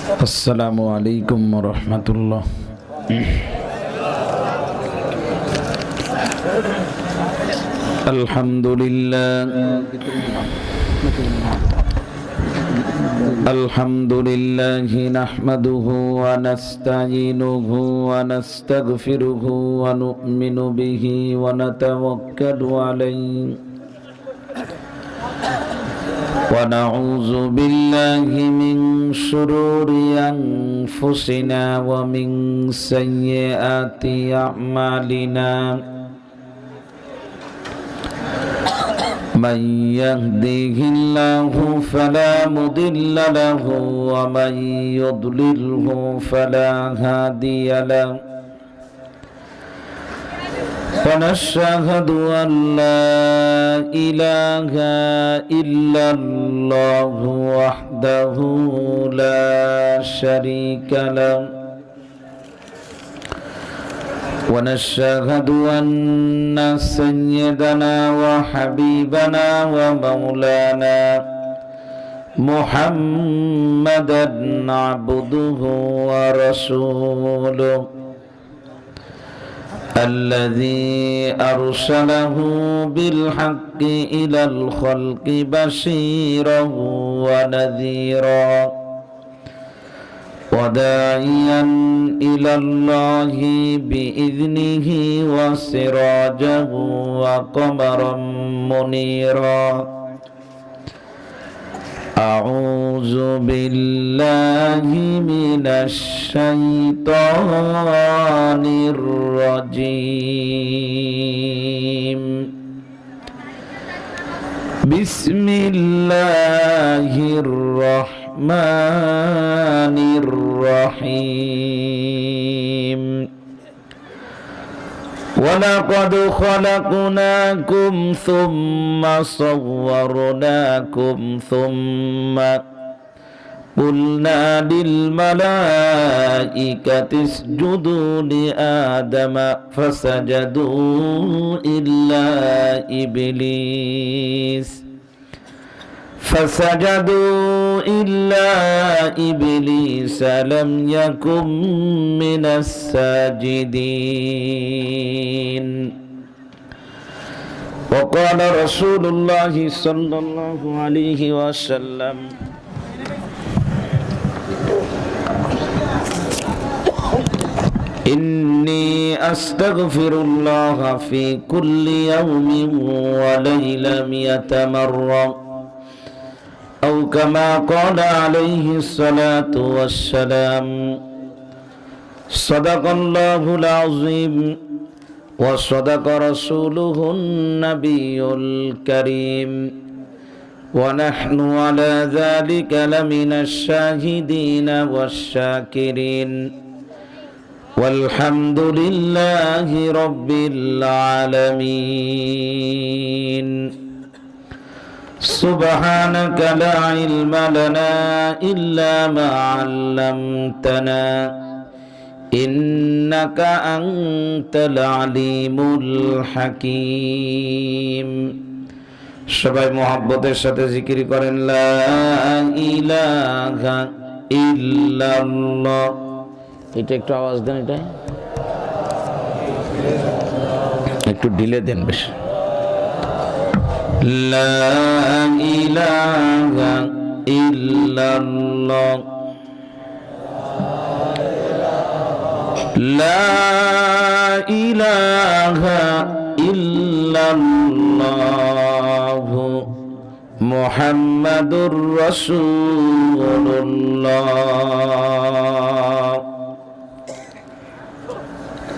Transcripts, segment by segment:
আসসালামু আলাইকুম ওয়া রাহমাতুল্লাহ। আলহামদুলিল্লাহি নাহমাদুহু ওয়া নাস্তাঈনুহু ওয়া নাস্তাগফিরুহু ওয়া নু'মিনু বিহি ওয়া নাতাওয়াক্কালু আলাইহি ونعوذ بالله من شرور أنفسنا ومن سيئات أعمالنا من يهده الله فلا مضل له ومن يضلله فلا هادي له ونشهد أن لا إله إلا الله وحده لا شريك له ونشهد أن سيدنا وحبيبنا ومولانا محمدا عبده ورسوله الذي أرسله بالحق إلى الخلق بشيرا ونذيرا وداعيا إلى الله بإذنه وسراجا وقمرا منيرا أعوذ بالله من الشيطان الرجيم بسم الله الرحمن الرحيم ولقد خلقناكم ثم صورناكم ثم قلنا للملائكة اسجدوا لآدم فسجدوا إلا إبليس لم يكن من الساجدين وقال رسول الله صلى الله عليه وسلم إني أستغفر الله في كل يوم وليلة 100 مرة أو كما قال عليه الصلاة والسلام صدق الله العظيم وصدق رسوله النبي الكريم ونحن على ذلك لمن الشاهدين والشاكرين والحمد لله رب العالمين سبحانك لا علم لنا إلا ما علمتنا إنك أنت العليم الحكيم সবাই মুহাব্বতের সাথে জিকির করেন লা ইলাহা ইল্লাল্লাহ। এটা একটু আওয়াজ দেন, এটা একটু ডিলে দেন বেশি। লা ইলাহা ইল্লাল্লাহ লা ইলাহা ইল্লাল্লাহ মুহাম্মাদুর রাসূলুল্লাহ।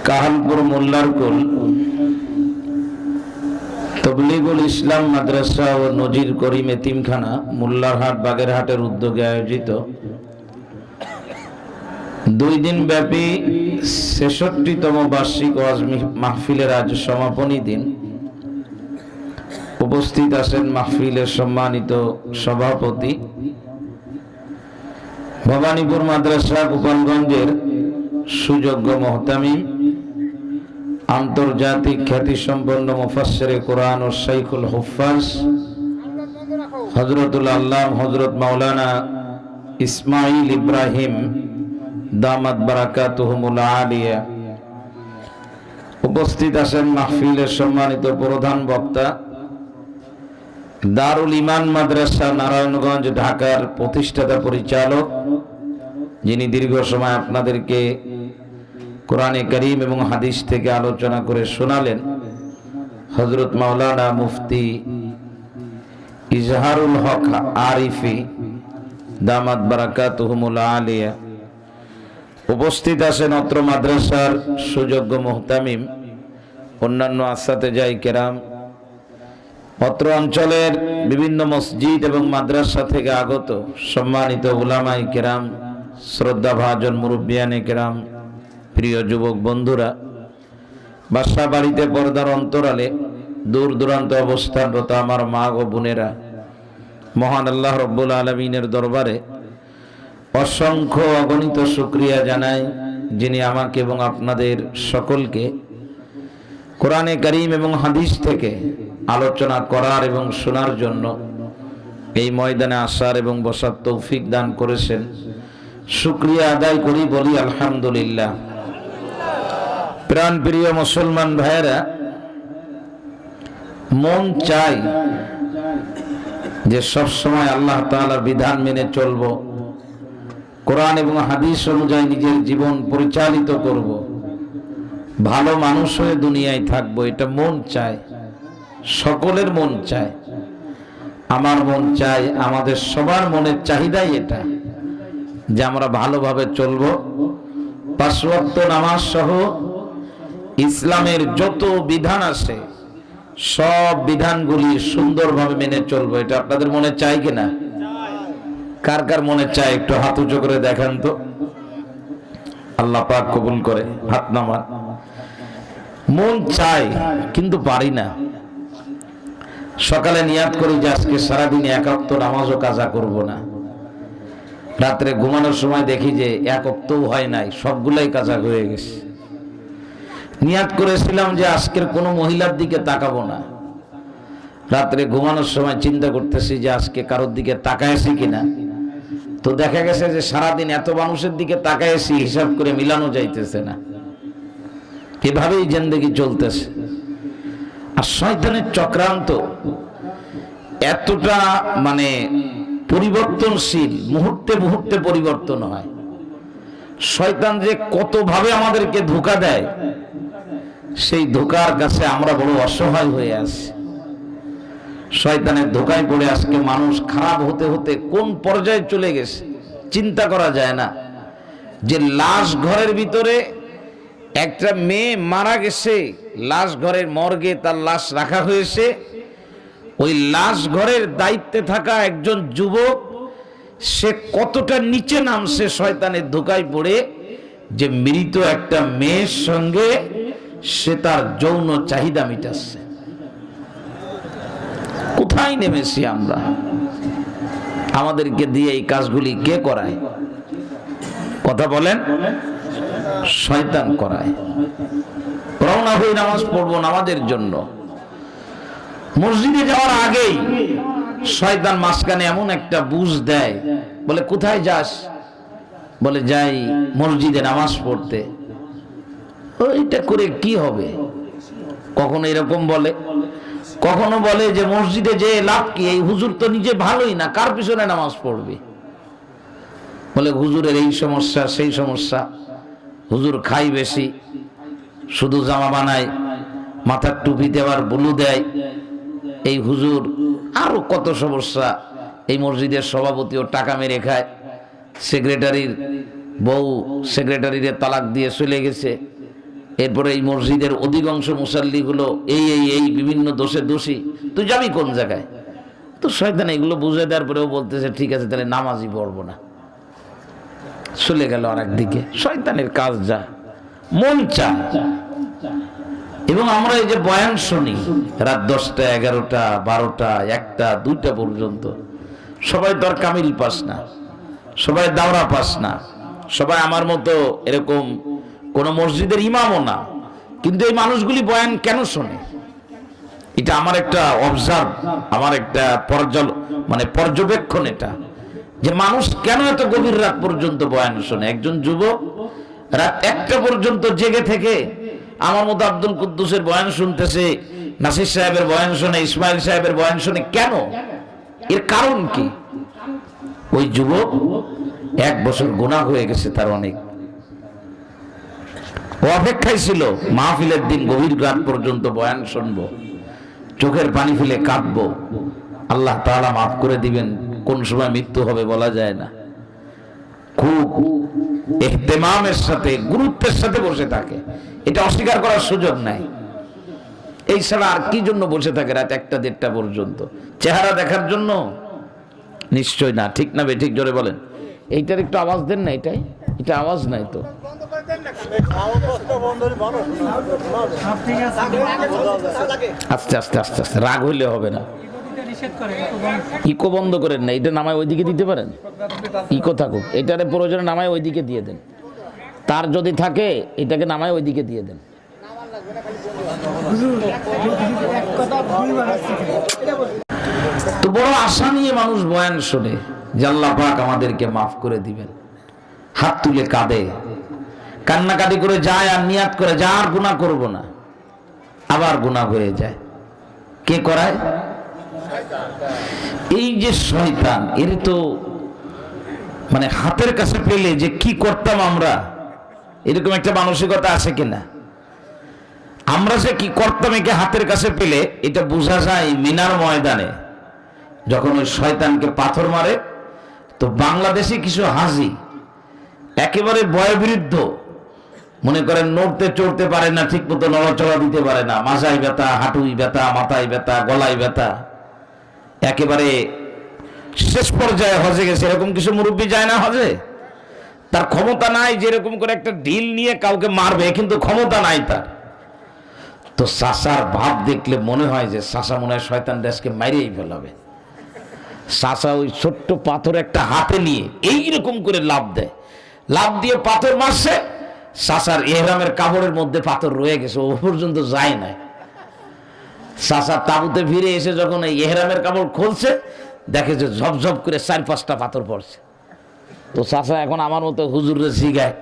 কাহালপুর মোল্লারকুল তবলিগুল ইসলাম মাদ্রাসা ও নজির করিম এতিমখানা মোল্লারহাট বাগেরহাটের উদ্যোগে আয়োজিত 2 দিন ব্যাপী 66তম বার্ষিক ওয়াজ মাহফিলের আজ সমাপনী দিন। উপস্থিত আছেন মাহফিলের সম্মানিত সভাপতি ভবানীপুর মাদ্রাসা গোপালগঞ্জের সুযোগ্য মুহতামিম আন্তর্জাতিক খ্যাতিসম্পন্ন মুফাসসিরে কোরআন ও শাইখুল হুফাজ হযরতুল আল্লাহ হযরত মাওলানা ইসমাইল ইব্রাহিম দামাত বারাকাতুহুমুল আলিয়া। উপস্থিত আছেন মাহফিলের সম্মানিত প্রধান বক্তা, দারুল ইমান মাদ্রাসা নারায়ণগঞ্জ ঢাকার প্রতিষ্ঠাতা পরিচালক, যিনি দীর্ঘ সময় আপনাদেরকে কোরআনে কারীম এবং হাদিস থেকে আলোচনা করে শোনালেন, হযরত মাওলানা মুফতি ইজহারুল হক আরিফি দামাত বারাকাতুহুমুল আলিয়া। উপস্থিত আছেন অত্র মাদ্রাসার সুযোগ্য মুহতামিম, অন্যান্য আসাতেজায়ে কেরাম, অত্র অঞ্চলের বিভিন্ন মসজিদ এবং মাদ্রাসা থেকে আগত সম্মানিত উলামায়ে কেরাম, শ্রদ্ধাভাজন মুরব্বিয়ানে কেরাম, প্রিয় যুবক বন্ধুরা, বাসা বাড়িতে পর্দার অন্তরালে দূর দূরান্ত অবস্থানরত আমার মা ও বোনেরা, মহান আল্লাহ রব্বুল আলামিনের দরবারে অসংখ্য অগণিত শুকরিয়া জানাই, যিনি আমাকে এবং আপনাদের সকলকে কোরআনে কারীম এবং হাদিস থেকে আলোচনা করার এবং শোনার জন্য এই ময়দানে আসার এবং বসার তৌফিক দান করেছেন। শুকরিয়া আদায় করি, বলি আলহামদুলিল্লাহ। প্রাণ প্রিয় মুসলমান ভাইয়েরা, মন চাই যে সব সময় আল্লাহ তাআলার বিধান মেনে চলব, কোরআন এবং হাদিস অনুযায়ী নিজের জীবন পরিচালিত করব, ভালো মানুষ হয়ে দুনিয়ায় থাকবো। এটা মন চায়, সকলের মন চায়, আমার মন চায়, আমাদের সবার মনের চাহিদাই এটা যে আমরা ভালোভাবে চলবো, 5 ওয়াক্ত নামাজ সহ ইসলামের যত বিধান আছে সব বিধানগুলি সুন্দরভাবে মেনে চলবো। এটা আপনাদের মনে চাই কিনা? কার কার মনে চায় একটু হাত উঁচু করে দেখান তো, আল্লাহ পাক কবুল করে। হাত নামান। মন চায় কিন্তু পারি না। সকালে নিয়াত করি যে আজকে সারাদিন 1 ওয়াক্ত নামাজও কাজা করব না। রাত্রে ঘুমানোর সময় দেখি যে 1 ওয়াক্তও হয় নাই, সবগুলাই কাজা হয়ে গেছে। নিয়াত করেছিলাম যে আজকের কোনো মহিলার দিকে তাকাবো না। রাত্রে ঘুমানোর সময় চিন্তা করতেছি যে আজকে কারোর দিকে তাকাইছি কিনা, তো দেখা গেছে যে সারাদিন এত মানুষের দিকে তাকাইছি, হিসাব করে মিলানো যাইতেছে না। এভাবেই জিন্দেগি চলতেছে। আর শয়তানের চক্রান্ত এতটা পরিবর্তনশীল, মুহূর্তে মুহূর্তে পরিবর্তন হয়। শয়তান যে কতভাবে আমাদেরকে ধোঁকা দেয়, সেই ধোঁকার কাছে আমরা বড় অসহায় হয়ে আছি। শয়তানের ধোঁকায় পড়ে আজকে মানুষ খারাপ হতে হতে কোন পর্যায়ে চলে গেছে চিন্তা করা যায় না। যে লাশ ঘরের ভিতরে একটা মেয়ে মারা গেছে, লাশ ঘরের মর্গে তার লাশ রাখা হয়েছে, ওই লাশ ঘরের দায়িত্বে থাকা একজন যুবক সে কতটা নিচে নামছে শয়তানের ধোঁকায় পড়ে, যে মৃত একটা মেয়ের সঙ্গে সে তার যৌন চাহিদা মিটাচ্ছে। কোথায় নেমেছি আমরা? আমাদেরকে দিয়ে এই কাজগুলি কে করায়? কথা বলেন। শয়তান করায়। রওনা হয়ে নামাজ পড়বো নামাজের জন্য, মসজিদে যাওয়ার আগেই শয়তান মাঝখানে এমন একটা বুঝ দেয়, বলে কোথায় যাস? বলে যাই মসজিদে নামাজ পড়তে। ওইটা করে কি হবে? কখনো এরকম বলে, কখনো বলে যে মসজিদে যে লাভ কি, এই হুজুর তো নিজে ভালোই না, কার পিছনে নামাজ পড়বে? বলে হুজুরের এই সমস্যা সেই সমস্যা, হুজুর খাই বেশি, শুধু জামা বানায়, মাথার টুপি দেওয়ার বুলু দেয়, এই হুজুর আরো কত সমস্যা। এই মসজিদের সভাপতিও টাকা মেরে খায়, সেক্রেটারির বউ সেক্রেটারিরে তালাক দিয়ে চলে গেছে, এরপরে এই মসজিদের অধিকাংশ মুসাল্লিগুলো এই এই এই বিভিন্ন দোষে দোষী, তুই যাবি কোন জায়গায়? তো শয়তান এগুলো বুঝে দেওয়ার পরেও বলতেছে ঠিক আছে তাহলে নামাজই পড়বো না, চলে গেল আর একদিকে। শয়তানের কাজ যা, মন চায়। এবং আমরা এই যে বয়ান শুনি রাত 10টা 11টা 12টা 1টা 2টা পর্যন্ত, সবাই তো আর কামিল পাস না, সবাই দাওরা পাস না, সবাই আমার মতো এরকম কোন মসজিদের ইমামও না। কিন্তু এই মানুষগুলি বয়ান কেন শোনে? এটা আমার একটা অবজার্ভ, আমার একটা পর্যবেক্ষণ। এটা যে মানুষ কেন এত গভীর রাত পর্যন্ত বয়ান শোনে। একজন যুবক রাত 1টা পর্যন্ত জেগে থেকে আমার মতো আব্দুল কুদ্দুসের বয়ান শুনতেছে, নাসির সাহেবের বয়ান শুনে, ইসমাইল সাহেবের বয়ান শুনে, কেন? এর কারণ কি? ওই যুবক 1 বছর গুনাহ হয়ে গেছে তার অনেক। ও অপেক্ষায় ছিল মাহফিলের দিন গভীর রাত পর্যন্ত বয়ান শুনবো, চোখের পানি ফেলে কাঁদবো, আল্লাহ তাআলা মাফ করে দিবেন। কোন সময় মৃত্যু হবে বলা যায় না। খুব ইহতিমামের সাথে, গুরুত্বের সাথে বসে থাকে, এটা অস্বীকার করার সুযোগ নাই। এই ছাড়া আর কি জন্য বসে থাকে রাত 1টা 1:30 পর্যন্ত? চেহারা দেখার জন্য? নিশ্চয় না। ঠিক না বেঠিক? জোরে বলেন। এইটার একটু আওয়াজ দেন না। এটা আওয়াজ নাই তো। আস্তে আস্তে আস্তে আস্তে, রাগ হইলে হবে না। ইকো বন্ধ করেন না, এটা নামায় ওইদিকে দিতে পারেন। ইকো থাকুক, এটারে প্রয়োজনে নামায় ওইদিকে দিয়ে দেন। তার যদি থাকে এটাকে নামায় ওইদিকে দিয়ে দেন। তো বড় আশা নিয়ে মানুষ বয়ান শোনে যে আল্লাহ পাক আমাদেরকে মাফ করে দিবেন। হাত তুলে কাঁদে, কান্নাকাটি করে যায়, আর নিয়াত করে যা আর গুনাহ করব না, আবার গুনাহ হয়ে যায়। কে করায়? এই যে শয়তান, এর তো মানে হাতের কাছে পেলে যে কি করতাম আমরা, এরকম একটা মানসিকতা আছে কিনা? আমরা যে কি করতাম একে হাতের কাছে পেলে, এটা বোঝা যায় মিনার ময়দানে যখন ওই শয়তানকে পাথর মারে। তো বাংলাদেশে কিছু হাজি একেবারে বয়োবৃদ্ধ, মনে করেন নড়তে চড়তে পারে না, ঠিক মতো নড়াচড়া দিতে পারে না, মাজায় ব্যথা, হাঁটুই ব্যথা, মাথায় ব্যথা, গলায় ব্যথা, একেবারে শেষ পর্যায়ে হজে গেছে। এরকম কিছু মুরব্বী যায় না হজে? তার ক্ষমতা নাই যেরকম করে একটা ঢিল নিয়ে কাউকে মারবে, কিন্তু ক্ষমতা নাই তার। তো চাচার ভাব দেখলে মনে হয় যে চাচা মনে হয় শয়তান দেশকে মারিয়েই ফেলাবে। চাচা ওই ছোট্ট পাথর একটা হাতে নিয়ে এইরকম করে লাফ দেয়, লাফ দিয়ে পাথর মারছে। চাচার ইহরামের কাপড়ের মধ্যে পাথর রয়ে গেছে, ও পর্যন্ত যায় না। চাচা তাঁবুতে ফিরে এসে যখন এই ইহরামের কাপড় খুলছে, দেখে যে ঝপঝপ করে 4-5টা পাথর পড়ছে। তো চাচা এখন আমার মতো হুজুরে জিগায়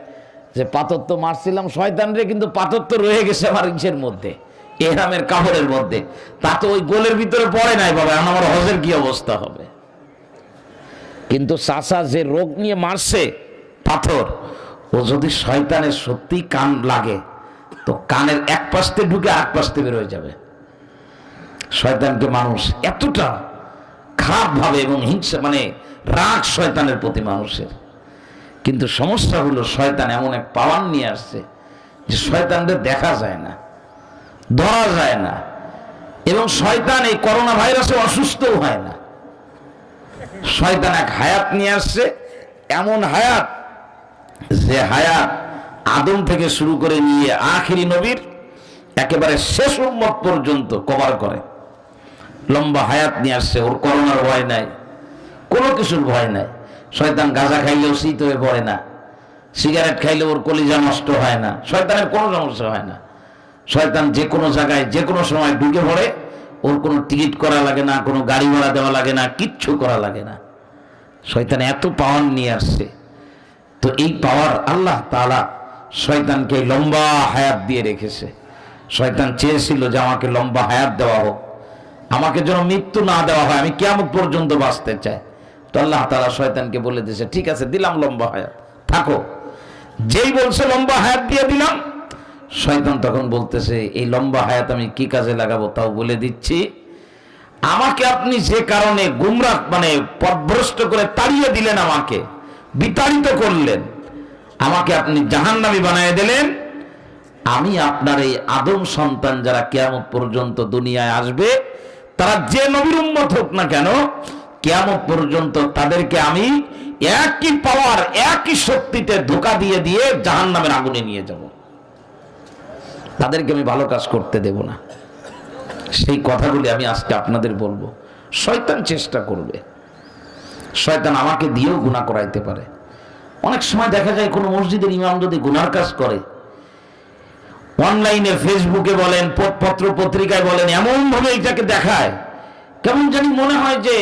যে পাথর তো মারছিলাম শয়তান রে, কিন্তু পাথর তো রয়ে গেছে আমার ইসের মধ্যে, ইহরামের কাপড়ের মধ্যে, তা তো ওই গোলের ভিতরে পড়ে নাই বাবা, এখন আমার হজের কি অবস্থা হবে? কিন্তু চাচা যে রোগ নিয়ে মারছে পাথর, ও যদি শয়তানের সত্যি কান লাগে তো কানের এক পাশে ঢুকে আরেক পাশে বের হয়ে যাবে। শয়তানকে মানুষ এতটা খারাপ ভাবে এবং হিংসা, মানে রাগ শয়তানের প্রতি মানুষের। কিন্তু সমস্যা হলো শয়তান এমন এক পাওয়ার নিয়ে আসছে যে শয়তানদের দেখা যায় না, ধরা যায় না, এবং শয়তান এই করোনা ভাইরাসে অসুস্থও হয় না। শয়তান এক হায়াত নিয়ে আসছে, এমন হায়াত যে হায়াত আদম থেকে শুরু করে নিয়ে আখিরি নবীর একেবারে শেষ উম্মত পর্যন্ত কভার করে। লম্বা হায়াত নিয়ে আসছে। ওর করোনার ভয় নাই, কোনো কিছুর ভয় নাই। শয়তান গাঁজা খাইলেও শীত হয়ে পড়ে না, সিগারেট খাইলেও ওর কলিজা নষ্ট হয় না, শয়তানের কোনো সমস্যা হয় না। শয়তান যে কোনো জায়গায় যে কোনো সময় ঢুকে পড়ে, ওর কোনো টিকিট করা লাগে না, কোনো গাড়ি ভাড়া দেওয়া লাগে না, কিচ্ছু করা লাগে না। শয়তান এত পাওয়ার নিয়ে আসছে। তো এই পাওয়ার আল্লাহ তাআলা শয়তানকে লম্বা হায়াত দিয়ে রেখেছে। শয়তান চেয়েছিল যে আমাকে লম্বা হায়াত দেওয়া হোক, আমাকে যেন মৃত্যু না দেওয়া হয়, আমি কিয়ামত পর্যন্ত বাঁচতে চাই। তো আল্লাহ তাআলা শয়তানকে বলে দিয়েছে, ঠিক আছে দিলাম লম্বা হায়াত, থাকো। যেই বলছে লম্বা হায়াত দিয়ে দিলাম, শয়তান তখন বলতেছে এই লম্বা হায়াত আমি কি কাজে লাগাবো তাও বলে দিচ্ছি। আমাকে আপনি যে কারণে গুমরাহ মানে পথভ্রষ্ট করে তাড়িয়ে দিলেন, আমাকে বিতাড়িত করলেন, আমাকে আপনি জাহান্নামী বানিয়ে দিলেন, আমি আপনার এই আদম সন্তান যারা কিয়ামত পর্যন্ত দুনিয়ায় আসবে, তারা যে নবীর উম্মত হোক না কেন, কিয়ামত পর্যন্ত তাদেরকে আমি একই পাওয়ার একই শক্তিতে ধোঁকা দিয়ে দিয়ে জাহান্নামের আগুনে নিয়ে যাব, তাদেরকে আমি ভালো কাজ করতে দেব না। সেই কথাগুলি আমি আজকে আপনাদের বলবো। শয়তান চেষ্টা করবে, শয়তান আমাকে দিয়েও গুনাহ করাইতে পারে। অনেক সময় দেখা যায় কোনো মসজিদের ইমাম যদি গুনার কাজ করে, অনলাইনে ফেসবুকে বলেন, পত্র পত্রিকায় বলেন, এমন ভাবে এটাকে দেখায়, কেমন জানি মনে হয় যে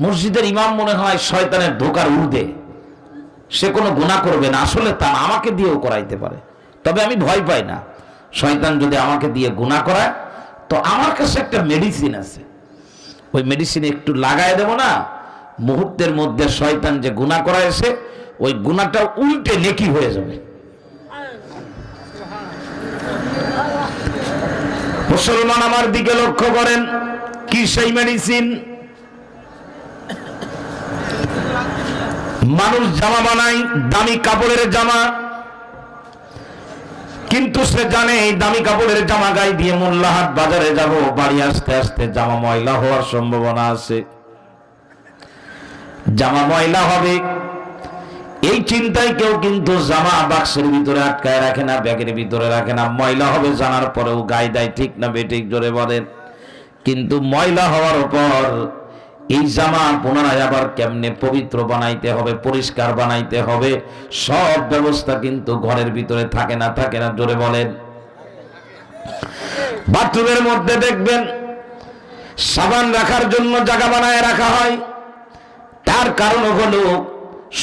মসজিদের ইমাম মনে হয় শয়তানের ধোকার ঊর্ধ্বে, সে কোনো গুনাহ করবে না। আসলে তা আমাকে দিয়েও করাইতে পারে, তবে আমি ভয় পাই না। শয়তান যদি আমাকে দিয়ে গুনাহ করায় তো আমার কাছে একটা মেডিসিন আছে, ওই মেডিসিন একটু লাগায় দেব না, মুহূর্তের মধ্যে শয়তান যে গুনাহ করায়ছে ওই গুনাহটা উল্টে নেকি হয়ে যাবে। মুসলমান আমার দিকে লক্ষ্য করেন, কি সেই মেডিসিন? মানুষ জামা বানায়, দামি কাপড়ের জামা, কিন্তু সে জানে এই দামি কাপড়ের জামা গায়ে দিয়ে মোল্লাহাট বাজারে যাব, বাড়ি আসতে আসতে জামা ময়লা হওয়ার সম্ভাবনা আছে, জামা ময়লা হবে। এই চিন্তায় কেউ কিন্তু জামা বাক্সের ভিতরে আটকায় রাখে না, ব্যাগের ভিতরে রাখে না। ময়লা হবে জানার পরেও গায়ে দেয়, ঠিক না বেঠিক জোরে বলেন? কিন্তু ময়লা হওয়ার পর এই জামা পুনরায় আবার কেমনে পবিত্র বানাইতে হবে, পরিষ্কার বানাইতে হবে, সব ব্যবস্থা কিন্তু ঘরের ভিতরে থাকে না, থাকে না জোরে বলেন? বাথরুমের মধ্যে দেখবেন সাবান রাখার জন্য জায়গা বানায় রাখা হয়, তার কারণ হলো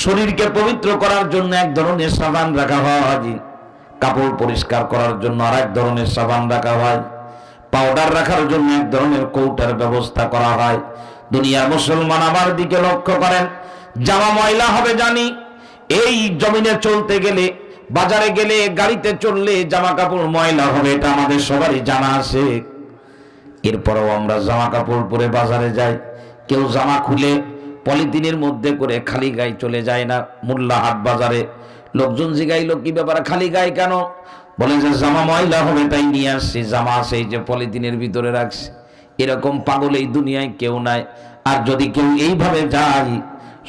শরীরকে পবিত্র করার জন্য এক ধরনের সাবান রাখা হয়, কাপড় পরিষ্কার করার জন্য আর এক ধরনের সাবান রাখা হয়, পাউডার রাখার জন্য এক ধরনের কৌটার ব্যবস্থা করা হয়। দুনিয়ার মুসলমান আমার দিকে লক্ষ্য করেন, জামা ময়লা হবে জানি, এই জমিনে চলতে গেলে, বাজারে গেলে, গাড়িতে চললে জামা কাপড় ময়লা হবে, এটা আমাদের সবারই জানা আছে। এরপরেও আমরা জামা কাপড় পরে বাজারে যাই, কেউ জামা খুলে পলিথিনের মধ্যে করে খালি গায়ে চলে যায় না। মোল্লাহাট বাজারে লোকজন জিগাইলো, কি ব্যাপার খালি গায়ে কেন? বলে যে জামা ময়লা হবে তাই নিয়ে আসছি, জামা আছে এই যে পলিথিনের ভিতরে রাখছি। এরকম পাগল এই দুনিয়ায় কেউ নাই। আর যদি কেউ এইভাবে যায়,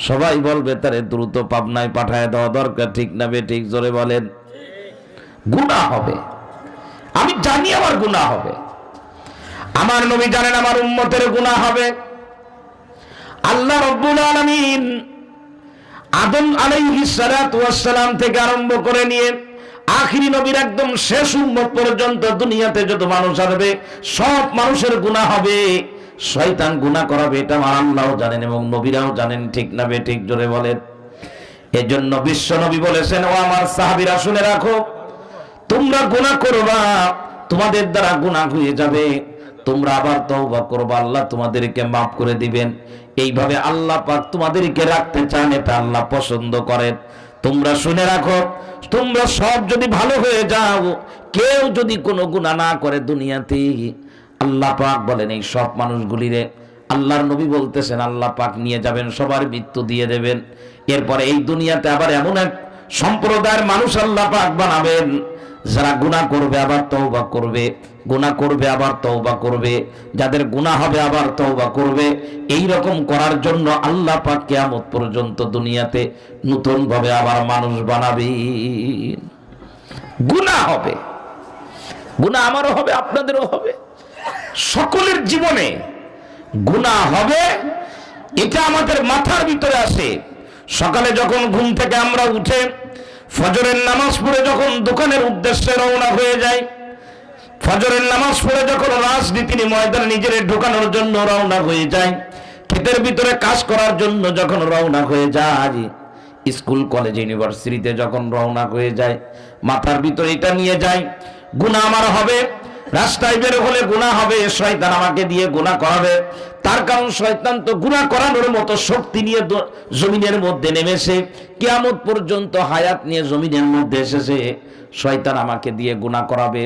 সবাই বলবে তারে দ্রুত পাবনায় পাঠায় দেওয়া দরকার, ঠিক না বেঠিক জোরে বলেন? গুনাহ হবে, আমি জানি আমার গুনাহ হবে, আমার নবী জানেন আমার উম্মতের গুনাহ হবে। আল্লাহ রাব্বুল আলামিন আদম আলাইহিস সালাতু ওয়াস সালাম থেকে আরম্ভ করে নিয়ে আখিরি নবীর একদম শেষ উম্মত পর্যন্ত দুনিয়াতে যত মানুষ আসবে সব মানুষের গুনাহ হবে, শয়তান গুনাহ করাবে, এটা আমার আল্লাহও জানেন এবং নবীরাও জানেন, ঠিক না বেঠিক জোরে বলেন? এজন্য বিশ্ব নবী বলেছেন, ও আমার সাহাবীরা শুনে রাখো, তোমরা গুনাহ করবা, তোমাদের দ্বারা গুনাহ হয়ে যাবে, তোমরা আবার তওবা করবা, আল্লাহ তোমাদেরকে মাফ করে দিবেন। এইভাবে আল্লাহ পাক তোমাদেরকে রাখতে চান, এটা আল্লাহ পছন্দ করেন। তোমরা শুনে রাখো, তোমরা সব যদি ভালো হয়ে যাও, কেউ যদি কোনো গুনাহ না করে দুনিয়াতে, আল্লাহ পাক বলেন এই সব মানুষগুলিরে, আল্লাহর নবী বলতেছেন আল্লাহ পাক নিয়ে যাবেন, সবার মৃত্যু দিয়ে দেবেন। এরপরে এই দুনিয়াতে আবার এমন এক সম্প্রদায়ের মানুষ আল্লাহ পাক বানাবেন, যারা গুনাহ করবে আবার তওবা করবে, গুনাহ করবে আবার তওবা করবে, যাদের গুনাহ হবে আবার তওবা করবে। এই রকম করার জন্য আল্লাহ পাক কিয়ামত পর্যন্ত দুনিয়াতে নতুন ভাবে আবার মানুষ বানাবেন। গুনাহ হবে, গুনাহ আমারও হবে, আপনাদেরও হবে, সকলের জীবনে গুনাহ হবে, এটা আমাদের মাথার ভিতরে আসে। সকালে যখন ঘুম থেকে আমরা উঠে ফজরের নামাজ পড়ে যখন দোকানের উদ্দেশ্যে রওনা হয়ে যায়, ফজরের নামাজ পড়ে যখন রাজনীতির ময়দানে নিজের ঢোকানোর জন্য রওনা হয়ে যায়, ক্ষেতের ভিতরে কাজ করার জন্য যখন রওনা হয়ে যায়, স্কুল কলেজ ইউনিভার্সিটিতে যখন রওনা হয়ে যায়, মাথার ভিতরে এটা নিয়ে যায় গুনাহ আমার হবে, রাস্তায় বের হলে গুনাহ হবে, শয়তান আমাকে দিয়ে গুনাহ করাবে। তার কারণ শয়তান তো গুনাহ করানোর মতো শক্তি নিয়ে জমিনের মধ্যে নেমেছে, কিয়ামত পর্যন্ত হায়াত নিয়ে জমিনের মধ্যে এসেছে, শয়তান আমাকে দিয়ে গুনাহ করাবে,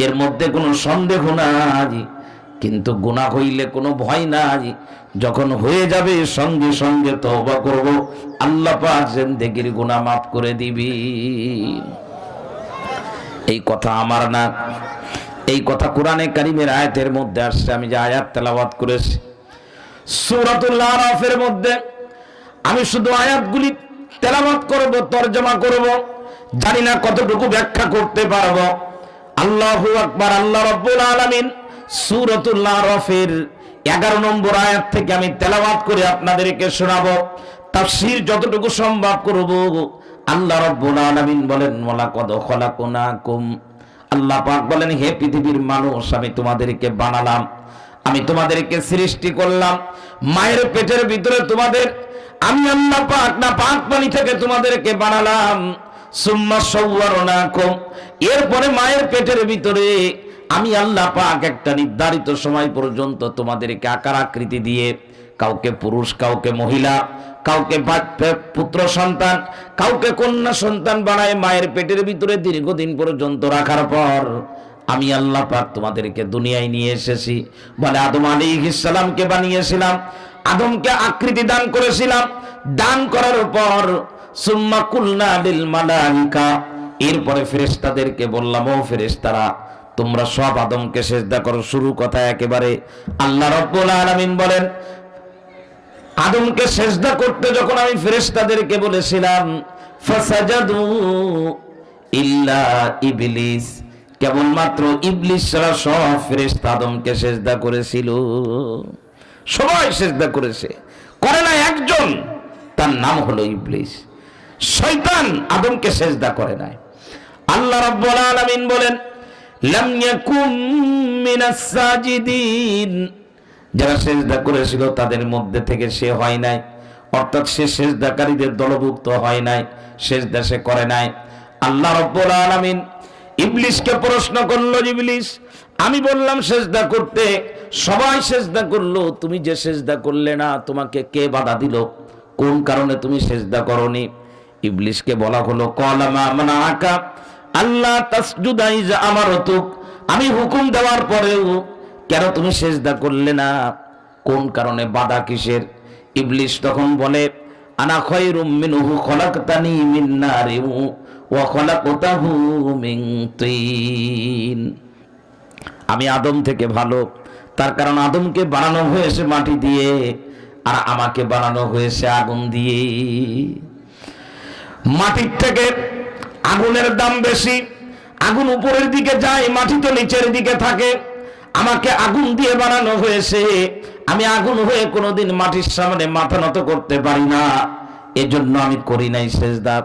এর মধ্যে কোনো সন্দেহ নাই। কিন্তু গুনাহ হইলে কোনো ভয় নাই, যখন হয়ে যাবে সঙ্গে সঙ্গে তওবা করব, আল্লাহ পাক জিন্দেগির গুনাহ মাফ করে দিবি। এই কথা আমার না, এই কথা কোরআনে কারীমের আয়াতের মধ্যে আসছে। আমি যে আয়াত তেলাওয়াত করেছি সূরাতুল আরাফের মধ্যে, আমি শুধু আয়াতগুলি তেলাওয়াত করব, তরজমা করব, জানি না কতটুকু ব্যাখ্যা করতে পারবো। আল্লাহু আকবার। আল্লাহ রাব্বুল আলামিন সূরাতুল আরাফের 11 নম্বর আয়াত থেকে আমি তেলাওয়াত করে আপনাদেরকে শোনাবো, তাফসীর যতটুকু সম্ভব করব। আল্লাহ রাব্বুল আলামিন বলেন, ওয়ালাকাদ খলাকনাকুম, আল্লাহ পাক বলেন হে পৃথিবীর মানুষ, আমি তোমাদেরকে বানালাম। আমি তোমাদেরকে সৃষ্টি করলাম, মায়ের পেটের ভিতরে তোমাদের আমি আল্লাহ পাক না পাক পানি থেকে তোমাদেরকে বানালাম। সুম্মা সাওয়ারনাকুম, এরপরে মায়ের পেটের ভিতরে আমি আল্লাহ পাক একটা নির্ধারিত সময় পর্যন্ত তোমাদেরকে আকার আকৃতি দিয়ে, কাউকে পুরুষ, কাউকে মহিলা, কাউকে পুত্র সন্তান, কাউকে কন্যা সন্তান বানায় মায়ের পেটের ভিতরে দীর্ঘদিন পর্যন্ত রাখার পর আমি আল্লাহ পাক তোমাদেরকে দুনিয়ায় নিয়ে এসেছি। বলে আদম আলাইহিস সালামকে বানিয়েছিলাম, আদমকে আকৃতি দান করেছিলাম, দান করার পর সুম্মা কুলনা লিল মালাইকা, এরপরে ফেরেশতাদেরকে বললাম, ও ফেরেশতারা তোমরা সব আদমকে সিজদা করো। শুরু কথা একেবারে আল্লাহ রাব্বুল আলামিন বলেন, আদমকে সিজদা করতে যখন আমি ফেরেশতাদেরকে বলেছিলাম, ফাসাজাদু ইল্লা ইবলিস, কেবলমাত্র ইবলিস ছাড়া সব ফেরেশতা আদমকে সিজদা করেছিল। সবাই সিজদা করেছে, করে না একজন, তার নাম হলো ইবলিস। শয়তান আদমকে সিজদা করে নাই। আল্লাহ রাব্বুল আলামিন বলেন, লাম ইয়াকুম মিনাস সাজিদিন, যারা সিজদা করেছিল তাদের মধ্যে থেকে সে হয় নাই, অর্থাৎ সে সিজদাকারীদের দলভুক্ত হয় নাই, সিজদা সে করে নাই। আল্লাহ রাব্বুল আলামিন ইবলিসকে প্রশ্ন করলো, ইবলিস আমি বললাম সিজদা করতে, সবাই সিজদা করলো, তুমি যে সিজদা করলে না, তোমাকে কে বাধা দিল? কোন কারণে তুমি সিজদা করনি? ইবলিসকে বলা হলো, ক্বালা মা মানাআকা আল্লা তাসজুদা ইয আমারতুক, আমি হুকুম দেওয়ার পরেও কেন তুমি সিজদা করলে না? কোন কারণে, বাধা কিসের? ইবলিস তখন বলে, আনা খায়রুম মিনহু খলাকতানি মিন নারিন ওয়া খলাকতাহু মিন তিন, আমি আদম থেকে ভালো, তার কারণ আদমকে বানানো হয়েছে মাটি দিয়ে, আর আমাকে বানানো হয়েছে আগুন দিয়ে। মাটির থেকে আগুনের দাম বেশি, আগুন উপরের দিকে যায়, মাটি তো নিচের দিকে থাকে। আমাকে আগুন দিয়ে বানানো হয়েছে, আমি আগুন হয়ে কোনোদিন মাটির সামনে মাথা নত করতে পারি না, এজন্য আমি করি নাই সিজদা।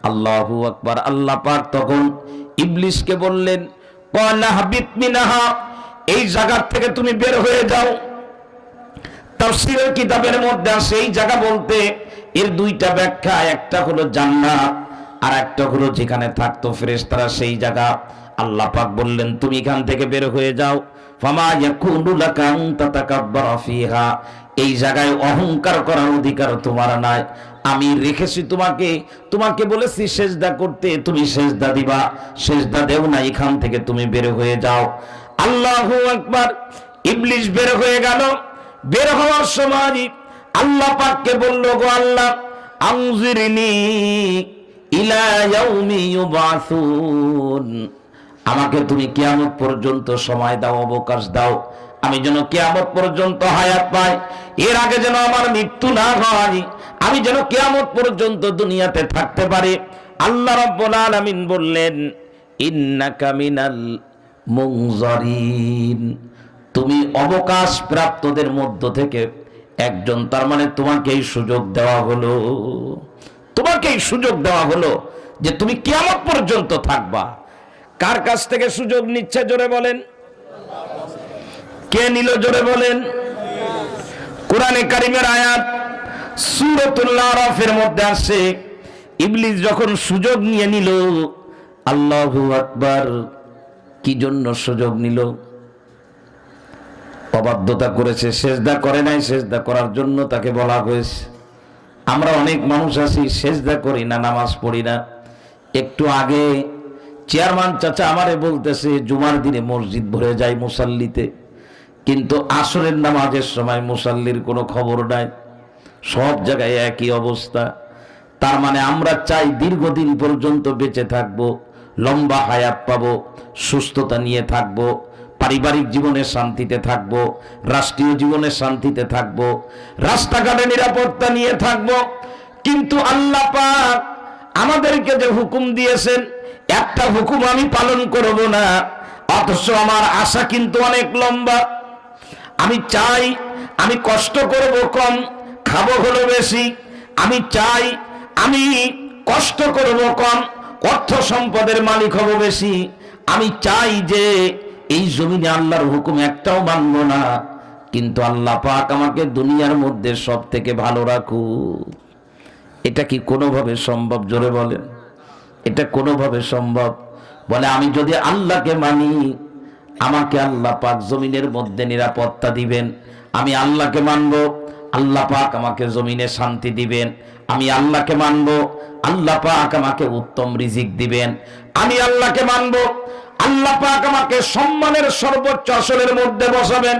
আল্লাহু আকবার। আল্লাহ পাক তখন ইবলিসকে বললেন, ক্বালা হাবিত মিনহা, এই জায়গা থেকে তুমি বের হয়ে যাও। তাফসীরের কিতাবের মধ্যে আছে এই জায়গা বলতে এর দুইটা ব্যাখ্যা, একটা হলো জান্নাত আর একটা হলো যেখানে থাকতো ফেরেশতারা, সেই জায়গা। আল্লাহ পাক বললেন, তুমি এখান থেকে বের হয়ে যাও। ফামা ইয়াকুনু লাকা আন তাতাকাব্বারা ফিহা, এই জায়গায় অহংকার করার অধিকার তোমার নাই। আমি রেখেছি তোমাকে, তোমাকে বলেছি সিজদা করতে, তুমি সিজদা দিবা, সিজদা দেও না, এখান থেকে তুমি বের হয়ে যাও। আল্লাহু আকবার। ইবলিস বের হয়ে গেল। বের হওয়ার সময় আল্লাহ পাককে বলল, গো আল্লাহ, আনজিরনি ইলা ইয়াউমি ইউবাসুন, আমাকে তুমি কিয়ামত পর্যন্ত সময় দাও, অবকাশ দাও, আমি যেন কিয়ামত পর্যন্ত হায়াত পাই, এর আগে যেন আমার মৃত্যু না হয়, আমি যেন কিয়ামত পর্যন্ত দুনিয়াতে থাকতে পারি। আল্লাহ রাব্বুল আলামিন বললেন, ইন্নাকা মিনাল মুনজারিন, তুমি অবকাশ প্রাপ্তদের মধ্য থেকে একজন, তার মানে তোমাকে এই সুযোগ দেওয়া হলো, তোমাকে এই সুযোগ দেওয়া হলো যে তুমি কিয়ামত পর্যন্ত থাকবা। কার কাছ থেকে সুযোগ নিচ্ছে জোরে বলেন? কে নিল জোরে বলেন? কোরআনে কারীমের আয়াত সূরাতুল আরাফের মধ্যে আছে, ইবলিস যখন সুযোগ নিয়ে নিল, আল্লাহু আকবার, কি জন্য সুযোগ নিল? অবাধ্যতা করেছে, সিজদা করে নাই, সিজদা করার জন্য তাকে বলা হয়েছে। আমরা অনেক মানুষ আছি সিজদা করি না, নামাজ পড়ি না। একটু আগে চেয়ারম্যান চাচা আমারে বলতেছে, জুমার দিনে মসজিদ ভরে যায় মুসাল্লিতে, কিন্তু আসরের নামাজের সময় মুসাল্লির কোনো খবর নাই। সব জায়গায় একই অবস্থা। তার মানে আমরা চাই দীর্ঘদিন পর্যন্ত বেঁচে থাকবো, লম্বা হায়াত পাবো, সুস্থতা নিয়ে থাকবো, পারিবারিক জীবনে শান্তিতে থাকবো, রাষ্ট্রীয় জীবনে শান্তিতে থাকবো, রাস্তাঘাটে নিরাপত্তা নিয়ে থাকবো। কিন্তু আল্লাহ পাক আমাদেরকে যে হুকুম দিয়েছেন, একটা হুকুম আমি পালন করব না, অথচ আমার আশা কিন্তু অনেক লম্বা। আমি চাই আমি কষ্ট করব কম, খাবো হলো বেশি। আমি চাই আমি কষ্ট করব কম, অর্থ সম্পদের মালিক হব বেশি। আমি চাই যে এই জমিনে আল্লাহর হুকুম একটাও মানব না, কিন্তু আল্লাহ পাক আমাকে দুনিয়ার মধ্যে সব থেকে ভালো রাখুক। এটা কি কোনোভাবে সম্ভব? জোরে বলেন, এটা কোনোভাবে সম্ভব? বলে আমি যদি আল্লাহকে মানি, আমাকে আল্লাহ পাক জমিনের মধ্যে নিরাপত্তা দিবেন। আমি আল্লাহকে মানব, আল্লাহ পাক আমাকে জমিনে শান্তি দিবেন। আমি আল্লাহকে মানব, আল্লাহ পাক আমাকে উত্তম রিজিক দিবেন। আমি আল্লাহকে মানব, আল্লাহ পাক আমাকে সম্মানের সর্বোচ্চ আসনের মধ্যে বসাবেন।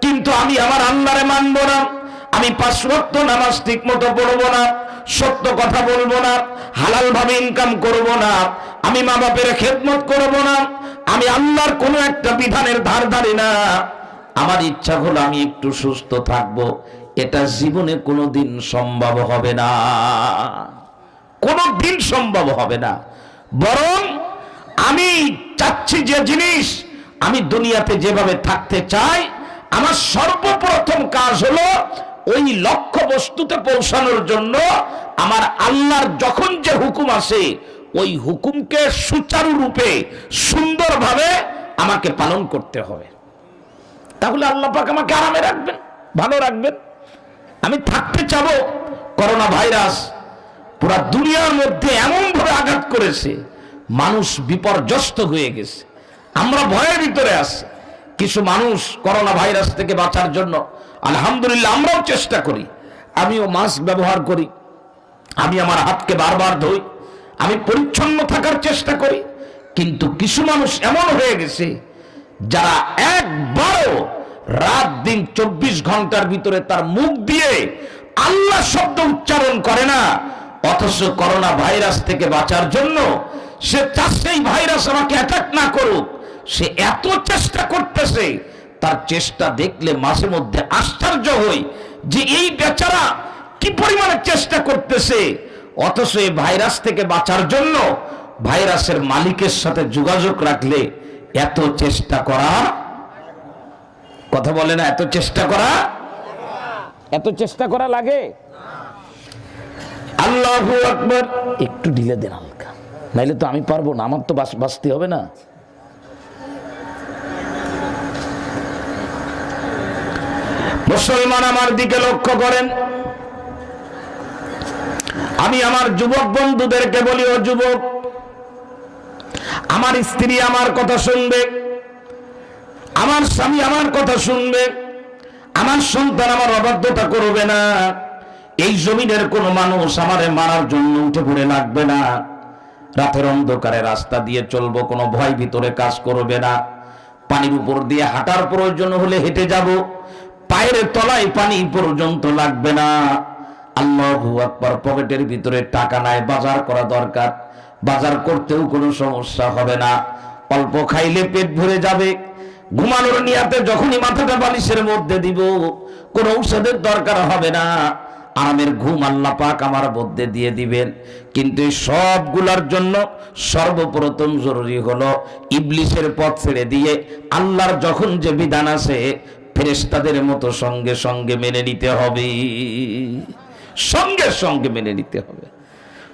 কিন্তু আমি আমার আল্লাহরে মানব না, আমি 5 ওয়াক্ত নামাজ ঠিক মতো পড়বো না, সত্য কথা বলবো না, হালাল ভাবে ইনকাম করব না, আমি মা বাপের খেদমত করব না, আমি আল্লাহর কোনো একটা বিধানের ধার ধারি না। আমার ইচ্ছা হলো আমি একটু সুস্থ থাকবো, এটা জীবনে কোনোদিন সম্ভব হবে না, কোনোদিন সম্ভব হবে না। বরং আমি চাচ্ছি যে জিনিস, আমি দুনিয়াতে যেভাবে থাকতে চাই, আমার সর্বপ্রথম কাজ হলো ওই লক্ষ্য বস্তুতে পৌঁছানোর জন্য আমার আল্লাহর যখন যে হুকুম আসে ওই হুকুমকে সুচারুরূপে সুন্দরভাবে আমাকে পালন করতে হবে। তাহলে আল্লাহ পাক আমাকে আরামে রাখবেন, ভালো রাখবেন। আমি থাকতে চাবো। করোনা ভাইরাস পুরা দুনিয়ার মধ্যে এমন ভাবে আঘাত করেছে, মানুষ বিপর্যস্ত হয়ে গেছে, আমরা ভয়ের ভিতরে আছি। কিছু মানুষ করোনা ভাইরাস থেকে বাঁচার জন্য আলহামদুলিল্লাহ আমরাও চেষ্টা করি, আমিও মাস্ক ব্যবহার করি, আমি আমার হাতকে বারবার ধুই, আমি পরিচ্ছন্ন থাকার চেষ্টা করি। কিন্তু কিছু মানুষ এমন হয়ে গেছে যারা একবারও রাত দিন 24 ঘন্টার ভিতরে তার মুখ দিয়ে আল্লাহ শব্দ উচ্চারণ করে না, অথচ করোনা ভাইরাস থেকে বাঁচার জন্য সে চাচ্ছে এই ভাইরাস আমাকে অ্যাটাক না করুক, সে এত চেষ্টা করতেছে। তার চেষ্টা দেখলে মাঝে মধ্যে আশ্চর্য হই যে এই বেচারা কি পরিমাণে চেষ্টা করতেছে, অথচ এই ভাইরাস থেকে বাঁচার জন্য ভাইরাসের মালিকের সাথে যোগাযোগ রাখলে এত চেষ্টা করা, কথা বলে না, এত চেষ্টা করা লাগে। আল্লাহু আকবার। একটু ঢিলে দেন হালকা, নাইলে তো আমি পারবো না, আমার তো বাঁচতে হবে না। মুসলমান আমার দিকে লক্ষ্য করেন। আমি আমার যুবক বন্ধুদেরকে বলি, ও যুবক, আমার স্ত্রী আমার কথা শুনবে, আমার স্বামী আমার কথা শুনবে, আমার সন্তান আমার অবাধ্যতা করবে না, এই জমিনের কোন মানুষ আমারে মারার জন্য উঠে পড়ে লাগবে না, রাতের অন্ধকারে রাস্তা দিয়ে চলবো, কোনো ভয় ভিতরে কাজ করবে না, পানির উপর দিয়ে হাঁটার প্রয়োজন হলে হেঁটে যাব, পায়ের তলায় পানি পর্যন্ত লাগবে না। আল্লাহু আকবার। পকেটের ভিতরে টাকা নাই, বাজার করা দরকার, বাজার করতেও কোনো সমস্যা হবে না, অল্প খাইলে পেট ভরে যাবে। ঘুমানোর নিয়াতে যখনই মাথাটা বালিশের মধ্যে দিব, কোনো ঔষধের দরকার হবে না, আরামের ঘুম আল্লাহ পাক আমার মধ্যে দিয়ে দিবেন। কিন্তু এই সবগুলোর জন্য সর্বপ্রথম জরুরি হলো ইবলিসের পথ ছেড়ে দিয়ে আল্লাহর যখন যে বিধান আছে ফেরেশতাদের মতো সঙ্গে সঙ্গে মেনে নিতে হবে, সঙ্গে সঙ্গে মেনে নিতে হবে।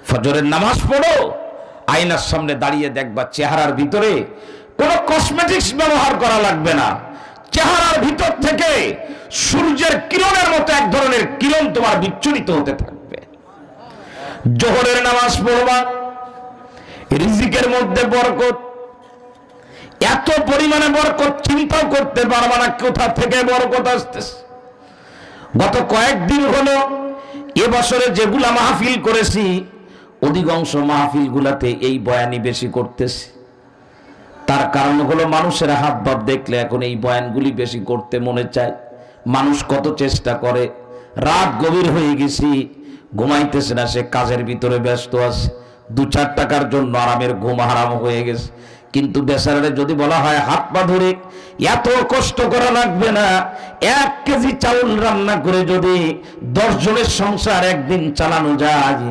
ফজরের নামাজ পড়ো, আয়নার সামনে দাঁড়িয়ে দেখবা চেহারার ভিতরে কোনো কসমেটিক্স ব্যবহার করা লাগবে না, চেহারার ভিতর থেকে সূর্যের কিরণের মতো এক ধরনের কিরণ তোমার বিচ্ছুরিত হতে থাকবে। জোহরের নামাজ পড়বা, রিজিকের মধ্যে বরকত, এত পরিমাণে বরকত চিন্তাও করতে পারবা না কোথা থেকে বরকত আসতেছে। গত কয়েকদিন হলো এবছরে যেগুলা মাহফিল করেছি অধিকাংশ মাহফিল গুলাতে এই বয়ানই বেশি করতেছি। তার কারণ হলো মানুষের হাব ভাব দেখলে এখন এই বয়ানগুলি বেশি করতে মনে চায়। মানুষ কত চেষ্টা করে, রাত গভীর হয়ে গেছি, ঘুমাইতেছে না, সে কাজের ভিতরে ব্যস্ত আছে, 2-4 টাকার জন্য আরামের ঘুম হারাম হয়ে গেছে। কিন্তু বেচারারে যদি বলা হয় হাত পা ধরে এত কষ্ট করা লাগবে না, 1 কেজি চাউল রান্না করে যদি 10 জনের সংসার একদিন চালানো যায়,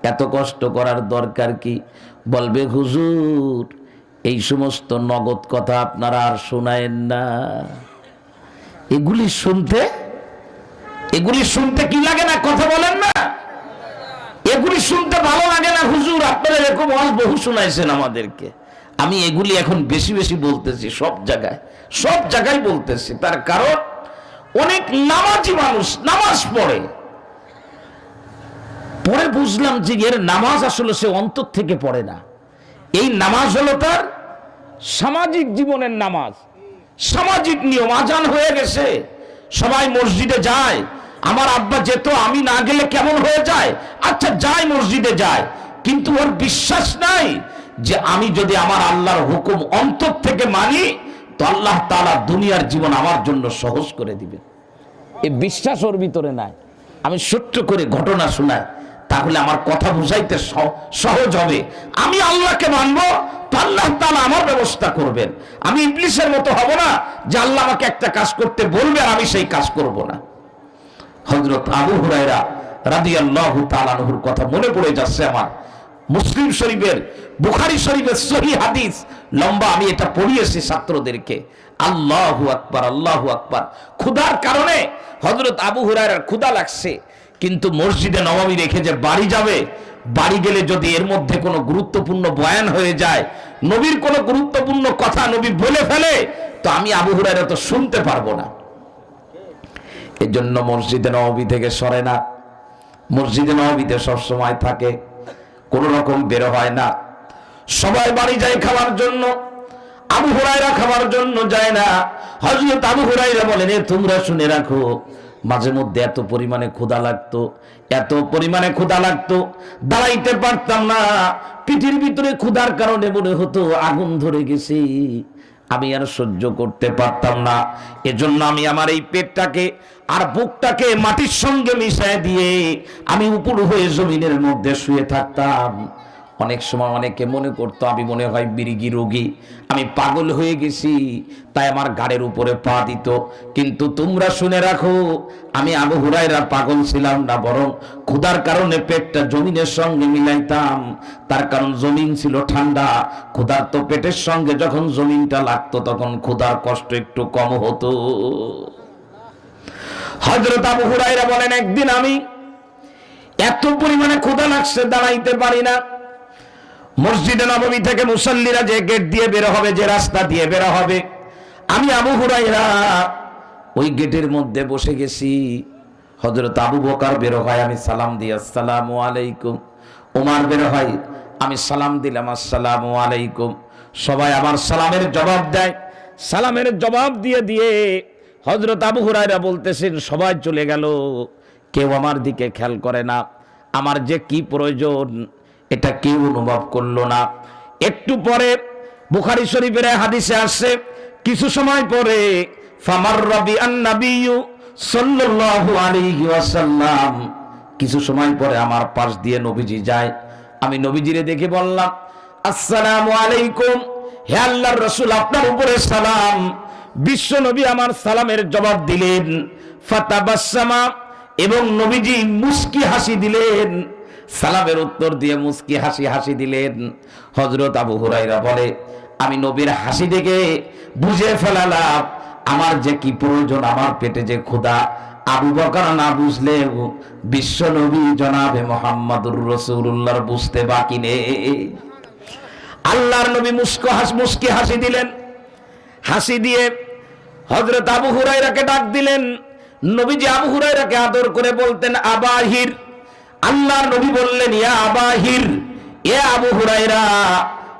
এত কষ্ট করার দরকার কি? বলবে হুজুর এই সমস্ত নগদ কথা আপনারা আর শোনায়েন না, এগুলি শুনতে কি লাগে না? কথা বলেন না, এগুলি শুনতে ভালো লাগে না হুজুর? আপনারা এরকম ওয়াজ বহু শোনাইছেন আমাদেরকে। আমি এগুলি এখন বেশি বেশি বলতেছি, সব জায়গায় বলতেছি। তার কারণ অনেক নামাজি মানুষ নামাজ পড়ে, পরে বুঝলাম যে এর নামাজ আসলে সে অন্তর থেকে পড়ে না। এই নামাজ হলো তার সামাজিক জীবনের নামাজ, সামাজিক নিয়ম। আজান হয়ে গেছে, সবাই মসজিদে যায়, আমার আব্বা যেত, আমি না গেলে কেমন হয়ে যায়, আচ্ছা যাই মসজিদে যায়, কিন্তু ওর বিশ্বাস নাই যে আমি যদি আমার আল্লাহর হুকুম অন্তর থেকে মানি তো আল্লাহ তাআলা দুনিয়ার জীবন আমার জন্য সহজ করে দিবে। এই বিশ্বাস ওর ভিতরে নাই। আমি সত্য করে ঘটনা শোনাই, তাহলে আমার কথা বুঝাইতে সহজ হবে। আমি আল্লাহকে মানবো তো আল্লাহ তাআলা আমার ব্যবস্থা করবেন। আমি ইবলিসের মতো হব না যে আল্লাহ আমাকে একটা কাজ করতে বলবে আর আমি সেই কাজ করব না। হযরত আবু হুরায়রা রাদিয়াল্লাহু তাআলা আনহুর কথা মনে পড়ে যাচ্ছে আমার। মুসলিম শরীফের, বুখারী শরীফের সহিহ হাদিস, লম্বা, আমি এটা পড়িয়েছি ছাত্রদেরকে। আল্লাহু আকবার, আল্লাহু আকবার। ক্ষুধার কারণে হযরত আবু হুরায়রার ক্ষুধা লাগছে, কিন্তু মসজিদে নববী রেখে যে বাড়ি যাবে, বাড়ি গেলে যদি এর মধ্যে কোনো গুরুত্বপূর্ণ বয়ান হয়ে যায়, নবীর কোনো গুরুত্বপূর্ণ কথা নবী বলে ফেলে, তো আমি আবু হুরায়রা তো শুনতে পারবো না। এজন্য মসজিদে নববী থেকে সরে না, মসজিদে নববীতে সবসময় থাকে, কোন রকম বের হয় না। সবাই বাড়ি যায় খাওয়ার জন্য, আবু হুরায়রা খাওয়ার জন্য যায় না। হযরত আবু হুরায়রা বলেন, তোমরা শুনে রাখো, মাঝে মধ্যে এত পরিমাণে ক্ষুধা লাগতো, এত পরিমাণে ক্ষুধা লাগতো, দাঁড়াইতে পারতাম না। পিঠের ভিতরে ক্ষুধার কারণে মনে হতো আগুন ধরে গেছে, আমি আর সহ্য করতে পারতাম না। এজন্য আমি আমার এই পেটটাকে আর বুকটাকে মাটির সঙ্গে মিশায় দিয়ে আমি উপর হয়ে জমিনের মধ্যে শুয়ে থাকতাম। অনেক সময় অনেকে মনে করতো আমি মনে হয় মৃগী রোগী, আমি পাগল হয়ে গেছি, তাই আমার ঘাড়ের উপরে পা দিত। কিন্তু তোমরা শুনে রাখো, আমি আবু হুরায়রা পাগল ছিলাম না, বরং ক্ষুধার কারণে পেটটা জমিনের সঙ্গে মিলাইতাম। তার কারণ জমিন ছিল ঠান্ডা, ক্ষুধার তো পেটের সঙ্গে যখন জমিনটা লাগতো তখন ক্ষুধার কষ্ট একটু কম হতো। হযরত আবু হুরায়রা বলেন, একদিন আমি এত পরিমাণে ক্ষুধা লাগছে, দাঁড়াইতে পারি না। মসজিদে নববী থেকে মুসল্লিরা যে গেট দিয়ে বের হবে, যে রাস্তা দিয়ে বের হবে, আমি আবু হুরায়রা ওই গেটের মধ্যে বসে গেছি। হযরত আবু বকর বের হয়, আমি সালাম দিই আসসালামু আলাইকুম। ওমর বের হয়, আমি সালাম দিলাম আসসালামু আলাইকুম। সবাই আমার সালামের জবাব দেয়। সালামের জবাব দিয়ে দিয়ে হযরত আবু হুরায়রা বলতেছেন, সবাই চলে গেল, কেউ আমার দিকে খেয়াল করে না, আমার যে কি প্রয়োজন এটা কেউ অনুভব করলো না। একটু পরে বুখারী শরীফের হাদিসে আসছে, কিছু সময় পরে ফামাররা বিআন নাবিয়্যু সাল্লাল্লাহু আলাইহি ওয়াসাল্লাম, কিছু সময় পরে আমার পাশ দিয়ে নবীজি যায়। আমি নবীজিরে দেখে বললাম, আসসালামু আলাইকুম, হে আল্লাহর রাসূল, আপনার উপরে সালাম। বিশ্ব নবী আমার সালামের জবাব দিলেন, ফাতাবাসসামা, এবং নবীজি মুস্কি হাসি দিলেন, সালামের উত্তর দিয়ে মুস্কি হাসি দিলেন। হযরত আবু হুরায়রা বলে, আমি নবীর হাসি দেখে বুঝে ফেলালাম আমার যে কি প্রয়োজন, আমার পেটে যে ক্ষুধা। আবু বকর না বুঝলেও বিশ্ব নবী জনাবে মুহাম্মদুর রাসূলুল্লাহর বুঝতে বাকি নেই। আল্লাহর নবী মুস্কি হাসি দিলেন। হাসি দিয়ে হযরত আবু হুরায়রাকে ডাক দিলেন। নবীজি আবু হুরায়রাকে আদর করে বলতেন আবাহির। আল্লাহর নবী বললেন, ইয়া আবাহির, এ আবু হুরায়রা।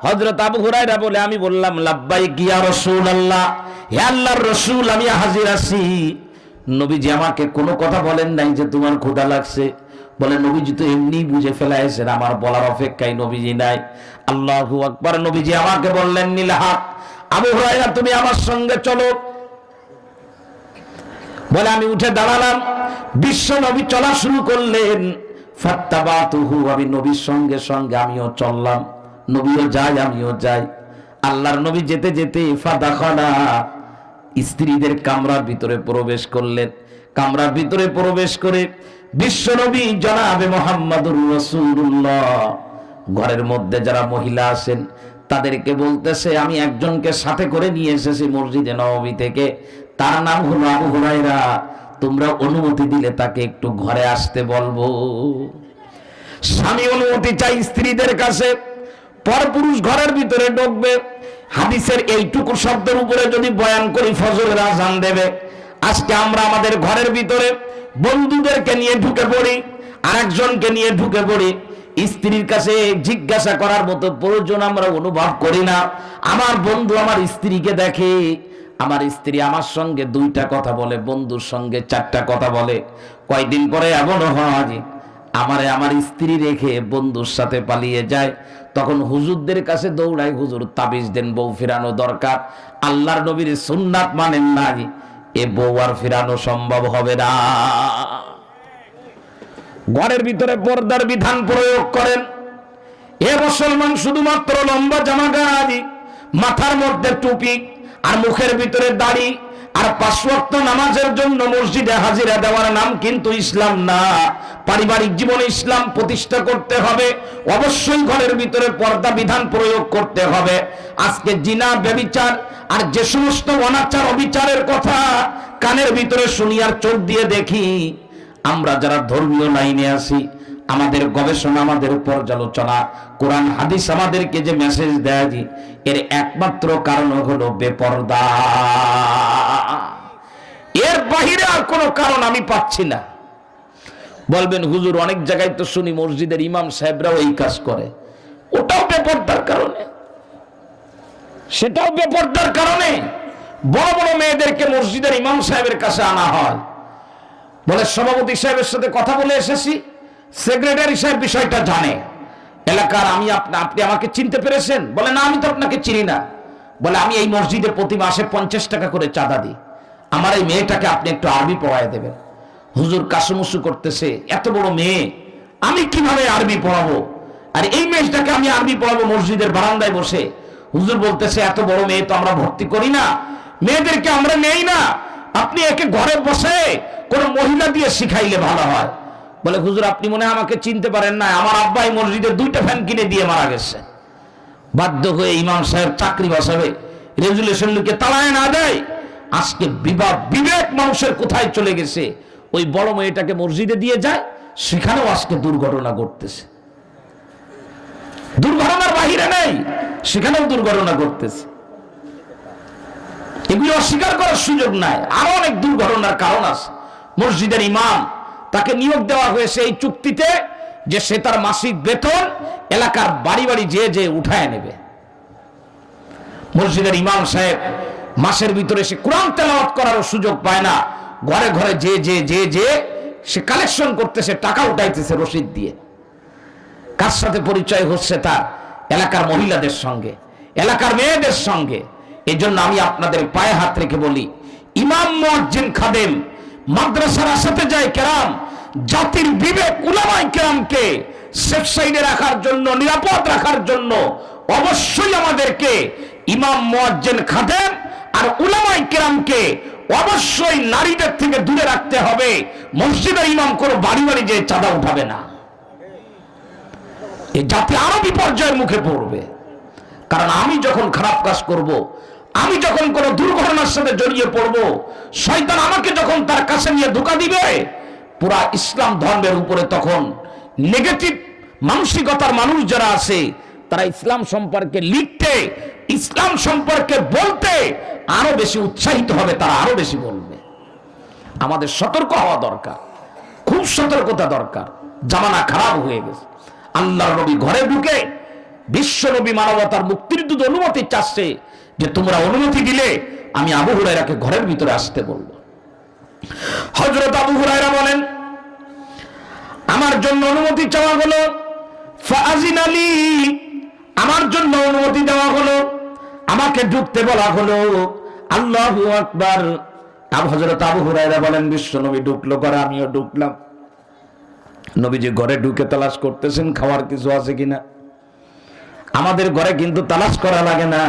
হযরত আবু হুরায়রা বলে, আমি বললাম লাব্বাইক ইয়া রাসূলুল্লাহ, হে আল্লাহর রাসূল, আমি হাজির আছি। নবীজি আমাকে কোনো কথা বলেন নাই যে তোমার ক্ষুধা লাগছে। বলে, নবীজি তো এমনি বুঝে ফেলাইছেন, আমার বলার অপেক্ষায় নবীজি নাই। আল্লাহু আকবার। নবীজি আমাকে বললেন, নীলহাক, আবু হুরায়রা তুমি আমার সঙ্গে চলো। বলে আমি উঠে দাঁড়ালাম, বিশ্ব নবী চলা শুরু করলেন। ফাত্তাবাতুহু, আমি নবীর সঙ্গে সঙ্গে আমিও চললাম। নবীও যায়, আমিও যাই। আল্লাহর নবী যেতে যেতে ফাদাখালা, স্ত্রীদের কামরার ভিতরে প্রবেশ করলেন। কামরার ভিতরে প্রবেশ করে বিশ্ব নবী জনাবে মুহাম্মদুর রাসূলুল্লাহ ঘরের মধ্যে যারা মহিলা আছেন তাদেরকে বলতেছে, আমি একজনকে সাথে করে নিয়ে এসেছি মসজিদে নববী থেকে, তার নাম হলো আবু হুরায়রা, তোমরা অনুমতি দিলে তাকে একটু ঘরে আসতে বলবো। স্বামী অনুমতি চাই স্ত্রীদের কাছে, পরপুরুষ ঘরের ভিতরে ঢুকবে। হাদিসের এইটুকু শব্দের উপরে যদি বয়ান করি, ফজরের আযান দেবে, আজকে আমরা আমাদের ঘরের ভিতরে বন্ধুদেরকে নিয়ে ঢুকে পড়ি, আরেকজনকে নিয়ে ঢুকে পড়ি, স্ত্রীর কাছে জিজ্ঞাসা করার মতো প্রয়োজন আমরা অনুভব করি না। আমার বন্ধু আমার স্ত্রীকে দেখে, আমার স্ত্রী আমার সঙ্গে 2টা কথা বলে, বন্ধুর সঙ্গে 4টা কথা বলে। কয়দিন পরে এমনও হয় আমার স্ত্রী রেখে বন্ধুর সাথে পালিয়ে যায়। তখন হুজুরদের কাছে দৌড়ায়, হুজুর তাবিজ দেন, বউ ফেরানো দরকার। আল্লাহর নবীর সুন্নাত মানেন নাই, এ বউ আর ফেরানো সম্ভব হবে না। ঘরের ভিতরে পর্দার বিধান প্রয়োগ করেন। এ মুসলমান শুধুমাত্র লম্বা জামা গায়ে, মাথার মধ্যে টুপি আর মুখের ভিতরে দাড়ি আর 5 ওয়াক্ত নামাজের জন্য মসজিদে হাজিরা দেওয়ার নাম কিন্তু ইসলাম না। পারিবারিক জীবনে ইসলাম প্রতিষ্ঠা করতে হবে, অবশ্যই ঘরের ভিতরে পর্দা বিধান প্রয়োগ করতে হবে। আজকে জিনা, ব্যভিচার আর যে সমস্ত অনাচার অবিচারের কথা কানের ভিতরে শুনি আর চোখ দিয়ে দেখি, আমরা যারা ধর্মীয় লাইনে আছি, আমাদের গবেষণা, আমাদের পর্যালোচনা, কোরআন হাদিস আমাদেরকে যে মেসেজ দেয়, এর একমাত্র কারণ হলো বেপরদা। এর বাহিরে আর কোনো কারণ আমি পাচ্ছি না। বলবেন হুজুর অনেক জায়গায় তো শুনি মসজিদের ইমাম সাহেবরাও এই কাজ করে, ওটাও বেপরদার কারণে, সেটাও বেপরদার কারণে। বড় বড় মেয়েদেরকে মসজিদের ইমাম সাহেবের কাছে আনা হয়, বলে সভাপতি সাহেবের সাথে কথা বলে এসেছি, সেক্রেটারি সাহেব বিষয়টা জানে, এলাকার আপনি আমাকে চিনতে পেরেছেন? বলে না, আমি তো আপনাকে চিনি না। বলে আমি এই মসজিদে প্রতি মাসে 50 টাকা করে চাঁদা দিই, আমার এই মেয়েটাকে আপনি একটু আরবি পড়ায় দেবেন। হুজুর কাসুমুসু করতেছে, এত বড় মেয়ে আমি কিভাবে আরবি পড়াবো, আর এই মেয়েটাকে আমি আরবি পড়াবো মসজিদের বারান্দায় বসে। হুজুর বলতেছে এত বড় মেয়ে তো আমরা ভর্তি করি না, মেয়েদেরকে আমরা নেই না, আপনি একে ঘরে বসে কোন মহিলা দিয়ে শিখাইলে ভালো হয়। বলে হুজুর আপনি মনে হয় আমাকে চিনতে পারেন না, আমার আব্বাই মসজিদে 2টা ফ্যান কিনে দিয়ে মারা গেছে। বাধ্য হয়ে ইমাম সাহেব চাকরি বসাবে, রেজুলেশন লিখে তাড়ায় না দেয়। আজকে বিবেক মানুষের কোথায় চলে গেছে? ওই বড় মেয়েটাকে মসজিদে দিয়ে যায়, সেখানেও আজকে দুর্ঘটনা ঘটতেছে। দুর্ঘটনার বাহিরে নেই, সেখানেও দুর্ঘটনা ঘটতেছে। এগুলো অস্বীকার করার সুযোগ নাই। আরো অনেক দুর্ঘটনার কারণ আছে। মসজিদের ইমাম, তাকে নিয়োগ দেওয়া হয়েছে এই চুক্তিতে যে সে তার মাসিক বেতন এলাকার বাড়ি বাড়ি যে উঠায় নেবে। মসজিদের ইমাম সাহেব মাসের ভিতরে সে কোরআন তেলাওয়াত করারও সুযোগ পায় না, ঘরে ঘরে যে সে কালেকশন করতেছে, টাকা উঠাইতেছে রসিদ দিয়ে। কার সাথে পরিচয় হচ্ছে? তার এলাকার মহিলাদের সঙ্গে, এলাকার মেয়েদের সঙ্গে। এই জন্য আমি আপনাদের পায়ে হাত রেখে বলি, ইমাম, মুয়াজ্জিন, খাদেম, মাদ্রাসার আসাতেজায়ে কেরাম, জাতির বিবেক উলামায়ে কেরামকে সেফ সাইডে রাখার জন্য, নিরাপদ রাখার জন্য অবশ্যই আমাদেরকে ইমাম, মুয়াজ্জিন, খাদেম আর উলামায়ে কেরামকে অবশ্যই নারীদের থেকে দূরে রাখতে হবে। মসজিদের ইমাম কোনো বাড়ি বাড়ি যে চাঁদা উঠাবে না। এই জাতি আরো বিপর্যয়ের মুখে পড়বে। কারণ আমি যখন খারাপ কাজ করব, আমি যখন কোন দুর্ঘটনার সাথে জড়িয়ে পড়ব, শয়তান আমাকে যখন তার কাছে নিয়ে ধোঁকা দিবে, পুরা ইসলাম ধর্মের উপরে তখন নেগেটিভ মানসিকতার মানুষ যারা আছে, তারা ইসলাম সম্পর্কে লিখতে, ইসলাম সম্পর্কে বলতে আরো বেশি উৎসাহিত হবে, তারা আরো বেশি বলবে। আমাদের সতর্ক হওয়া দরকার, খুব সতর্কতা দরকার। জামানা খারাপ হয়ে গেছে। আল্লাহর নবী ঘরে ঢুকে বিশ্ব নবী মানবতার মুক্তির দুধ অনুমতি চাচ্ছে যে তোমরা অনুমতি দিলে আমি আবু হুরায়রাকে ঘরের ভিতরে আসতে বলবো। হযরত আবু হুরায়রা বলেন, আমার জন্য অনুমতি চাওয়া হলো, ফাআযিনা লি, আমার জন্য অনুমতি দেওয়া হলো, আমাকে ঢুকতে বলা হলো। আল্লাহু আকবার। হযরত আবু হুরায়রা বলেন, বিশ্ব নবী ঢুকলো ঘরে, আমিও ঢুকলাম। নবীজি ঘরে ঢুকে তালাশ করতেছেন খাওয়ার কিছু আছে কিনা। আমাদের ঘরে কিন্তু তালাশ করা লাগে না,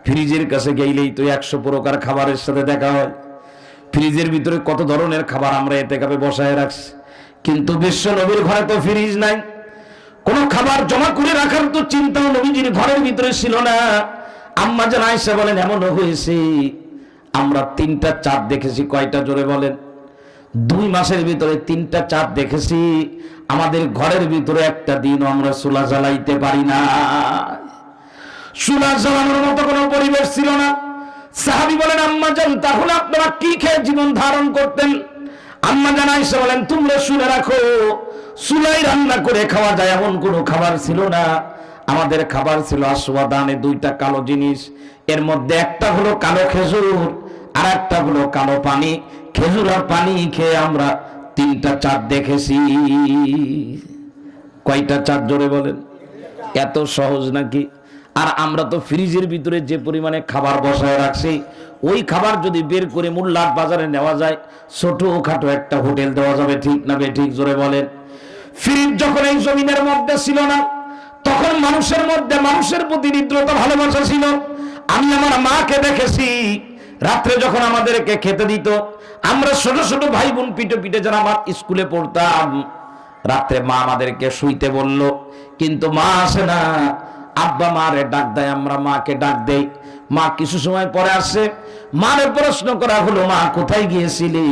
ফ্রিজের কাছে গেলেই তো 100 প্রকার খাবারের সাথে দেখা হয়। ফ্রিজের ভিতরে কত ধরনের খাবার আমরা এতেকাবে বসায় রাখছি, কিন্তু বিশ্ব নবীর ঘরে তো ফ্রিজ নাই, কোন খাবার জমা করে রাখার তো চিন্তাও নবীজির ঘরের ভিতরে ছিল না। আম্মা জান আয়েশা বলেন, এমনও হয়েছে আমরা 3টা চাঁদ দেখেছি। কয়টা? জোরে বলেন। 2 মাসের ভিতরে 3টা চাঁদ দেখেছি। আমাদের ঘরের ভিতরে একটা দিন আমরা চুলা জ্বালাইতে পারি না। চুলা জ্বালানোর মতো কোনো পরিবেশ ছিল না। সাহাবী বলেন, আম্মা জান তাহলে আপনারা কি খেয়ে জীবন ধারণ করতেন? আম্মা জান আয়েশা বলেন, তোমরা শুনে রাখো, চুলাই রান্না করে খাওয়া যায় এমন কোনো খাবার ছিল না। আমাদের খাবার ছিল আসওয়াদানে, দুইটা কালো জিনিস, এর মধ্যে একটা হলো কালো খেজুর আর একটা হলো কালো পানি। খেজুর আর পানি খেয়ে আমরা 3টা চাঁদ দেখেছি। কয়টা চাঁদ জোরে বলেন? এত সহজ নাকি? আর আমরা তো ফ্রিজের ভিতরে যে পরিমাণে খাবার বসায় রাখছি, ওই খাবার যদি বের করে মোল্লার বাজারে নেওয়া যায়, ছোটখাটো একটা হোটেল দেওয়া যাবে, ঠিক না বেঠিক জোরে বলেন? ফ্রিজ যখন এই জমিনের মধ্যে ছিল না, তখন মানুষের মধ্যে মানুষের প্রতি হৃদ্রতা ভালোবাসা ছিল। আমি আমার মাকে দেখেছি, রাত্রে যখন আমাদেরকে খেতে দিত, আমরা ছোট ছোট ভাই বোন পিঠে পিঠে যারা আমার স্কুলে পড়তাম, রাত্রে মা আমাদেরকে শুইতে বলল, কিন্তু মা আসে না। আব্বা মারে ডাক দেয়, আমরা মাকে ডাক দেই, মা কিছু সময় পরে আসে। মারে প্রশ্ন করা হলো, মা কোথায় গিয়েছিলি?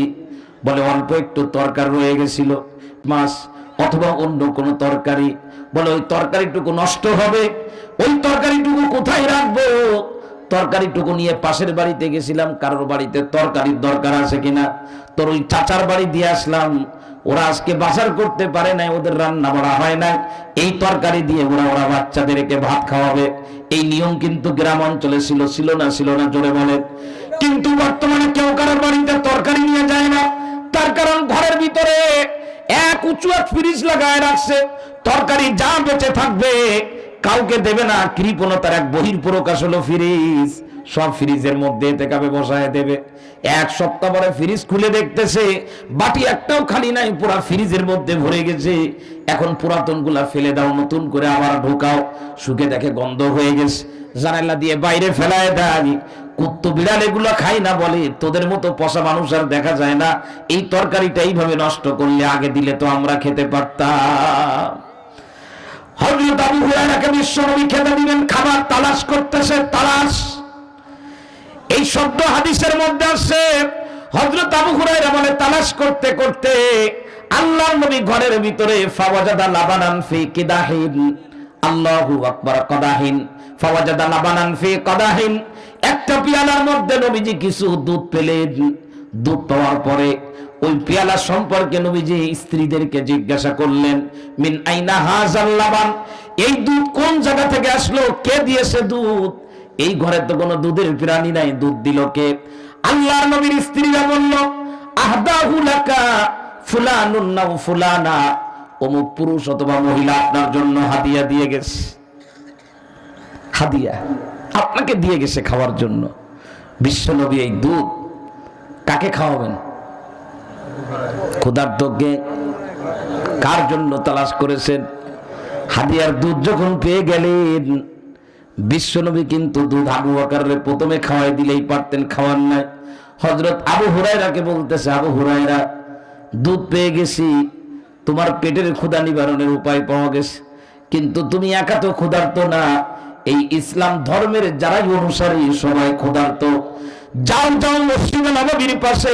বলে অল্প একটু তরকারি রয়ে গেছিল, মাছ অথবা অন্য কোনো তরকারি। বলে ওই তরকারিটুকু নষ্ট হবে, ওই তরকারিটুকু কোথায় রাখবো? তরকারিটুকু নিয়ে পাশের বাড়িতে গেছিলাম, কারোর বাড়িতে তরকারির দরকার আছে কিনা, তোর ওই চাচার বাড়ি দিয়ে আসলাম, ওরা আজকে বাজার করতে পারে নাই, ওদের রান্না বাড়া হয় না, এই তরকারি দিয়ে ওরা বাচ্চাদেরকে ভাত খাওয়াবে। এই নিয়ম কিন্তু গ্রাম অঞ্চলে ছিল, ছিল না জোরে বলেন? কিন্তু বর্তমানে কেউ কারোর বাড়িতে তরকারি নিয়ে যায় না, তার কারণ ঘরের ভিতরে এক উঁচু এক ফ্রিজ লাগায় রাখছে, তরকারি যা বেঁচে থাকবে কাউকে দেবে না। কৃপণতার এক বহিঃপ্রকাশ হলো ফ্রিজ, সব ফ্রিজের মধ্যে এতেকাবে বসায় দেবে। এক সপ্তাহ পরে ফ্রিজ খুলে দেখতেছে বাটি একটাও খালি নাই, পুরা ফ্রিজের মধ্যে ভরে গেছে। এখন পুরাতন গুলা ফেলে দাও, নতুন করে আবার ঢোকাও। শুকে দেখে গন্ধ হয়ে গেছে, জানালা দিয়ে বাইরে ফেলায় দেয়। কুত্তো বিড়াল এগুলো খাই না, বলে তোদের মতো পচা মানুষ আর দেখা যায় না, এই তরকারিটা এইভাবে নষ্ট করলে আগে দিলে তো আমরা খেতে পারতাম। হযরত আবু হুরায়রাকে বিশ্বনবী খেতে দিবেন, খাবার তালাশ করতেছে, তালাশ। এই শব্দ হাদিসের মধ্যে আছে। হযরত আবু হুরায়রা বলে, তালাশ করতে করতে আল্লাহর নবী ঘরের ভিতরে ফাওয়াজাদা লাবানান ফি কিদাহিন, আল্লাহু আকবার, কদাহিন, ফাওয়াজাদা লাবানান ফি কদাহিন, একটা পিয়ালার মধ্যে নবীজি কিছু দুধ পেলেন। দুধ পাওয়ার পরে ওই পেয়ালা সম্পর্কে নবীজি স্ত্রীদেরকে জিজ্ঞাসা করলেন, মিন আইনা হাযাল লাবান, এই দুধ কোন জায়গা থেকে আসলো, কে দিয়েছে দুধ? এই ঘরে তো কোনো দুধের প্রাণী নাই, দুধ দিল কে? আল্লাহর নবীর স্ত্রীরা বলল, আহদাহু লাকা ফুলানুন নাও ফুলানা, অমুক পুরুষ অথবা মহিলা আপনার জন্য হাদিয়া দিয়ে গেছে, হাদিয়া আপনাকে দিয়ে গেছে খাওয়ার জন্য। বিশ্বনবী এই দুধ কাকে খাওয়াবেন? ক্ষুধার্তকে। কার জন্য তালাশ করেছেন? হাদিয়ার দুধ যখন পেয়ে গেলেন, বিশ্বনবী কিন্তু দুধ আবু বকরের প্রথমে খাওয়াই দিলেই পারতেন, খাওয়ার নাই। হযরত আবু হুরায়রাকে বলতেছে, আবু হুরায়রা দুধ পেয়ে গেছি, তোমার পেটের ক্ষুধা নিবারণের উপায় পাওয়া গেছে, কিন্তু তুমি একা তো ক্ষুধার্ত না, এই ইসলাম ধর্মের যারাই অনুসারী সবাই ক্ষুধার্ত। যাও যাও মসজিদে নববীর পাশে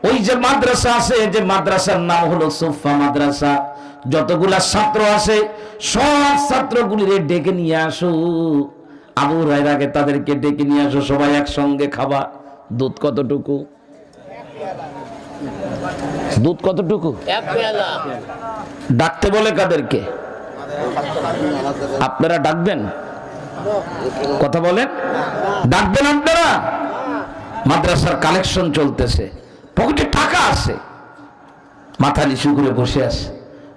ওই যে মাদ্রাসা আছে, যে মাদ্রাসার নাম হলো সুফা মাদ্রাসা, যতগুলা ছাত্র আছে সব ছাত্রগুলিরে ডেকে নিয়ে আসো। আবু হুরায়রাকে তাদেরকে ডেকে নিয়ে আসো, সবাই একসঙ্গে খাবা। দুধ কতটুকু? দুধ কতটুকু? এক পেয়ালা। ডাকতে বলে কাদেরকে? আপনারা ডাকবেন? কথা বলেন, ডাকবেন আপনারা? মাদ্রাসার কালেকশন চলতেছে, পকেটে টাকা আছে, মাথা নিচু করে বসে আছে।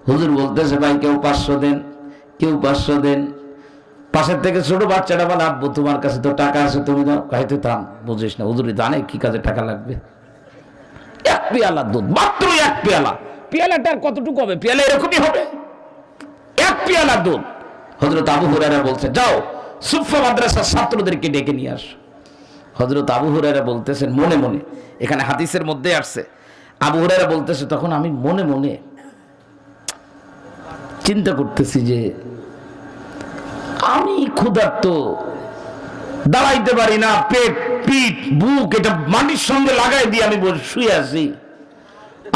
হুজুর বলতেছে, ভাই কেউ 500 দেন, কেউ 500 দেন। পাশের থেকে ছোট বাচ্চাটা বলে, আব্বু তোমার কাছে তো টাকা আছে, তুমি দাও। হয়তো থাম, বুঝিস না, হুজুরি জানে কি কাজে টাকা লাগবে। এক পেয়ালা দুধ, মাত্র এক পেয়ালা। পেয়ালাটার কতটুকু হবে? পেয়ালা এরকমই হবে, এক পেয়ালা দুধ। হযরত আবু হুরায়রা বলছে, যাও সুফা মাদ্রাসার ছাত্রদেরকে ডেকে নিয়ে আস। হযরত আবু হুরায়রা বলতেছেন মনে মনে, এখানে হাদিসের মধ্যে আসছে, আবু হুরায়রা বলতেছে, তখন আমি মনে মনে চিন্তা করতেছি যে আমি ক্ষুধার্ত, দাঁড়াইতে পারি না, পেট পিঠ বুক এটা মাটির সঙ্গে লাগাই দিয়ে আমি শুয়ে আছি,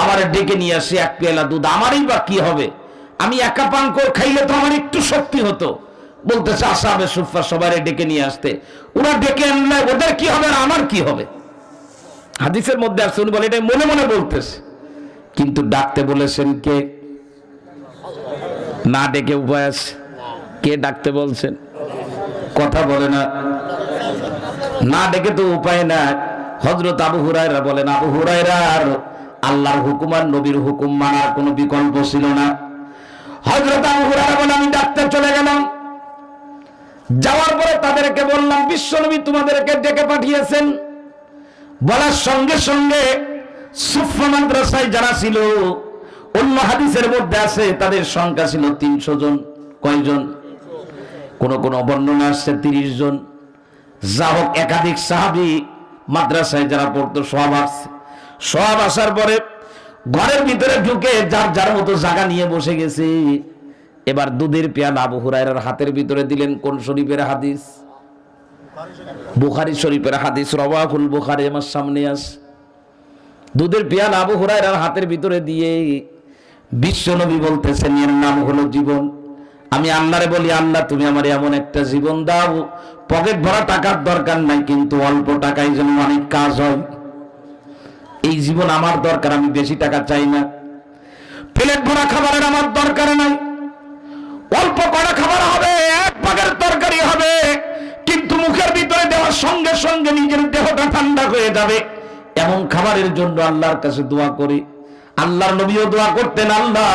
আমার ডেকে নিয়ে আসি এক পেয়ালা দুধ, আমারই বা কি হবে? আমি একা পান করে খাইলে তো আমার একটু শক্তি হতো, বলতেছে আসহাবে সুফফা সবাই ডেকে নিয়ে আসতে। ওরা ডেকে আনলে ওদের কি হবে আর আমার কি হবে? হাদিসের মধ্যে আছে উনি বলে এটা মনে মনে বলতেছে, কিন্তু ডাকতে বলেছেন কে? না ডেকে উপায় আছে? কে ডাকতে বলছেন? কথা বলে না, না ডেকে তো উপায় না। হযরত আবু হুরায়রা বলেন, আবু হুরায়রার আল্লাহর হুকুম আর নবীর হুকুম মানার কোনো বিকল্প ছিল না। হযরত আবু হুরায়রা বলেন, আমি ডাকতে চলে গেলাম। যাওয়ার পরে তাদেরকে বললাম, বিশ্বনবী তোমাদেরকে ডেকে পাঠিয়েছেন। বলার সঙ্গে সঙ্গে সুফফা মাদ্রাসায় যারা ছিল, অন্য হাদিসের মধ্যে আছে তাদের সংখ্যা ছিল 300 জন। কয়জন? কোন কোন বর্ণনা আসছে 30 জন। যা হোক, একাধিক সাহাবী মাদ্রাসায় যারা পড়তো সব আসছে। সব আসার পরে ঘরের ভিতরে ঢুকে যার যার মতো জায়গা নিয়ে বসে গেছে। এবার দুধের পেয়ালা আবু হুরায়রার হাতের ভিতরে দিলেন। কোন শরীফের হাদিস? বুখারী শরীফের হাদিস, রাওয়াহুল বুখারী আমার সামনে আছে। দুধের পেয়ালা আবু হুরায়রার হাতের ভিতরে দিয়ে বিশ্বনবী বলতেছেন, এর নাম হলো জীবন। আমি আল্লাহরে বলি, আল্লাহ তুমি আমার এমন একটা জীবন দাও, পকেট ভরা টাকার দরকার নাই, কিন্তু অল্প টাকায় যেন অনেক কাজ হয়। এই জীবন আমার দরকার, আমি বেশি টাকা চাই না। প্লেট ভরা খাবারের আমার দরকার নাই, অল্প কড়া খাবার হবে, এক ভাগের তরকারি হবে, কিন্তু মুখের ভিতরে দেওয়ার সঙ্গে সঙ্গে নিজের দেহটা ঠান্ডা হয়ে যাবে, এমন খাবারের জন্য আল্লাহর কাছে দোয়া করি। আল্লাহর নবীও দোয়া করতেন, আল্লাহ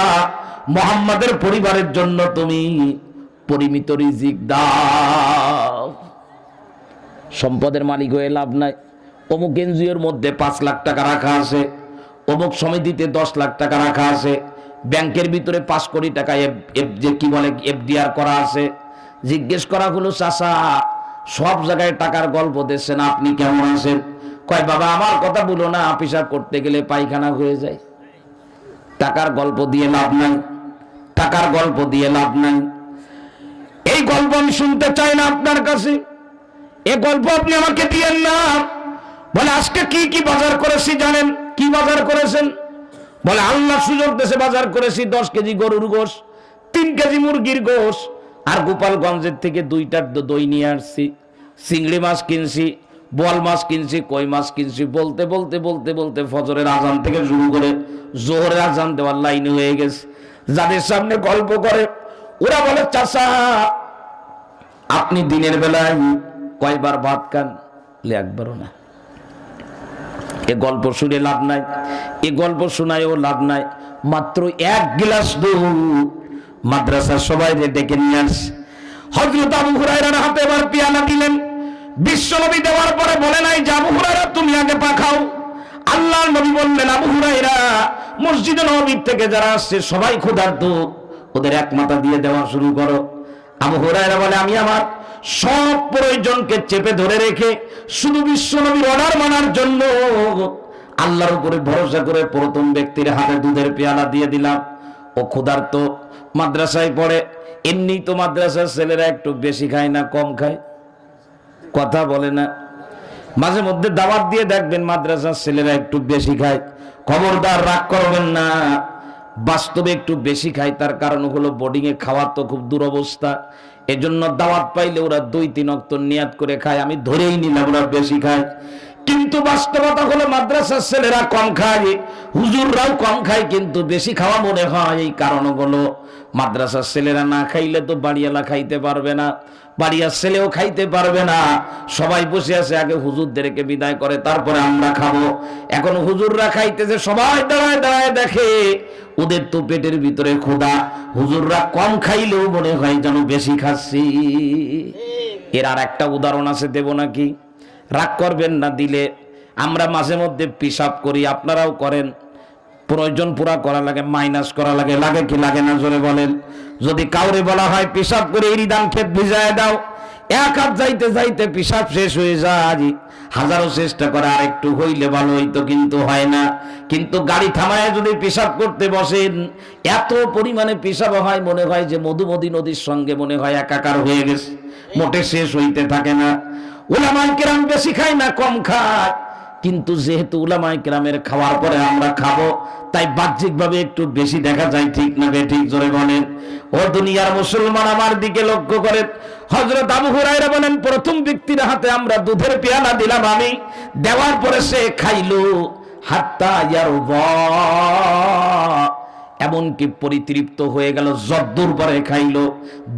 মুহাম্মাদের পরিবারের জন্য তুমি পরিমিত রিজিক দাও। সম্পদের মালিক হয়ে লাভ নাই। অমুক এনজিওর মধ্যে 5 লাখ টাকা রাখা আছে, অমুক সমিতিতে 10 লাখ টাকা রাখা আছে, ব্যাংকের ভিতরে 5 কোটি টাকা যে কি বলে এফডিআর করা আছে। জিজ্ঞেস করা হলো, চাচা সব জায়গায় টাকার গল্প দিচ্ছেন, আপনি কেমন আছেন? কয়, বাবা আমার কথা বলো না, পেশাব করতে গেলে পায়খানা হয়ে যায়। টাকার গল্প দিয়ে লাভ নাই, টাকার গল্প দিয়ে লাভ নাই। এই গল্প আমি শুনতে চাই না আপনার কাছে, এই গল্প আপনি আমাকে দিয়েন না। বলে, আজকে কি কি বাজার করেছি জানেন? কি বাজার করেছেন? বলে, আল্লাহ সুযোগ দেশে বাজার করেছি 10 কেজি গরুর গোশ, 3 কেজি মুরগির গোশ, আর গোপালগঞ্জের থেকে 2টা দই নিয়ে আসছি, চিংড়ি মাছ কিনছি, বোয়াল মাছ কিনছি, কই মাছ কিনছি। বলতে বলতে বলতে বলতে ফজরের আজান থেকে শুরু করে জোহরের আজান দেওয়ার লাইন হয়ে গেছে। যাদের সামনে গল্প করে ওরা বলে, চাচা আপনি দিনের বেলায় কয়বার ভাত খান? একবারও না। এ গল্প শুনে লাভ নাই, এ গল্প শোনায়ও লাভ নাই। মাত্র 1 গ্লাস দুধ মাদ্রাসার সবাই ডেকে নিয়ে আসে। হযরত আবু হুরায়রার হাতে এবার পেয়ালা দিলেন। বিশ্বনবী দেওয়ার পরে বলে নাই যে আবু হুরায়রা তুমি আগে পা খাও। আল্লাহর নবী বললেন, আবু হুরায়রা মসজিদে নববী থেকে যারা আসছে সবাই ক্ষুধার্ত, ওদের এক মাথা দিয়ে দেওয়া শুরু করো। আবু হুরায়রা বলে, আমি আমার সব প্রয়োজনকে চেপে ধরে রেখে শুধু বিশ্বনবীর অর্ডার মানার জন্য আল্লাহর উপরে ভরসা করে প্রথম ব্যক্তির হাতে দুধের পেয়ালা দিয়ে দিলাম। ও ক্ষুধার্ত, মাদ্রাসায় পড়ে। এমনি তো মাদ্রাসার ছেলেরা একটু বেশি খায় না কম খায়? কথা বলে না। মাঝে মধ্যে দাওয়াত দিয়ে দেখবেন মাদ্রাসার ছেলেরা একটু বেশি খায়। খবরদার, রাগ করবেন না, বাস্তবে একটু বেশি খায়। তার কারণ হলো বোর্ডিং এ খাওয়ার তো খুব দুরবস্থা। এজন্য দাওয়াত পাইলে ওরা 2-3 ওয়াক্ত নিয়াত করে খায়। আমি ধরেই নিলাম ওরা বেশি খায়, কিন্তু বাস্তবতা হলো মাদ্রাসার ছেলেরা কম খায়, হুজুররাও কম খায়, কিন্তু বেশি খাওয়া মনে হয়। এই কারণগুলো, মাদ্রাসার ছেলেরা না খাইলে তো বাড়িওয়ালা খাইতে পারবে না, বাড়িয়ার ছেলেও খাইতে পারবে না। সবাই বসে আছে, আগে হুজুরদেরকে বিদায় করে তারপরে আমরা খাবো। এখন হুজুররা খাইতেছে, সবাই দাঁড়ায় দাঁড়ায় দেখে, ওদের তো পেটের ভিতরে ক্ষুধা। হুজুররা কম খাইলেও মনে হয় যেন বেশি খাচ্ছি। এর আর একটা উদাহরণ আছে, দেব নাকি? রাগ করবেন না দিলে। আমরা মাঝে মধ্যে পেশাব করি, আপনারাও করেন। প্রয়োজন পুরা করা লাগে, মাইনাস করা লাগে, লাগে কি লাগে না জোরে বলেন? যদি কাউরে বলা হয় পেশাব করে এই দান ক্ষেত ভিজায় দাও, 1 হাত যাইতে যাইতে পেশাব শেষ হয়ে যায়। হাজারো চেষ্টা করে আর একটু হইলে ভালো হইতো, কিন্তু হয় না। কিন্তু গাড়ি থামায় যদি পেশাব করতে বসেন, এত পরিমাণে পেশাব হয় মনে হয় যে মধুমতি নদীর সঙ্গে মনে হয় একাকার হয়ে গেছে, মোটে শেষ হইতে থাকে না। উলামায়ে কেরাম বেশি খায় না কম খায়, কিন্তু যেহেতু উলামায়ে কেরামের খাওয়ার পরে আমরা খাবো, তাই বাহ্যিকভাবে একটু বেশি দেখা যায়, ঠিক না ঠিক? জোরে বলেন। ও দুনিয়ার মুসলমান, আমার দিকে লক্ষ্য করেন। হযরত আবু হুরায়রা বলেন, প্রথম ব্যক্তির হাতে আমরা দুধের পেয়ালা দিলাম, আমি দেওয়ার পরে সে খাইলো হাত্তা ইয়ারবা, এমনকি পরিতৃপ্ত হয়ে গেল, যদ্দূর পরে খাইলো।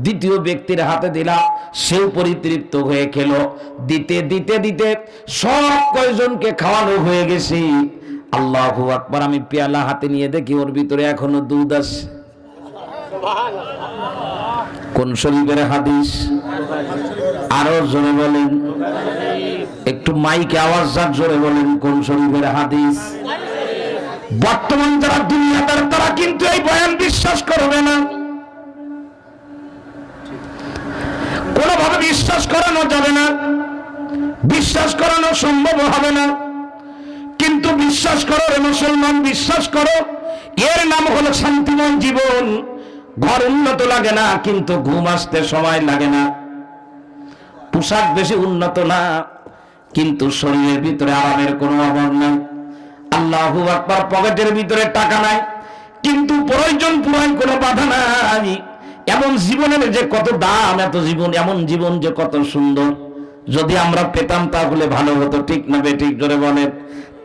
দ্বিতীয় ব্যক্তির হাতে দিলাম, সেও পরিতৃপ্ত হয়ে খেলো। দিতে দিতে দিতে সব কয়জনকে খাওয়ানো হয়ে গেছে। আল্লাহু আকবার। আমি পেয়ালা হাতে নিয়ে দেখি ওর ভিতরে এখনো দুধ আছে। কোন শরীফের হাদিস? আরো জোরে বলেন, একটু মাইকে আওয়াজ যাক, জোরে বলেন কোন শরীফের হাদিস? বর্তমান যারা দুনিয়াদার, তারা কিন্তু এই বয়ান বিশ্বাস করবে না, কোনোভাবে বিশ্বাস করানো যাবে না, বিশ্বাস করানো সম্ভব হবে না। কিন্তু বিশ্বাস করো রে মুসলমান, বিশ্বাস করো, এর নাম হলো শান্তিময় জীবন। ঘর উন্নত লাগে না, কিন্তু ঘুম আসতে সময় লাগে না। পোশাক বেশি উন্নত না, কিন্তু শরীরের ভিতরে আরামের কোনো অভাব নাই। আল্লাহু আকবার। পকেটের ভিতরে টাকা নাই, কিন্তু প্রয়োজন পূরণ কোনো বাধা নাই। এমন জীবনের যে কত দাম, এত জীবন, এমন জীবন যে কত সুন্দর। যদি আমরা পেতাম তাহলে ভালো হতো, ঠিক না ঠিক? জোরে বলেন।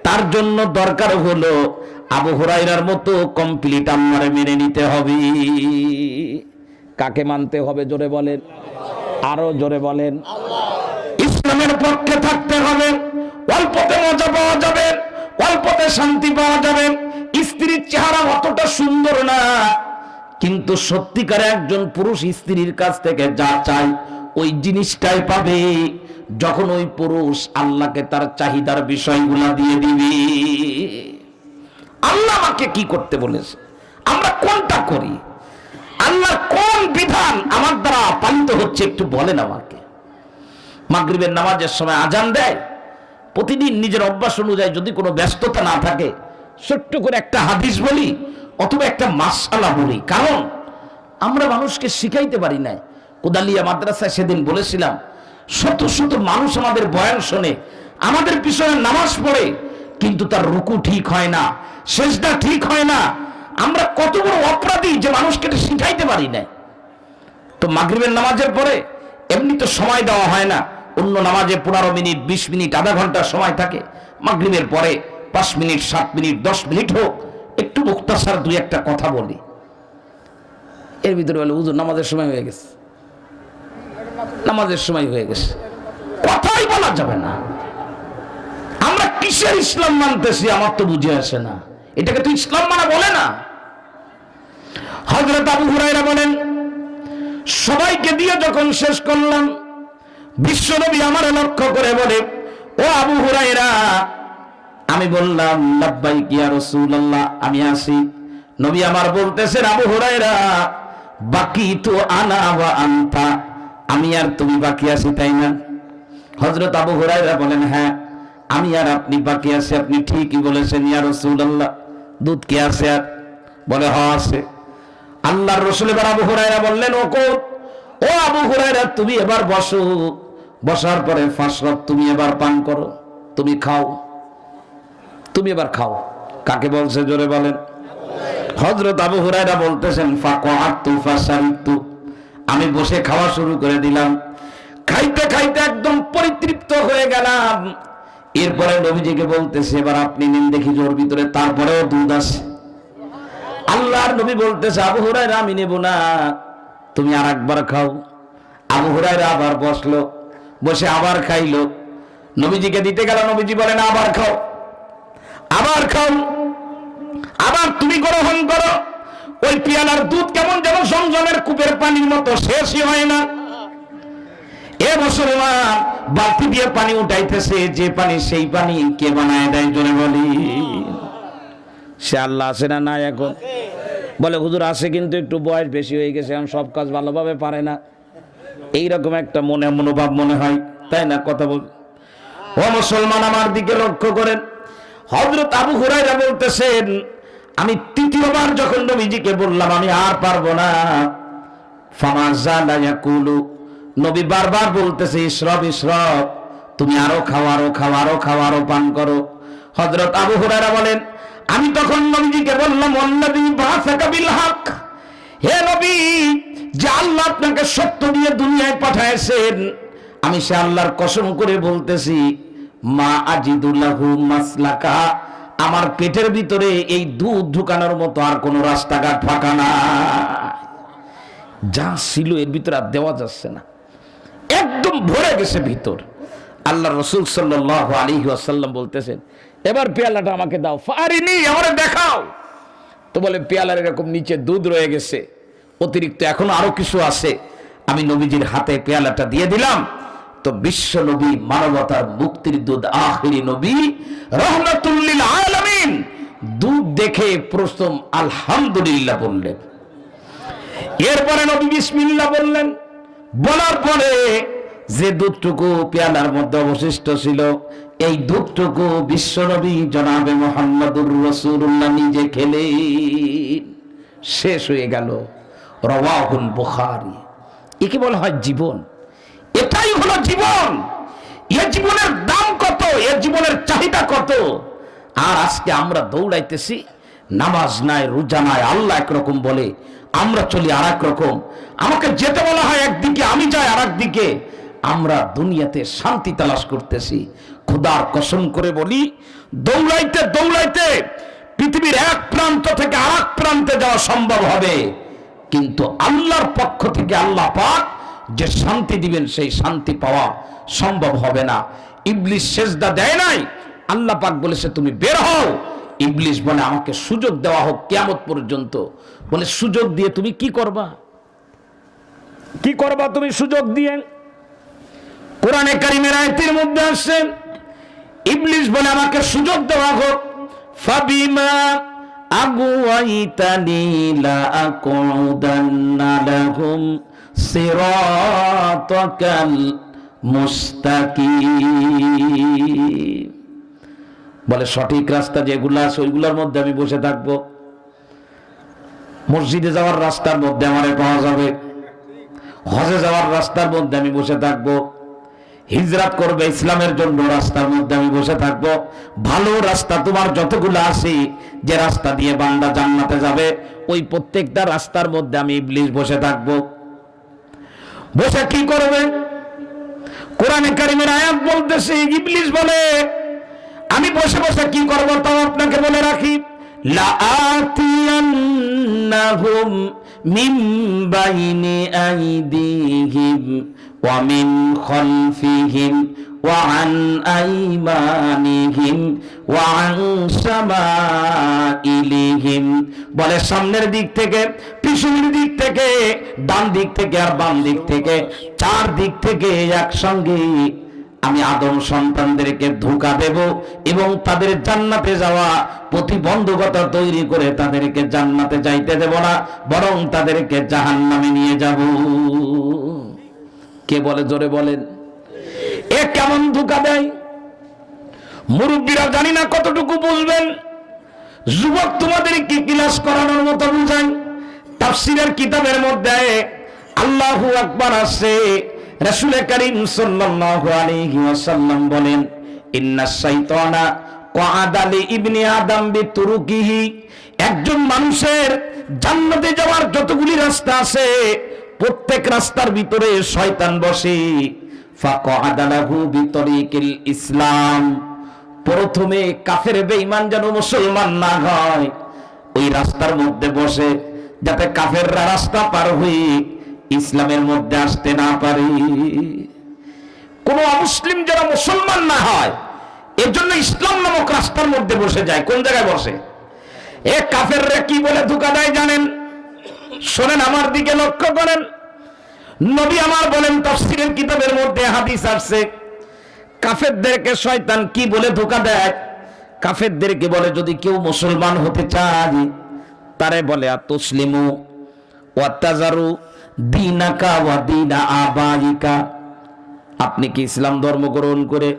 তার জন্য দরকার হলো আবু হুরায়রার মতো কমপ্লিট আমারে মেনে নিতে হবে। কাকে মানতে হবে? জোরে বলেন, আরো জোরে বলেন। ইসলামের পক্ষে থাকতে হবে। অল্পতে মজা পাওয়া যাবে, অল্পতে শান্তি পাওয়া যাবে। স্ত্রীর চেহারা অতটা সুন্দর না, কিন্তু সত্যিকারে একজন পুরুষ স্ত্রীর কাছ থেকে যা চায় ওই জিনিসটাই পাবে যখন ওই পুরুষ আল্লাহকে তার চাহিদার বিষয়গুলা দিয়ে দিবে। আল্লাহ আমাকে কি করতে বলেছে, আমরা কোনটা করি, আল্লাহর কোন বিধান আমার দ্বারা পালিত হচ্ছে, একটু বলেন আমাকে। মাগরিবের নামাজের সময় আজান দেয়, প্রতিদিন নিজের অভ্যাস অনুযায়ী যদি কোনো ব্যস্ততা না থাকে, ছোট্ট করে একটা হাদিস বলি অথবা একটা মাসআলা বলি। কারণ আমরা মানুষকে শিখাইতে পারি না। কোদালিয়া মাদ্রাসায় সেদিন বলেছিলাম, শত শত মানুষ আমাদের বয়ান শোনে, আমাদের পিছনে নামাজ পড়ে, কিন্তু তার রুকু ঠিক হয় না, সেজদা ঠিক হয় না। আমরা কত বড় অপরাধী যে মানুষকে শিখাইতে পারি না। তো মাগরিবের নামাজের পরে এমনি তো সময় দেওয়া হয় না, অন্য নামাজে 15 মিনিট, 20 মিনিট, আধা ঘন্টা সময় থাকে। মাগরিবের পরে 5 মিনিট, 7 মিনিট, 10 মিনিট হোক, একটু মুখতাসার দুই একটা কথা বলি। এর ভিতরে বলে, হুজুর নামাজের সময় হয়ে গেছে, নামাজের সময় হয়ে গেছে, কথাই বলা যাবে না। আমরা কিসের ইসলাম মানতেছি আমার তো বুঝে আসে না। এটাকে তো ইসলাম মানা বলে না। হযরত আবু হুরায়রা বলেন, সবাইকে দিয়ে যখন শেষ করলাম, বিশ্বনবী আমার লক্ষ্য করে বলে, ও আবু হুরায়রা। আমি বললাম, লাব্বাইক ইয়া রাসূলুল্লাহ, আমি আসি। নবী আমার বলতেছেন, আবু হুরায়রা, বাকি তো আনা ওয়া আনতা, আমি আর তুমি বাকি আছি, তাই না? হযরত আবু হুরায়রা বলেন, হ্যাঁ, আমি আর আপনি বাকি আছি, আপনি ঠিকই বলেছেন ইয়া রাসূলুল্লাহ। দুধ কি আছে? আর বলে, হ আছে। আল্লাহর রাসূল এবার আবু হুরায়রা বললেন, ও আবু হুরায়রা, তুমি এবার বসো। বসার পরে ফাশরাব, তুমি এবার পান করো, তুমি খাও, তুমি এবার খাও। কাকে বলছে? জোরে বলেন। হযরত আবু হুরায়রা বলতেছেন, ফাকাআতু ফাশারিবতু, আমি বসে খাওয়া শুরু করে দিলাম। খাইতে খাইতে একদম পরিতৃপ্ত হয়ে গেলাম। এরপরে নবীজিকে বলতেছে, এবার আপনি নিন দেখি জোর ভিতরে, তারপরেও দুধ আছে। আল্লাহর নবী বলতেছে, আবু হুরায়রা, আমি নেব না, তুমি আর একবার খাও। আবু হুরায়রা আবার বসলো, বসে আবার খাইলো। নবীজিকে দিতে গেল, নবীজি বলেন, আবার খাও, আবার খাও, আবার তুমি গ্রহণ করো। ওই পিয়ালার দুধ কেমন যেন জমজমের কূপের পানির মতো, শেষই হয় না। এ মুসলমান, বালতি দিয়ে পানি উঠাইতেছে, যে পানি সেই পানি কে বানায় দেয়? জোরে বলি। সে আল্লাহ আছে না নাই? এখন বলে, হুজুর আছে, কিন্তু একটু বয়স বেশি হয়ে গেছে, এখন সব কাজ ভালোভাবে পারে না, এইরকম একটা মনোভাব মনে হয়, তাই না? কথা বল। ও মুসলমান, আমার দিকে লক্ষ্য করেন। হযরত আবু হুরায়রা বলতেছেন, আমি তৃতীয়বার যখন নবীজিকে বললাম আমি আর পারবো না, ফামাজালা ইয়াকুলু, নবী বারবার বলতেছে, ইশরাব ইশরাব, তুমি আরো খাও, আরো খাও, আরো খাও, আরো পান করো। হযরত আবু হুরায়রা বলেন, আমি তখন নবীজিকে বললাম, ওয়াল্লাযী বাআসাকা বিল হক, হে নবী, যে আল্লাহ আপনাকে সত্য দিয়ে দুনিয়ায় পাঠাইছেন, আমি সে আল্লাহর কসম করে বলতেছি, মা আজিদু লাহু মাসলাকা, আমার পেটের ভিতরে এই দুধ ঢুকানোর মতো আর কোন রাস্তাঘাট ফাঁকা না। যা ছিল এর ভিতরে আর দেওয়া যাচ্ছে না, একদম ভরে গেছে ভিতর। আল্লাহ রাসূল সাল্লাল্লাহু আলাইহি ওয়াসাল্লাম বলতেছেন, এবার পেয়ালাটা আমাকে দাও। ফারিনি, আমারে দেখাও। তো বলে, পেয়ালার এরকম নিচে দুধ রয়ে গেছে, অতিরিক্ত এখনো আরো কিছু আছে। আমি নবীজির হাতে পেয়ালাটা দিয়ে দিলাম। তো বিশ্ব নবী, মানবতার মুক্তির দুধ, আখিরি নবী, রাহমাতুল লিল আলামিন, দুধ দেখে প্রথম আলহামদুলিল্লাহ বললেন। এরপরে নবী বিসমিল্লাহ বললেন। বলার পরে যে দুধটুকু পেয়ালার মধ্যে অবশিষ্ট ছিল, এই দুধটুকু বিশ্ব নবী জনাবে মুহাম্মদুর রাসূলুল্লাহ নিজে খেলেন। শেষ হয়ে গেল। রাওয়াহুল বুখারী। একে বলা হয় জীবন। এটাই হলো জীবন। এ জীবনের দাম কত, এ জীবনের চাহিদা কত। আর আজকে আমরা দৌড়াইতেছি, নামাজ নাই, রোজা নাই, আল্লাহ একরকম বলে, আমরা চলি আর এক রকম। আমাকে যেতে বলা হয় একদিকে, আমি যাই আর একদিকে। আমরা দুনিয়াতে শান্তি তালাশ করতেছি। খোদার কসম করে বলি, দৌড়াইতে দৌড়াইতে পৃথিবীর এক প্রান্ত থেকে আর এক প্রান্তে যাওয়া সম্ভব হবে, কিন্তু আল্লাহর পক্ষ থেকে আল্লাহ পাক যে শান্তি দিবেন, সেই শান্তি পাওয়া সম্ভব হবে না। ইবলিস সেজদা দেয় নাই, আল্লাহ পাক বলেছে তুমি বের হও। ইবলিস বলে, আমাকে সুযোগ দেওয়া হোক কিয়ামত পর্যন্ত। বলে, সুযোগ দিয়ে তুমি কি করবা? কি করবা তুমি সুযোগ দিয়ে? কোরআনে কারীমের আয়াতের মধ্যে আসছে, ইবলিস বলে, আমাকে সুযোগ দেওয়া হোক। ফাবিমা আগুয়াইতানি লা আকুদান্না লাহুম সিরাতাকাল মুস্তাকিম। বলে, সঠিক রাস্তা যেগুলো আছে ওইগুলোর মধ্যে আমি বসে থাকবো। মসজিদে যাওয়ার রাস্তার মধ্যে আমারে পাওয়া যাবে, হজে যাওয়ার রাস্তার মধ্যে আমি বসে থাকবো, হিজরত করবে ইসলামের জন্য রাস্তার মধ্যে আমি বসে থাকবো। ভালো রাস্তা তোমার যতগুলো আছে, যে রাস্তা দিয়ে বান্দা জান্নাতে যাবে, ওই প্রত্যেকটা রাস্তার মধ্যে আমি ইবলিস বসে থাকবো। বসে কি করবে? কোরআনে কারীমের আয়াত বলতেছে, ইবলিস বলে, আমি বসে বসে কি করব তাও আপনাকে বলে রাখি। লা আতিয়ান্নাহুম মিন বাইনি আইদিহিম ওয়া মিন খালফিহিম ওয়া আন আইমানিহিম ওয়া আন শামাইলিহিম। বলে, সামনের দিক থেকে, পিছনের দিক থেকে, ডান দিক থেকে আর বাম দিক থেকে, চার দিক থেকে একসঙ্গে আমি আদম সন্তানদেরকে ধোঁকা দেব এবং তাদের জান্নাতে যাওয়া প্রতিবন্ধকতা তৈরি করে তাদেরকে জান্নাতে যাইতে দেব না, বরং তাদেরকে জাহান্নামে নিয়ে যাব। কে বলে? জোরে বলেন। এ কেমন ধোঁকা দেয়? মুরব্বীরা জানি না কতটুকু বুঝবেন। যুবক তোমাদেরকে ক্লাস করানোর মতো বুঝাই। তাফসীরের কিতাবের মধ্যে আল্লাহু আকবার আছে। রাসূল কারীম সাল্লাল্লাহু আলাইহি ওয়াসাল্লাম বলেন, ইন্নাশ শাইতানা ক্বাআদা লি ইবনি আদম বিতুরুকিহি। একজন মানুষের জান্নাতে যাওয়ার যতগুলি রাস্তা আছে, প্রত্যেক রাস্তার ভিতরে শয়তান বসে। ফাক্বাআদা লাহু বিতরিকিল ইসলাম। প্রথমে কাফের বেঈমান যেন মুসলমান না হয়, ওই রাস্তার মধ্যে বসে, যাতে কাফেররা রাস্তা পার হয়ে ইসলামের মধ্যে আসতে না পারে। কোন অমুসলিম যেন মুসলমান না হয়, এর জন্য ইসলাম নামক রাস্তার মধ্যে বসে যায়। কোন জায়গায় বসে? এ কাফেররা কি বলে ধোঁকা দেয় জানেন? শোনেন, আমার দিকে লক্ষ্য করেন। নবী আমার বলেন, তাফসীরের কিতাবের মধ্যে হাদিস আসছে, কাফেরদেরকে শয়তান কি বলে ধোঁকা দেয়? কাফেরদেরকে বলে, যদি কেউ মুসলমান হতে চায়, তারে বলে আতুসলিমু ওয়া তাজারু দীনাকা ওয়া দীনা আবাইকা। আপনি কি ইসলাম ধর্ম গ্রহণ করে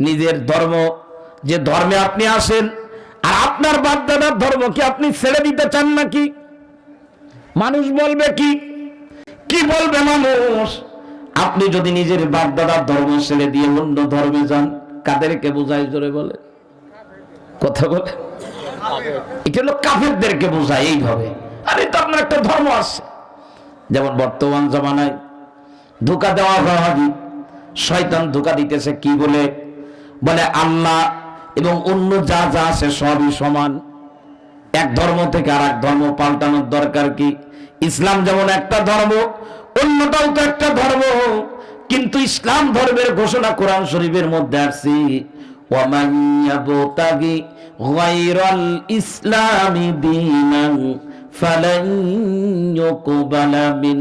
নিজের ধর্ম, যে ধর্মে আপনি আসেন, আর আপনার বাপ দাদার ধর্ম কি আপনি ছেড়ে দিতে চান নাকি? মানুষ বলবে কি? কি বলবে মানুষ? আপনি যদি নিজের বাপ দাদার ধর্ম ছেড়ে দিয়ে অন্য ধর্মে যান, কাদেরকে বোঝায় জোরে বলে? কথা বলে, এটা হলো কাফেরদেরকে বোঝায় এইভাবে। আরে তো আপনার একটা ধর্ম আছে। যেমন বর্তমান জামানায় ধোঁকা দেওয়া হয়, শয়তান ধোঁকা দিতেছে কি বলে? বলে আল্লাহ এবং অন্য যা যা আছে সবই সমান। এক ধর্ম থেকে আর এক ধর্ম পাল্টানোর দরকার কি? ইসলাম যেমন একটা ধর্ম, অন্যটাও তো একটা ধর্ম। কিন্তু ইসলাম ধর্মের ঘোষণা কোরআন শরীফের মধ্যে আসছে, ওয়ামান ইয়াবতাগি গায়রাল ইসলামি দীনান ফালান ইউকবালা মিন।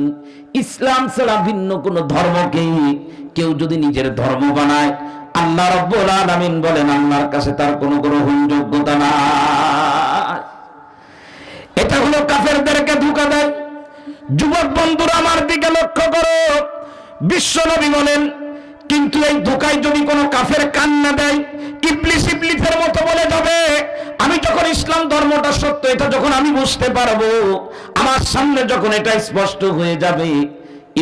ইসলাম ছাড়া ভিন্ন কোন ধর্মকে কেউ যদি নিজের ধর্ম বানায়, আল্লাহ রাব্বুল আলামিন বলেন আল্লাহর কাছে তার কোনো গ্রহণযোগ্যতা নাই। এটা হলো কাফেরদেরকে ধোঁকা দেয়। যুবক বন্ধুরা আমার দিকে লক্ষ্য করো, বিশ্ব নবী বলেন, কিন্তু এই ধোঁকায় যদি কোনো কাফের কান না দেয়, ইবলিসের মতো বলে যাবে আমি যখন ইসলাম ধর্মটা সত্য এটা যখন আমি বুঝতে পারবো, আমার সামনে যখন এটা স্পষ্ট হয়ে যাবে,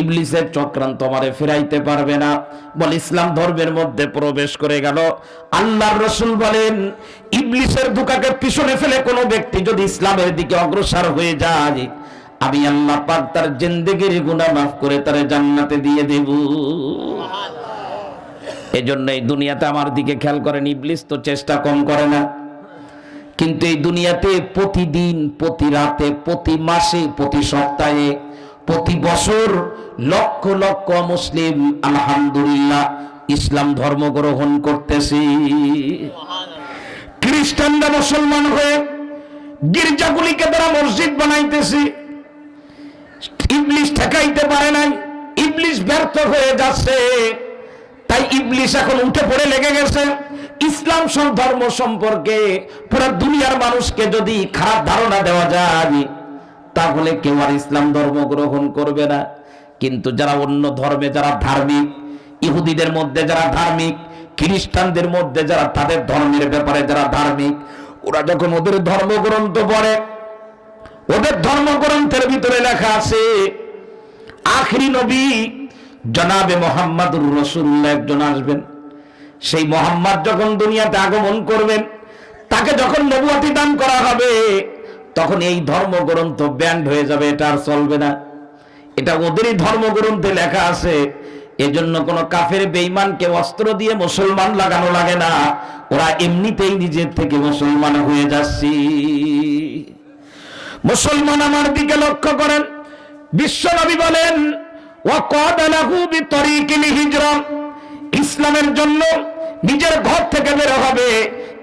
ইবলিসের চক্রান্ত আমারে ফেরাইতে পারবে না। বলে ইসলাম ধর্মের মধ্যে প্রবেশ করে গেল। আল্লাহর রাসূল বলেন, ইবলিসের ধোঁকাকে পিছনে ফেলে কোনো ব্যক্তি যদি ইসলামের দিকে অগ্রসর হয়ে যায়, আমি আল্লাহ পাক তার জিন্দেগির গুনাহ মাফ করে তার জান্নাতে দিয়ে দেব। এজন্য এই দুনিয়াতে আমার দিকে খেয়াল করেন, ইবলিস তো চেষ্টা কম করে না। কিন্তু এই দুনিয়াতে প্রতিদিন, প্রতি রাতে, প্রতি মাসে, প্রতি সপ্তাহে, প্রতি বছর লক্ষ লক্ষ মুসলিম আলহামদুলিল্লাহ ইসলাম ধর্ম গ্রহণ করতেছে। খ্রিস্টানরা মুসলমান হয়ে গির্জাগুলিকে তারা মসজিদ বানাইতেছে। ইবলিস ঠেকাইতে পারে নাই, ইবলিস ব্যর্থ হয়ে যাচ্ছে। তাই ইবলিস এখন উঠে পড়ে লেগে গেছে। ইসলাম ধর্ম সম্পর্কে পুরো দুনিয়ার মানুষকে যদি খারাপ ধারণা দেওয়া যায়, তাহলে কেউ আর ইসলাম ধর্ম গ্রহণ করবে না। কিন্তু যারা অন্য ধর্মে যারা ধার্মিক, ইহুদিদের মধ্যে যারা ধার্মিক, খ্রিস্টানদের মধ্যে যারা তাদের ধর্মের ব্যাপারে যারা ধার্মিক, ওরা যখন ওদের ধর্মগ্রন্থ পড়ে, ওদের ধর্মগ্রন্থের ভিতরে লেখা আছে আখেরি নবী জনাবে মুহাম্মদুর রাসূলুল্লাহ একজন আসবেন। সেই মুহাম্মদ যখন দুনিয়াতে আগমন করবেন, তাকে যখন নবুয়তি দান করা হবে, তখন এই ধর্মগ্রন্থ ব্যান্ড হয়ে যাবে, এটা আর চলবে না। এটা ওদেরই ধর্মগ্রন্থে লেখা আছে। এজন্য কোন কাফের বেঈমানকে অস্ত্র দিয়ে মুসলমান লাগানো লাগে না, ওরা এমনিতেই নিজের থেকে মুসলমান হয়ে যাচ্ছে। মুসলমান আমার দিকে লক্ষ্য করেন, বিশ্ব নবী বলেন ওয়াকাদ লাহু বিতরিকিল হিজরা, ইসলামের জন্য নিজের ঘর থেকে বের হবে,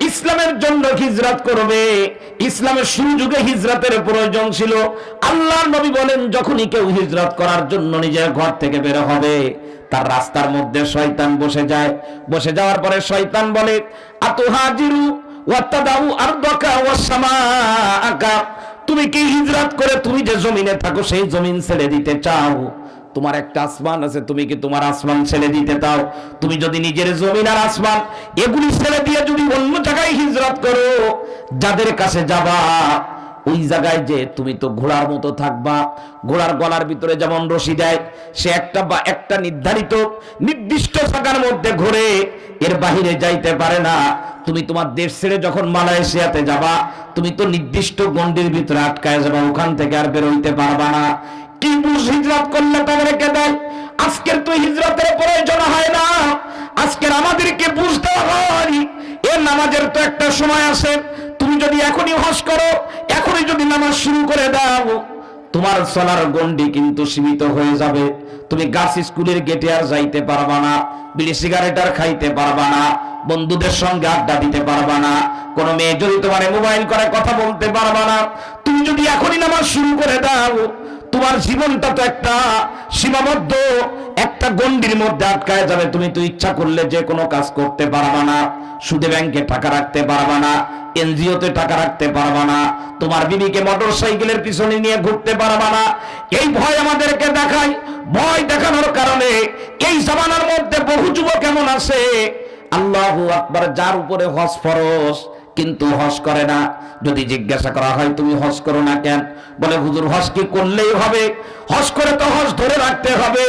ইসলামের জন্য হিজরত করবে। ইসলামের শুরু যুগে হিজরতের প্রয়োজন ছিল। আল্লাহর নবী বলেন যখনই কেউ হিজরত করার জন্য নিজের ঘর থেকে বের হবে, তার রাস্তার মধ্যে শয়তান বসে যায়। বসে যাওয়ার পরে শয়তান বলে আতুহাজিরু ওয়াতাদাউ আরদাকা ওয়াস সামাআকা, তুমি কি হিজরত করে তুমি যে জমিনে থাকো সেই জমিন ছেড়ে দিতে চাও? তোমার একটা আসমান আছে, তুমি কি তোমার আসমান ছেড়ে দিতে চাও? তুমি যদি নিজের জমিন আর আসমান এগুলি ছেড়ে দিয়ে যদি অন্য জায়গায় হিজরত করো, যাদের কাছে যাবা ওই জায়গায় যে তুমি তো ঘোড়ার মতো থাকবা। ঘোড়ার গলার ভিতরে যেমন রশি দেয়, সে একটা নির্ধারিত নির্দিষ্ট জায়গার মধ্যে ঘোরে, এর বাহিরে যাইতে পারে না। তুমি তোমার দেশ ছেড়ে যখন মালয়েশিয়াতে যাবা, তুমি তো নির্দিষ্ট গণ্ডির ভিতরে আটকায় যাবা, ওখান থেকে আর বের হইতে পারবা না। কি বুঝ হিজরত করলে তাদেরকে দেয়? আজকের তো হিজরতের প্রয়োজন হয় না, আজকের আমাদেরকে বুঝতে হয় এর নামাজের তো একটা সময় আছে। তুমি যদি এখনই হজ করো, এখনই যদি নামাজ শুরু করে দাও, তোমার চলার গণ্ডি কিন্তু সীমিত হয়ে যাবে। তুমি গাছ স্কুলের গেটে আর যাইতে পারবা না, বিড়ি সিগারেট আর খাইতে পারবা না, বন্ধুদের সঙ্গে আড্ডা দিতে পারবা না, কোনো মেয়ে যদি তোমার মোবাইল করে কথা বলতে পারবা না। তুমি যদি এখনই নামাজ শুরু করে দাও, তোমার জীবনটা তো একটা সীমাবদ্ধ একটা গণ্ডির মধ্যে আটকায় যাবে। তুমি তো ইচ্ছা করলে যে কোনো কাজ করতে পারবা না, সুদে ব্যাংকে টাকা রাখতে পারবা না, এনজিওতে টাকা রাখতে পারবা না, তোমার বিবিকে মোটর সাইকেলের পিছনে নিয়ে ঘুরতে পারবা না। এই ভয় আমাদেরকে দেখায়। ভয় দেখানোর কারণে এই জামানার মধ্যে বহু যুবক এমন আছে, আল্লাহু আকবার, যার উপরে হজ ফরজ কিন্তু হজ করে না। যদি জিজ্ঞাসা করা হয় তুমি হজ করো না কেন, বলে হুজুর হজ কি করলেই হবে? হজ করে তো হজ ধরে রাখতে হবে।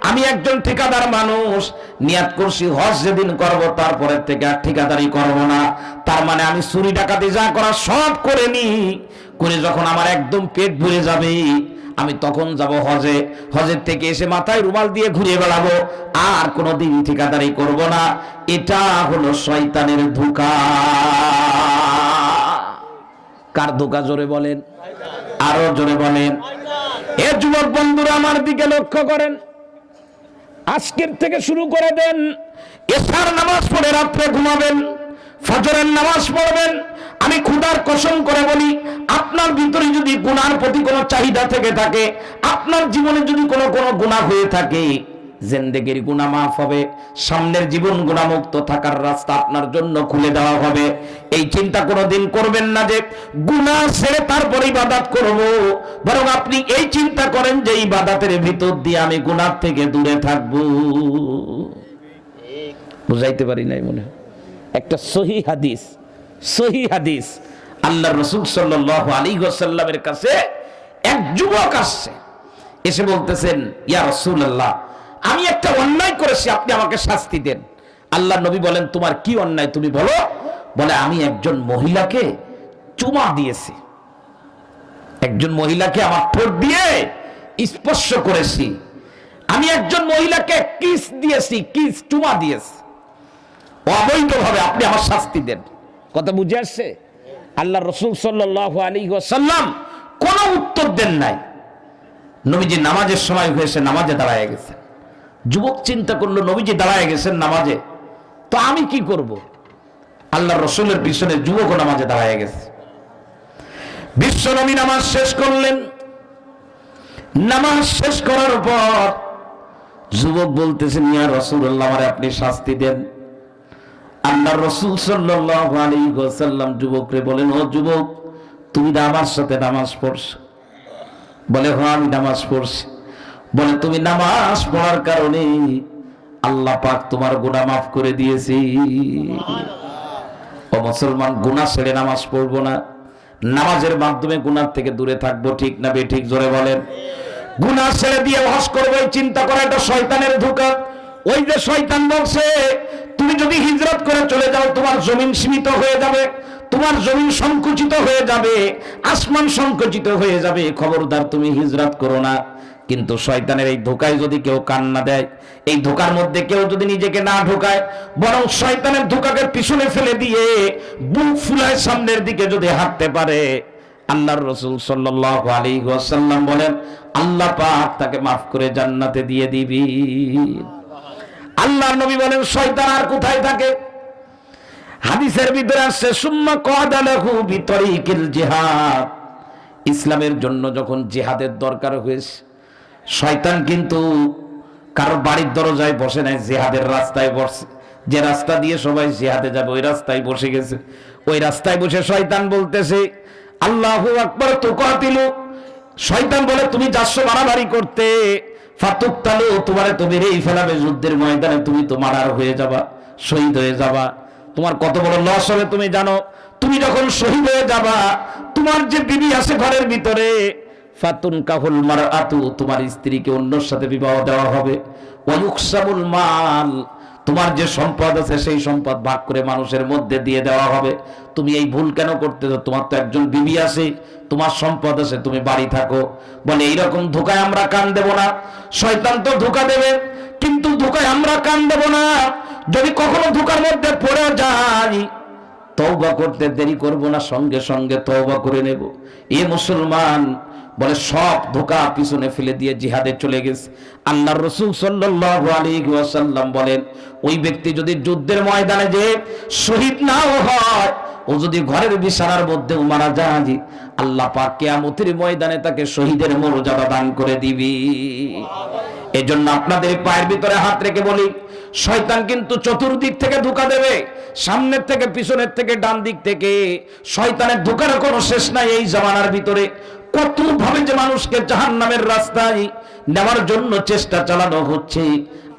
আমি একজন ঠিকাদার মানুষ, নিয়াত করছি হজ যেদিন করব তারপরের থেকে আর ঠিকাদারি করব না। তার মানে আমি চুরি ডাকাতি যা করা সব করে নি, করে যখন আমার একদম পেট ভরে যাবে আমি তখন যাব হজে। হজের থেকে এসে মাথায় রুমাল দিয়ে ঘুরে বেড়াবো, আর কোনোদিন ঠিকাদারি করব না। এটা হলো শয়তানের ধোঁকা। কার ধোঁকা জোরে বলেন, আরো জোরে বলেন। এ যুবক বন্ধুরা আমার দিকে লক্ষ্য করেন, আজকের থেকে শুরু করে দেন, এশার নামাজ পড়ে রাত্রে ঘুমাবেন, ফজরের নামাজ পড়বেন। আমি খোদার কসম করে বলি, আপনার ভিতরে যদি গুনার প্রতি কোনো চাহিদা থেকে থাকে, আপনার জীবনে যদি কোনো গুনাহ হয়ে থাকে, জিন্দেগির গুনাহ মাফ হবে, সামনের জীবন গুনাহমুক্ত থাকার রাস্তা আপনার জন্য খুলে দেওয়া হবে। এই চিন্তা কোনোদিন করবেন না যে গুনাহ ছেড়ে তারপর ইবাদত করব, বরং আপনি এই চিন্তা করেন যে ইবাদতের ভিতর দিয়ে আমি গুনাহ থেকে দূরে থাকব। বুঝাইতে পারি নাই মনে হয়। একটা সহিহ হাদিস আল্লাহর রাসূল সাল্লাল্লাহু আলাইহি ওয়াসাল্লামের কাছে এক যুবক আসছে, এসে বলতেছেন, ইয়া রাসূলুল্লাহ, আমি একটা অন্যায় করেছি, আপনি আমাকে শাস্তি দেন। আল্লাহর নবী বলেন, তোমার কি অন্যায় তুমি বলো। বলে, আমি একজন মহিলাকে চুমা দিয়েছি, একজন মহিলাকে আমার ঠোঁট দিয়ে স্পর্শ করেছি, আমি একজন মহিলাকে কিস দিয়েছি, চুমা দিয়েছি অবৈধভাবে, আপনি আমার শাস্তি দেন। কথা বুঝে আসছে? আল্লাহ রাসূল সাল্লাল্লাহু আলাইহি ওয়াসাল্লাম কোনো উত্তর দেন নাই। নবীজি নামাজের সময় হয়েছে, নামাজে দাঁড়ায় গেছে। যুবক চিন্তা করলো, নবীজি দাঁড়ায় গেছেন নামাজে, তো আমি কি করব? আল্লাহ রাসূলের পিছনে যুবকও নামাজে দাঁড়ায় গেছে। বিশ্ব নবী নামাজ শেষ করলেন। নামাজ শেষ করার পর যুবক বলতেছেন, ইয়া রাসূলুল্লাহ, আমারে আপনি শাস্তি দেন। আল্লাহর রাসূল সাল্লাল্লাহু আলাইহি ওয়াসাল্লাম যুবকরে বলেন, ও যুবক, তুমি আমার সাথে নামাজ পড়ছো? বলে, হ্যাঁ আমি নামাজ পড়ছি। বলে, তুমি নামাজ পড়ার কারণে আল্লাহ পাক তোমার গুনাহ মাফ করে দিয়েছে। ও মুসলমান, গুনাহ ছেড়ে নামাজ পড়বো না, নামাজের মাধ্যমে গুনাহ থেকে দূরে থাকবো, ঠিক না বেঠিক জোরে বলেন। গুনাহ ছেড়ে দিয়ে হজ করবো এই চিন্তা করা এটা শয়তানের ধোঁকা। ওই যে শয়তান বলছে, তুমি যদি হিজরত করে চলে যাও তোমার জমিন সীমিত হয়ে যাবে, তোমার জমিন সংকুচিত হয়ে যাবে, আসমান সংকুচিত হয়ে যাবে, খবরদার তুমি হিজরত করো না। কিন্তু শয়তানের এই ধোঁকায় যদি কেউ কান না দেয়, এই ধোঁকার মধ্যে কেউ যদি নিজেকে না ঢোকায়, বরং শয়তানের ধোঁকাকে পিছনে ফেলে দিয়ে বুক ফুলায় সামনের দিকে যদি হাঁটতে পারে, আল্লাহর রাসূল সাল্লাল্লাহু আলাইহি ওয়াসাল্লাম বলেন, আল্লাহ পাক তাকে মাফ করে জান্নাতে দিয়ে দিবি। আল্লাহর নবী বলেন, শয়তান আর কোথায় থাকে? হাদিসের ভিতরে আসছে, সুম্মা কাদালাহু বিতরিকিল জিহাদ। ইসলামের জন্য যখন জিহাদের দরকার হয়েছে, শয়তান কিন্তু কারোর বাড়ির দরজায় বসে নাই, জিহাদের রাস্তায় বসে। যে রাস্তা দিয়ে সবাই জিহাদে যাবে ওই রাস্তায় বসে গেছে। ওই রাস্তায় বসে শয়তান বলতেছে, আল্লাহু আকবার তুকাতিলু। শয়তান বলে, তুমি যাচ্ছ মারামারি করতে, ফাতুকতালু, তোমারে তো মেরেই ফেলাবে যুদ্ধের ময়দানে, তুমি তো মারার হয়ে যাবা, শহীদ হয়ে যাবা। তোমার কত বড় লস হবে তুমি জানো? তুমি যখন শহীদ হয়ে যাবা, তোমার যে বিবি আছে ঘরের ভিতরে, ফাতুন কাহুল মারআতু, তোমার স্ত্রীকে অন্যর সাথে বিবাহ দেওয়া হবে। ওয়ায়ুকসাবুল মাল, তোমার যে সম্পদ আছে সেই সম্পদ ভাগ করে মানুষের মধ্যে দিয়ে দেওয়া হবে। তুমি এই ভুল কেন করতেছো? তোমার তো একজন বিবি আছে, তোমার সম্পদ আছে, তুমি বাড়ি থাকো। বলে, এইরকম ধোঁকায় আমরা কান দেব না। শয়তান তো ধোঁকা দেবে, কিন্তু ধোঁকায় আমরা কান দেব না। যদি কখনো ধোঁকার মধ্যে পড়ে যাই, তওবা করতে দেরি করব না, সঙ্গে সঙ্গে তওবা করে নেব। এ মুসলমান বলে, সব ধোঁকা পিছনে ফেলে দিয়ে জিহাদে চলে গেছে। আল্লাহর রাসূল সাল্লাল্লাহু আলাইহি ওয়াসাল্লাম বলেন, ওই ব্যক্তি যদি যুদ্ধের ময়দানে যে শহীদ নাও হয়, ও যদি ঘরের বিছানার মধ্যেও মারা যায়, আল্লাহ পাক কিয়ামতের ময়দানে তাকে শহীদের মর্যাদা দান করে দিবি। এজন্য আপনাদের পায়ের ভিতরে হাত রেখে বলি, শয়তান কিন্তু চতুর্দিক থেকে ধোঁকা দেবে, সামনের থেকে, পিছনের থেকে, ডান দিক থেকে। শয়তানের ধোঁকার কোনো শেষ নাই। এই জামানার ভিতরে কত ভাবে যে মানুষকে জাহান্নামের রাস্তায় নেওয়ার জন্য চেষ্টা চালানো হচ্ছে।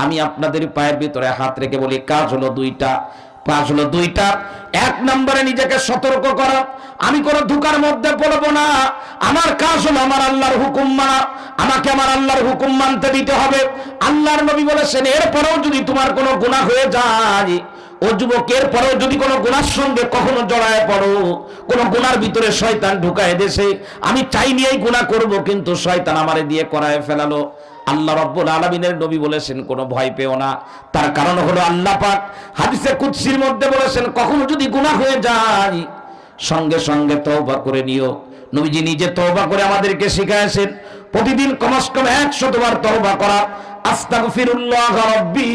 আমি আপনাদের পায়ের ভিতরে হাত রেখে বলি, কাজ হলো দুইটা। কাজ হলো দুইটা। এক নম্বরে নিজেকে সতর্ক করা, আমি কোনো ধোঁকার মধ্যে পড়বো না। আমার কাজ হলো আমার আল্লাহর হুকুম মানা, আমাকে আমার আল্লাহর হুকুম মানতে দিতে হবে। আল্লাহর নবী বলেছেন, এরপরেও যদি তোমার কোনো গুনাহ হয়ে যায়, ও যুবক, এরপরেও যদি কোনো গুনার সঙ্গে কখনো জড়ায় পড়ো, কোনো গুনার ভিতরে শয়তান ঢুকায় দেশে, আমি চাইনি এই গুনাহ করব, কিন্তু শয়তান আমারে দিয়ে করায় ফেলালো, আল্লাহ রাব্বুল আলামিনের নবী বলেছেন কোনো ভয় পেও না। তার কারণ হলো আল্লাহ পাক হাদিসে কুদসির মধ্যে বলেছেন, কখনো যদি গুনাহ হয়ে যায় সঙ্গে সঙ্গে তওবা করে নিও। নবীজি নিজে তওবা করে আমাদেরকে শিখায়েছেন, প্রতিদিন কমস কম 100 বার তওবা করা। আস্তাগফিরুল্লাহ রাব্বি,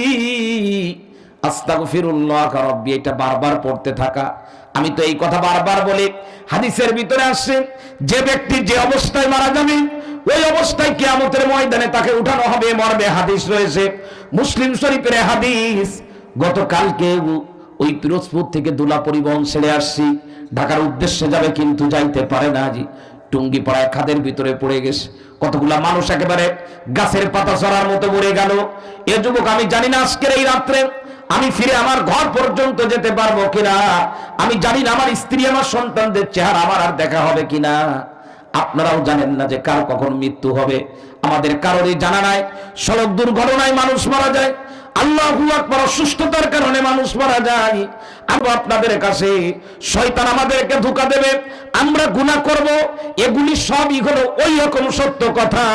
আস্তাগফিরুল্লাহ রাব্বি, এটা বারবার পড়তে থাকা। আমি তো এই কথা বারবার বলি, হাদিসের ভিতরে আসছে যে ব্যক্তি যে অবস্থায় মারা যাবে ওই অবস্থায় কিয়ামতের ময়দানে তাকে উঠানো হবে, মরবে। হাদিস রয়েছে মুসলিম শরীফের হাদিস। গতকালকে ওই পিরোজপুর থেকে দুলা পরিবহন ছেড়ে আসছি, ঢাকার উদ্দেশ্যে যাবে, কিন্তু যাইতে পারে না। জি, টুঙ্গি পাড়ায় খাদের ভিতরে পড়ে গেছে, কতগুলা মানুষ একেবারে গাছের পাতা চড়ার মতো মরে গেল। এ যুবক, আমি জানি না আজকের এই রাত্রে আমি ফিরে আমার ঘর পর্যন্ত যেতে পারবো কিনা, আমি জানি না আমার স্ত্রী আমার সন্তানদের চেহারা আমার আর দেখা হবে কিনা। আপনারাও জানেন না যে কার কখন মৃত্যু হবে, আমাদের কারোরই জানা নাই। সড়ক দুর্ঘটনায় মানুষ মারা যায়, আল্লাহু আকবার, অসুস্থতার কারণে মানুষ মারা যায়। আর আপনাদের কাছে শয়তান আমাদেরকে ধোঁকা দেবে, আমরা গুনাহ করব, এগুলি সবই হলো ওই রকম সত্য কথা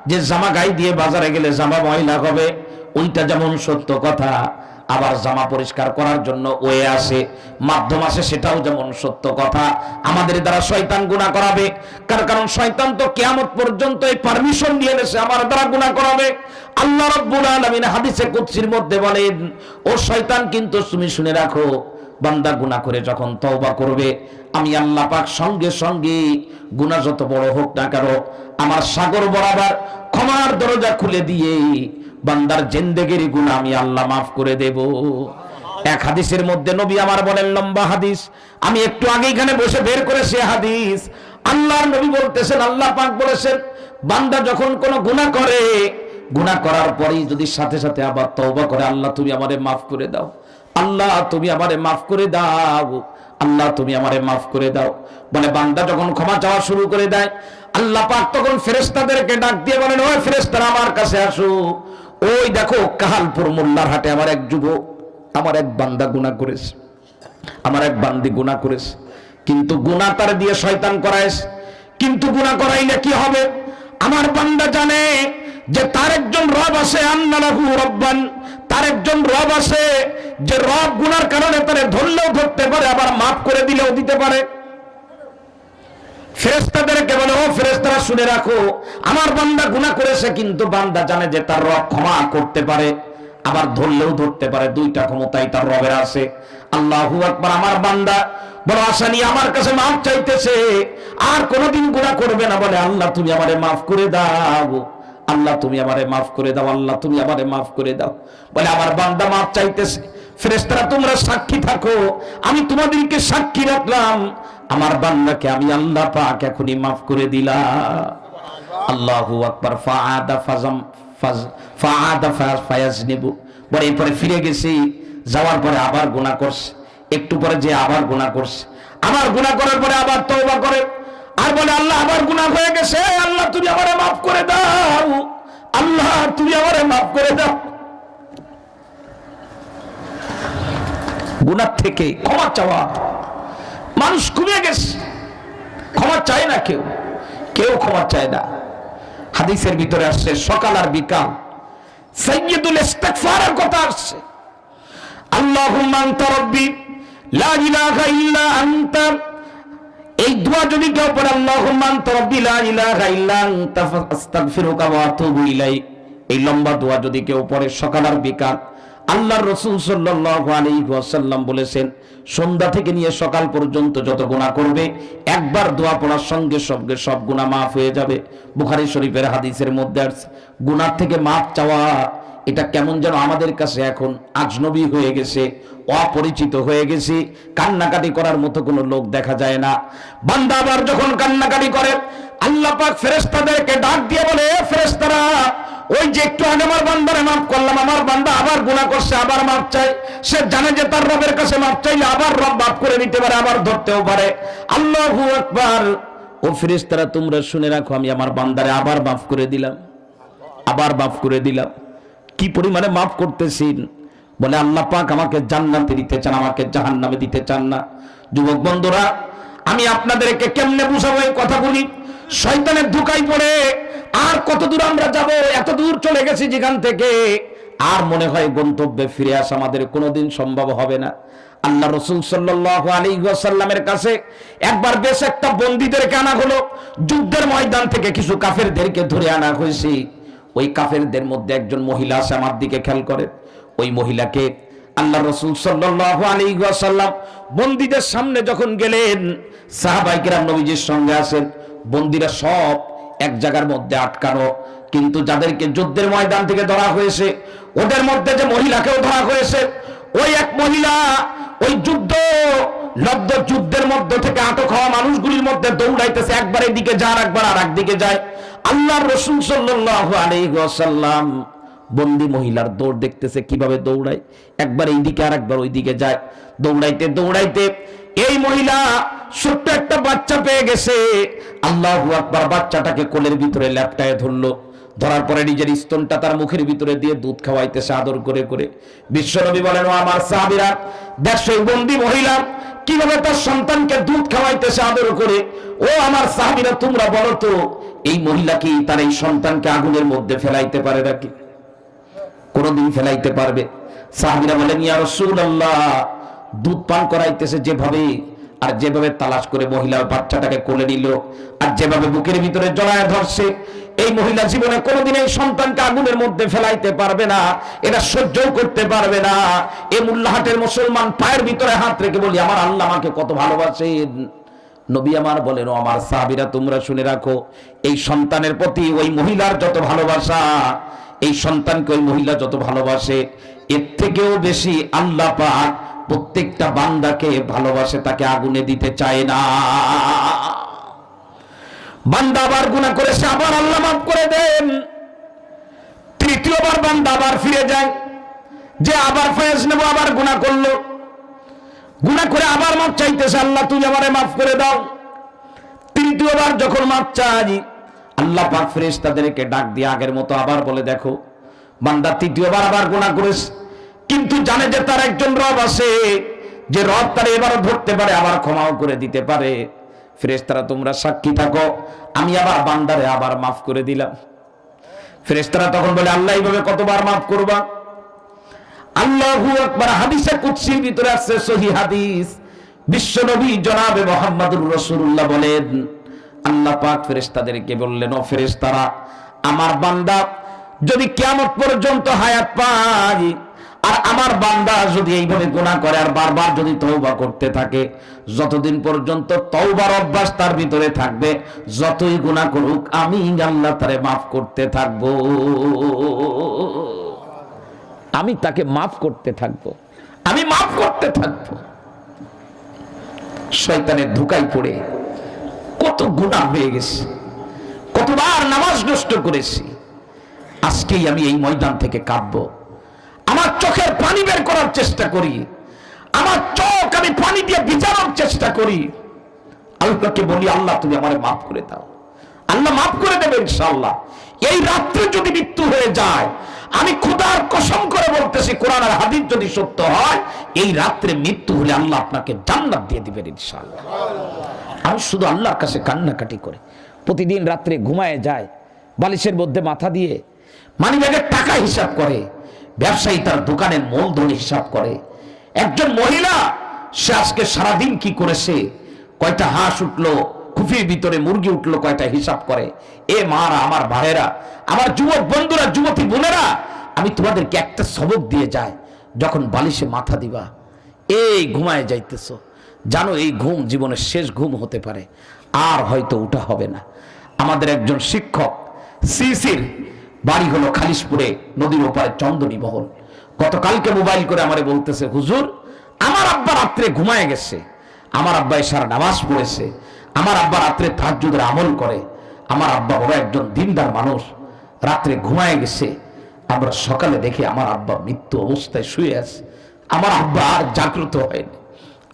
যে জামা গায়ে দিয়ে বাজারে গেলে জামা ময়লা হবে, ওইটা যেমন সত্য কথা। আবার জামা পরিষ্কার করার জন্য ওয়ে আসে, মাধ্যম আসে, সেটাও যেমন সত্য কথা। আমাদের দ্বারা শয়তান গুনাহ করাবে, কারণ শয়তান তো কিয়ামত পর্যন্ত এই পারমিশন নিয়ে এসে আমার দ্বারা গুনাহ করাবে। আল্লাহ রাব্বুল আলামিন হাদিসে কুদসির মধ্যে বলেন, ও শয়তান, কিন্তু তুমি শুনে রাখো, বান্দা গুনাহ করে যখন তওবা করবে, আমি আল্লাহ পাক সঙ্গে সঙ্গে গুনাহ যত বড় হোক না কেন আমার সাগর বরাবর ক্ষমার দরজা খুলে দিয়ে বান্দার জিন্দেগির গুনাহ আমি আল্লাহ মাফ করে দেব। এক হাদিসের মধ্যে নবী আমার বলেন, লম্বা হাদিস, আমি একটু আগে এখানে বসে বের করেছি হাদিস। আল্লাহর নবী বলতেছেন, আল্লাহ পাক বলেছেন, বান্দা যখন কোনো গুনাহ করে, গুনাহ করার পরেই যদি সাথে সাথে আবার তওবা করে, আল্লাহ তুমি আমারে মাফ করে দাও, আল্লাহ তুমি আমারে মাফ করে দাও, আল্লাহ তুমি আমারে মাফ করে দাও বলে বান্দা যখন ক্ষমা চাওয়া শুরু করে দেয়, আল্লাহ পাক তখন ফেরেশতাদেরকে ডাক দিয়ে বলেন, ওই ফেরেশতারা আমার কাছে আসো। ওই দেখো কাহালপুর মোল্লার হাটে আমার এক যুবক, আমার এক বান্দা গুনাহ করেছে, আমার এক বান্দি গুনাহ করেছে, কিন্তু গুনাহ তার দিয়ে শয়তান করাইছে। কিন্তু গুনাহ করাইলে কি হবে? আমার বান্দা জানে যে তার একজন রব আছে, আন্নালাহু রব্বান, তার একজন রব আছে যে রব গুনার কারণে তারে ধরলেও ধরতে পারে, আবার মাফ করে দিলেও দিতে পারে। ফেরেশতাদেরকে বলে, ও ফেরেশতারা শুনে রাখো, আমার বান্দা গুনাহ করেছে, কিন্তু বান্দা জানে যে তার রব ক্ষমা করতে পারে, আবার ধরলেও ধরতে পারে, দুইটা ক্ষমতাই তার রবের আছে। আল্লাহু আকবার। আমার বান্দা বড় আশা নিয়ে আমার কাছে মাফ চাইতেছে, আর কোনোদিন গুনাহ করবে না, বলে আল্লাহ তুমি আমারে মাফ করে দাও, আল্লাহ তুমি আমারে মাফ করে দাও, আল্লাহ তুমি আমারে মাফ করে দাও। বলে আমার বান্দা মাফ চাইতেছে, ফেরেশতারা তোমরা সাক্ষী থাকো, আমি তোমাদেরকে সাক্ষী রাখলাম, আমার বান্দাকে আমি আল্লাহ পাক এখনই মাফ করে দিলাম। আল্লাহু আকবার। ফাআদা ফায়াজনিবু, বলে এরপরে ফিরে গেছি, যাওয়ার পরে আবার গুনাহ করছে, একটু পরে যে আবার গুনাহ করছে, আবার গুনাহ করার পরে আবার তওবা করে, আর বলে আল্লাহ আবার গুনাহ হয়ে গেছে, আল্লাহ তুমি আমারে মাফ করে দাও, আল্লাহ তুমি আমারে মাফ করে দাও। গুনাহ থেকে ক্ষমা চাওয়া, মানুষ কমে গেছে, ক্ষমা চায় না, কেউ কেউ ক্ষমা চায় না। হাদিসের ভিতরে আসছে সকাল আর বিকাল সাইয়্যিদুল ইস্তিগফারের কথা আসছে। আল্লাহুম্মা আনতা রাব্বি লা ইলাহা ইল্লা আনতা, এই দোয়া যদি কেউ পড়ে, আল্লাহুম্মা আনতা রাব্বি লা ইলাহা ইল্লা আনতা আস্তাগফিরুকা ওয়া আতুবু ইলাইক, এই লম্বা দোয়া যদি কেউ পড়ে সকাল আর বিকাল, আল্লাহর রাসূল সাল্লাল্লাহু আলাইহি ওয়াসাল্লাম বলেছেন, সন্ধ্যা থেকে নিয়ে সকাল পর্যন্ত যত গুনাহ করবে, একবার দোয়া পড়ার সঙ্গে সঙ্গে সব গুনাহ মাফ হয়ে যাবে। বুখারী শরীফের হাদিসের মধ্যে আছে, গুনাহ থেকে মাফ চাওয়া এটা কেমন যেন আমাদের কাছে এখন আজনবী হয়ে গেছে, অপরিচিত হয়ে গেছে, কান্নাকাটি করার মতো কোনো লোক দেখা যায় না। বান্দা আবার যখন কান্নাকাটি করে, আল্লাহ পাক ফেরেশতাদেরকে ডাক দিয়ে বলে, ফেরেশতারা ওই যে একটু আগে আমার বান্দারে মাফ করলাম, আমার বান্দা আবার গুনাহ করছে, আবার মাফ চাই। সে জানে যে তার রবের কাছে মাফ চাইলে আবার রব মাফ করে দিতে পারে, আবার ধরতেও পারে। আল্লাহু আকবার। ও ফেরেশতারা তোমরা শুনে রাখো, আমি আমার বান্দারে আবার মাফ করে দিলাম, আবার মাফ করে দিলাম। কি পরিমাণে মাফ করতেছেন! বলে আল্লাহ পাক আমাকে জান্নাতে দিতে চান, আমাকে জাহান্নামে দিতে চান না। যুবক বন্ধুরা, আমি আপনাদেরকে কেমনে বুঝাবো এই কথাগুলি? শয়তানের ধোঁকায় পড়ে আর কত দূর আমরা যাব? এত দূর চলে গেছি যেখান থেকে আর মনে হয় গন্তব্যে ফিরে আসা আমাদের কোনোদিন সম্ভব হবে না। আল্লাহ রাসূল সাল্লাল্লাহু আলাইহি ওয়াসাল্লামের কাছে একবার বেশ একটা বন্দীদেরকে আনা হলো। যুদ্ধের ময়দান থেকে কিছু কাফেরদেরকে ধরে আনা হয়েছে। ওই কাফেরদের মধ্যে একজন মহিলা আছে, আমার দিকে খেয়াল করে। ওই মহিলাকে আল্লাহ রাসূল সাল্লাল্লাহু আলাইহি ওয়াসাল্লাম বন্দীদের সামনে যখন গেলেন, সাহাবায়ে কেরাম নবীজির সঙ্গে আছেন, বন্দীরা সব এক জায়গার মধ্যে আটকানো, কিন্তু যাদেরকে যুদ্ধের ময়দান থেকে ধরা হয়েছে ওদের মধ্যে যে মহিলাকেও ধরা হয়েছে, ওই এক মহিলা ওই যুদ্ধের মধ্যে থেকে আটক হওয়া মানুষগুলির মধ্যে দৌড়াইতেছে, একবার এদিকে যায় আর একবার আর একদিকে যায়। আল্লাহর রাসূল সাল্লাল্লাহু আলাইহি ওয়াসাল্লাম বন্দী মহিলার দৌড় দেখতেছে, কিভাবে দৌড়ায়, একবার এইদিকে আর একবার ওইদিকে যায়। দৌড়াইতে দৌড়াইতে এই মহিলা ছোট্ট একটা বাচ্চা পেয়ে গেছে। আল্লাহু আকবার। বাচ্চাটাকে কোলের ভিতরে ল্যাপটায় ধরলো, ধরার পরে নিজের স্তনটা তার মুখের ভিতরে দিয়ে দুধ খাওয়াইতেছে আদর করে করে। বিশ্বনবী বলেন, ও আমার সাহাবীরা, দেখো এই বন্দী মহিলা কিভাবে তার সন্তানকে দুধ খাওয়াইতেছে আদর করে। ও আমার সাহাবীরা, তোমরা বলো তো এই মহিলা কি তার এই সন্তানকে আগুনের মধ্যে ফেলাইতে পারে নাকি? কোনদিন ফেলাইতে পারবে? সাহাবীরা বলেন, ইয়া রাসূলুল্লাহ, দুধ পান করাইতেছে যেভাবে, আর যেভাবে তালাশ করে মহিলা বাচ্চাটাকে কোলে নিল, আর যেভাবে বুকের ভিতরে জড়ায় ধরছে, এই মহিলা জীবনে কোনোদিন এই সন্তানকে আগুনের মধ্যে ফেলাইতে পারবে না, এটা সহ্য করতে পারবে না। এই মোল্লাহাটের মুসলমান পায়ের ভিতরে হাত রেখে বলি, আমার আল্লাহ আমাকে কত ভালোবাসেন। নবী আমার বলেন, ও আমার সাহাবীরা, তোমরা শুনে রাখো, এই সন্তানের প্রতি ওই মহিলার যত ভালোবাসা, এই সন্তানকে ওই মহিলা যত ভালোবাসে, এর থেকেও বেশি আল্লাহ পাক প্রত্যেকটা বান্দাকে ভালোবাসে, তাকে আগুনে দিতে চায় না। বান্দা আবার গুনাহ করেছে, আবার আল্লাহ মাফ করে দেন। তৃতীয়বার বান্দা আবার ফিরে যায়, যে আবার ফয়েজ নেব, আবার গুনাহ করলো, গুনাহ করে আবার মাফ চাইতেছে, আল্লাহ তুমি আমারে মাফ করে দাও। তৃতীয়বার যখন মাফ চাই, আল্লাহ পাক ফেরেশতাদেরকে ডাক দিয়ে আগের মতো আবার বলে, দেখো বান্দা তৃতীয়বার আবার গুনাহ করেছে, কিন্তু জানে যে তার একজন রব আছে, যে রব তার এবারও ধরতে পারে, আবার ক্ষমাও করে দিতে পারে। ফেরেশতারা তোমরা সাক্ষী থাকো, আমি আবার বান্দারে আবার মাফ করে দিলাম। ফেরেশতারা তখন বলে, আল্লাহ এইভাবে কতবার মাফ করবা? আল্লাহু আকবার। হাদিসে কুদসির ভিতরে আছে, সহিহ হাদিস, বিশ্বনবী জনাবে মুহাম্মদুর রাসূলুল্লাহ বলেন, আল্লাহ পাক ফেরেশতাদেরকে বললেন, ও ফেরেশতারা, আমার বান্দা যদি কিয়ামত পর্যন্ত হায়াত পায়, আর আমার বান্দা যদি এইভাবে গুনাহ করে আর বারবার যদি তওবা করতে থাকে, যতদিন পর্যন্ত তওবার অভ্যাস তার ভিতরে থাকবে, যতই গুনাহ করুক আমি আল্লাহ তারে মাফ করতে থাকব, আমি তাকে মাফ করতে থাকব, আমি মাফ করতে থাকব। শয়তানের ধোঁকায় পড়ে কত গুনাহ হয়ে গেছে, কতবার নামাজ নষ্ট করেছি। আজকেই আমি এই ময়দান থেকে কাঁদবো, আমার চোখের পানি বের করার চেষ্টা করি, আমার চোখ আমি পানি দিয়ে ভিজানোর চেষ্টা করি। আল্লাহকে বলি, আল্লাহ তুমি আমারে মাফ করে দাও। আল্লাহ মাফ করে দেবে ইনশাআল্লাহ। এই রাত্রে যদি মৃত্যু হয়ে যায়, আমি খোদার কসম করে বলতেছি, কোরআন আর হাদিস যদি সত্য হয়, এই রাত্রে মৃত্যু হলে আল্লাহ আপনাকে জান্নাত দিয়ে দিবেন ইনশাআল্লাহ। আমি শুধু আল্লাহর কাছে কান্নাকাটি করে প্রতিদিন রাত্রে ঘুমায় যায়, বালিশের মধ্যে মাথা দিয়ে মানিব্যাগের টাকা হিসাব করে, ব্যবসায়ী তার দোকানের মূলধন হিসাব করে। একজন মহিলা, সে আজকে সারাদিন কি করেছে, কয়টা হাঁস উঠলো, খুফির ভিতরে মুরগি উঠলো, কয়টা হিসাব করে। এ মারা, আমার ভাইয়েরা, আমার যুবক বন্ধুরা, যুবতী বোনেরা, আমি তোমাদেরকে একটা সবক দিয়ে যাই, যখন বালিশে মাথা দিবা, এই ঘুমায় যাইতেছো, জানো এই ঘুম জীবনের শেষ ঘুম হতে পারে, আর হয়তো উঠা হবে না। আমাদের একজন শিক্ষক, সিসির বাড়ি হলো খালিশপুরে, নদীর ওপারে চন্দনী মহল। গতকালকে মোবাইল করে আমারে বলতেছে, হুজুর আমার আব্বা রাত্রে ঘুমায় গেছে, আমার আব্বা এশার নামাজ পড়েছে, আমার আব্বা রাত্রে তাহাজ্জুদের আমল করে, আমার আব্বা বড় একজন দিনদার মানুষ, রাত্রে ঘুমায় গেছে, আমরা সকালে দেখি আমার আব্বা মৃত্যু অবস্থায় শুয়ে আছে। আমার আব্বা আর জাগ্রত হয়নি,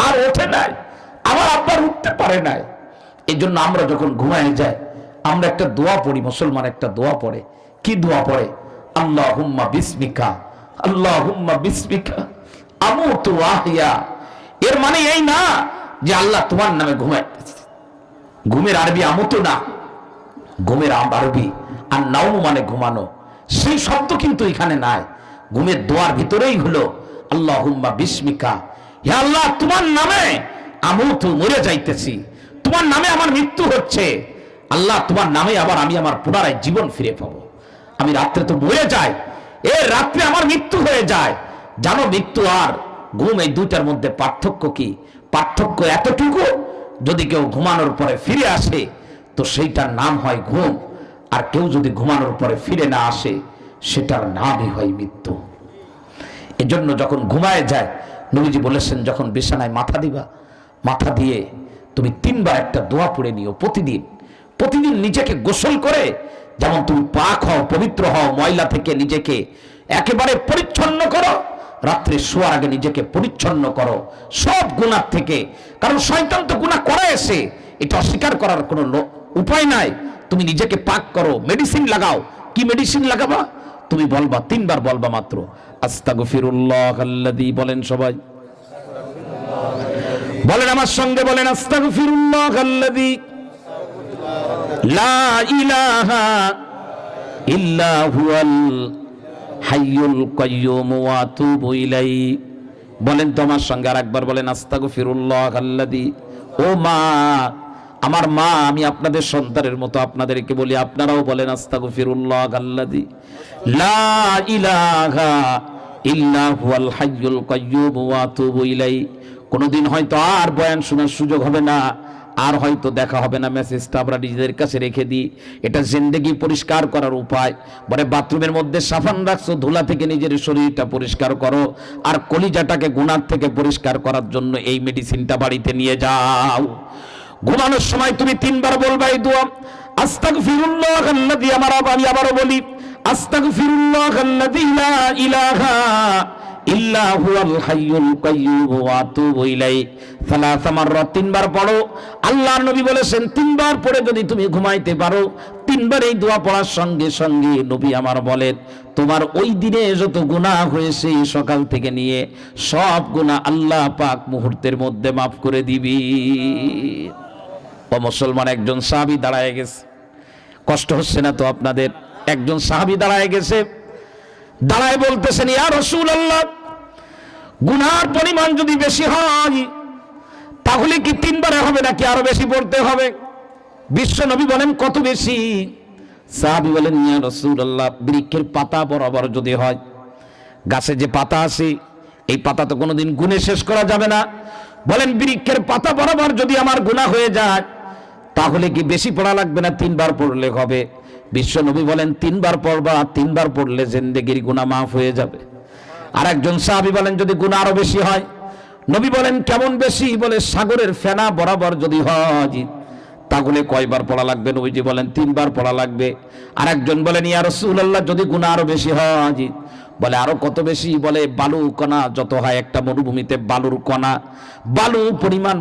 আর ওঠে নাই, আমার আব্বার উঠতে পারে নাই। এই জন্য আমরা যখন ঘুমায় যাই আমরা একটা দোয়া পড়ি, মুসলমান একটা দোয়া পড়ে। কি দোয়া পড়ে? আল্লাহুম্মা বিসমিকা, আল্লাহুম্মা বিসমিকা আমুতু ওয়া আহইয়া। এর মানে এই না যে আল্লাহ তোমার নামে ঘুমাইতেছে। ঘুমের আরবি আমুতু না, ঘুমের আরবি আর নাওম মানে ঘুমানো। সেই শব্দ কিন্তু এখানে নাই। ঘুমের দোয়ার ভিতরেই হলো আল্লাহুম্মা বিসমিকা, হে আল্লাহ তোমার নামে আমুতু, মরে যাইতেছি, তোমার নামে আমার মৃত্যু হচ্ছে। আল্লাহ তোমার নামে আবার আমি আমার পুনরায় জীবন ফিরে পাবো। আমি রাত্রে তো মরে যাই, এ রাত্রে আমার মৃত্যু হয়ে যায়। জানো মৃত্যু আর ঘুম এই দুইটার মধ্যে পার্থক্য কি? পার্থক্য এতটুকু, যদি কেউ ঘুমানোর পরে ফিরে আসে তো সেইটার নাম হয় ঘুম, আর কেউ যদি ঘুমানোর পরে ফিরে না আসে সেটার নামই হয় মৃত্যু। এজন্য যখন ঘুমায় যায় নবীজি বলেছেন, যখন বিছানায় মাথা দিবা, মাথা দিয়ে তুমি 3 বার একটা দোয়া পড়ে নিও প্রতিদিন। প্রতিদিন নিজেকে গোসল করে, যেমন তুমি পাক হও, পবিত্র হও, ময়লা থেকে নিজেকে একেবারে পরিচ্ছন্ন করো। রাত্রে শোয়ার আগে নিজেকে পরিচ্ছন্ন করো সব গুনাহ থেকে, কারণ শয়তান তো গুনাহ করে এসে, এটা অস্বীকার করার কোনো উপায় নাই। তুমি নিজেকে পাক করো, মেডিসিন লাগাও। কি মেডিসিন লাগাবা? তুমি বলবা, 3 বার বলবা মাত্র, আস্তাগফিরুল্লাহ আল্লাযী। বলেন সবাই, বলেন আমার সঙ্গে, বলেন আস্তাগফিরুল্লাহ আল্লাযী লা ইলাহা ইল্লা হুয়াল হাইয়ুল কাইয়্যুম ওয়া আতুবু ইলাইহি। বলেন তো আমার সঙ্গে আরেকবার, বলেন আস্তাগফিরুল্লাহ আল্লাযী। ও মা, আমার মা, আমি আপনাদের সন্তানের মতো আপনাদেরকে বলি, আপনারাও বলেন আস্তাগফিরুল্লাহ আল্লাযী লা ইলাহা ইল্লা হুয়াল হাইয়ুল কাইয়্যুম ওয়া আতুবু ইলাইহি। কোনোদিন হয়তো আর বয়ান শোনার সুযোগ হবে না, আর হয়তো দেখা হবে না, মেসেজটা আমরা নিজেদের কাছে রেখে দিই। এটা জিন্দেগি পরিষ্কার করার উপায়। বলে বাথরুমের মধ্যে সাবান রাখছো, ধুলা থেকে নিজের শরীরটা পরিষ্কার করো, আর কলিজাটাকে গুনাহ থেকে পরিষ্কার করার জন্য এই মেডিসিনটা বাড়িতে নিয়ে যাও। ঘুমানোর সময় তুমি 3 বার বলবা এই দোয়া, আস্তাগফিরুল্লাহ আল্লাযী। আমি আবারও বলি, আস্তাগফিরুল্লাহ আল্লাযী লা ইলাহা ইল্লা হুয়াল হাইয়ুল কাইয়্যুম ওয়া আতুবু ইলাইহি। 3 মাররাত, 3 বার পড়ো। আল্লাহর নবী বলেছেন 3 বার পড়ে যদি তুমি ঘুমাইতে পারো, 3 বার এই দোয়া পড়ার সঙ্গে সঙ্গে নবী আমার বলেন, তোমার ওই দিনে যত গুনাহ হয়েছে সকাল থেকে নিয়ে সব গুনাহ আল্লাহ পাক মুহূর্তের মধ্যে মাফ করে দিবি। ও মুসলমান, একজন সাহাবী দাঁড়ায় গেছে। কষ্ট হচ্ছে না তো আপনাদের? একজন সাহাবী দাঁড়ায় গেছে, দাঁড়ায় বলতেছেন, ইয়া রাসূলুল্লাহ, গুনার পরিমাণ যদি বেশি হয় তাহলে কি 3 বারে হবে নাকি আরো বেশি পড়তে হবে? বিশ্ব নবী বলেন, কত বেশি? সাহাবী বলেন, ইয়া রাসূলুল্লাহ, বৃক্ষের পাতা বরাবর যদি হয়, গাছে যে পাতা আছে এই পাতা তো কোনোদিন গুনে শেষ করা যাবে না। বলেন বৃক্ষের পাতা বরাবর যদি আমার গুনাহ হয়ে যায় তাহলে কি বেশি পড়া লাগবে না 3 বার পড়লে হবে? বিশ্ব নবী বলেন, 3 বার পড়বা, 3 বার পড়লে জিন্দেগির গুনাহ মাফ হয়ে যাবে। আর একজন সাহাবী বলেন, যদি গুনাহ আরো বেশি হয়? নবী বলেন, কেমন বেশি? বলে সাগরের ফেনা বরাবর যদি হয় তাহলে কয়বার পড়া লাগবে? নবীজি বলেন, 3 বার পড়া লাগবে। আর একজন বলেন, ইয়া রাসূলুল্লাহ, যদি গুনাহ আরো বেশি হয়? বলে আরো কত বেশি? বলে বালু কণা যত হয় একটা মরুভূমিতে, বালুর কণা,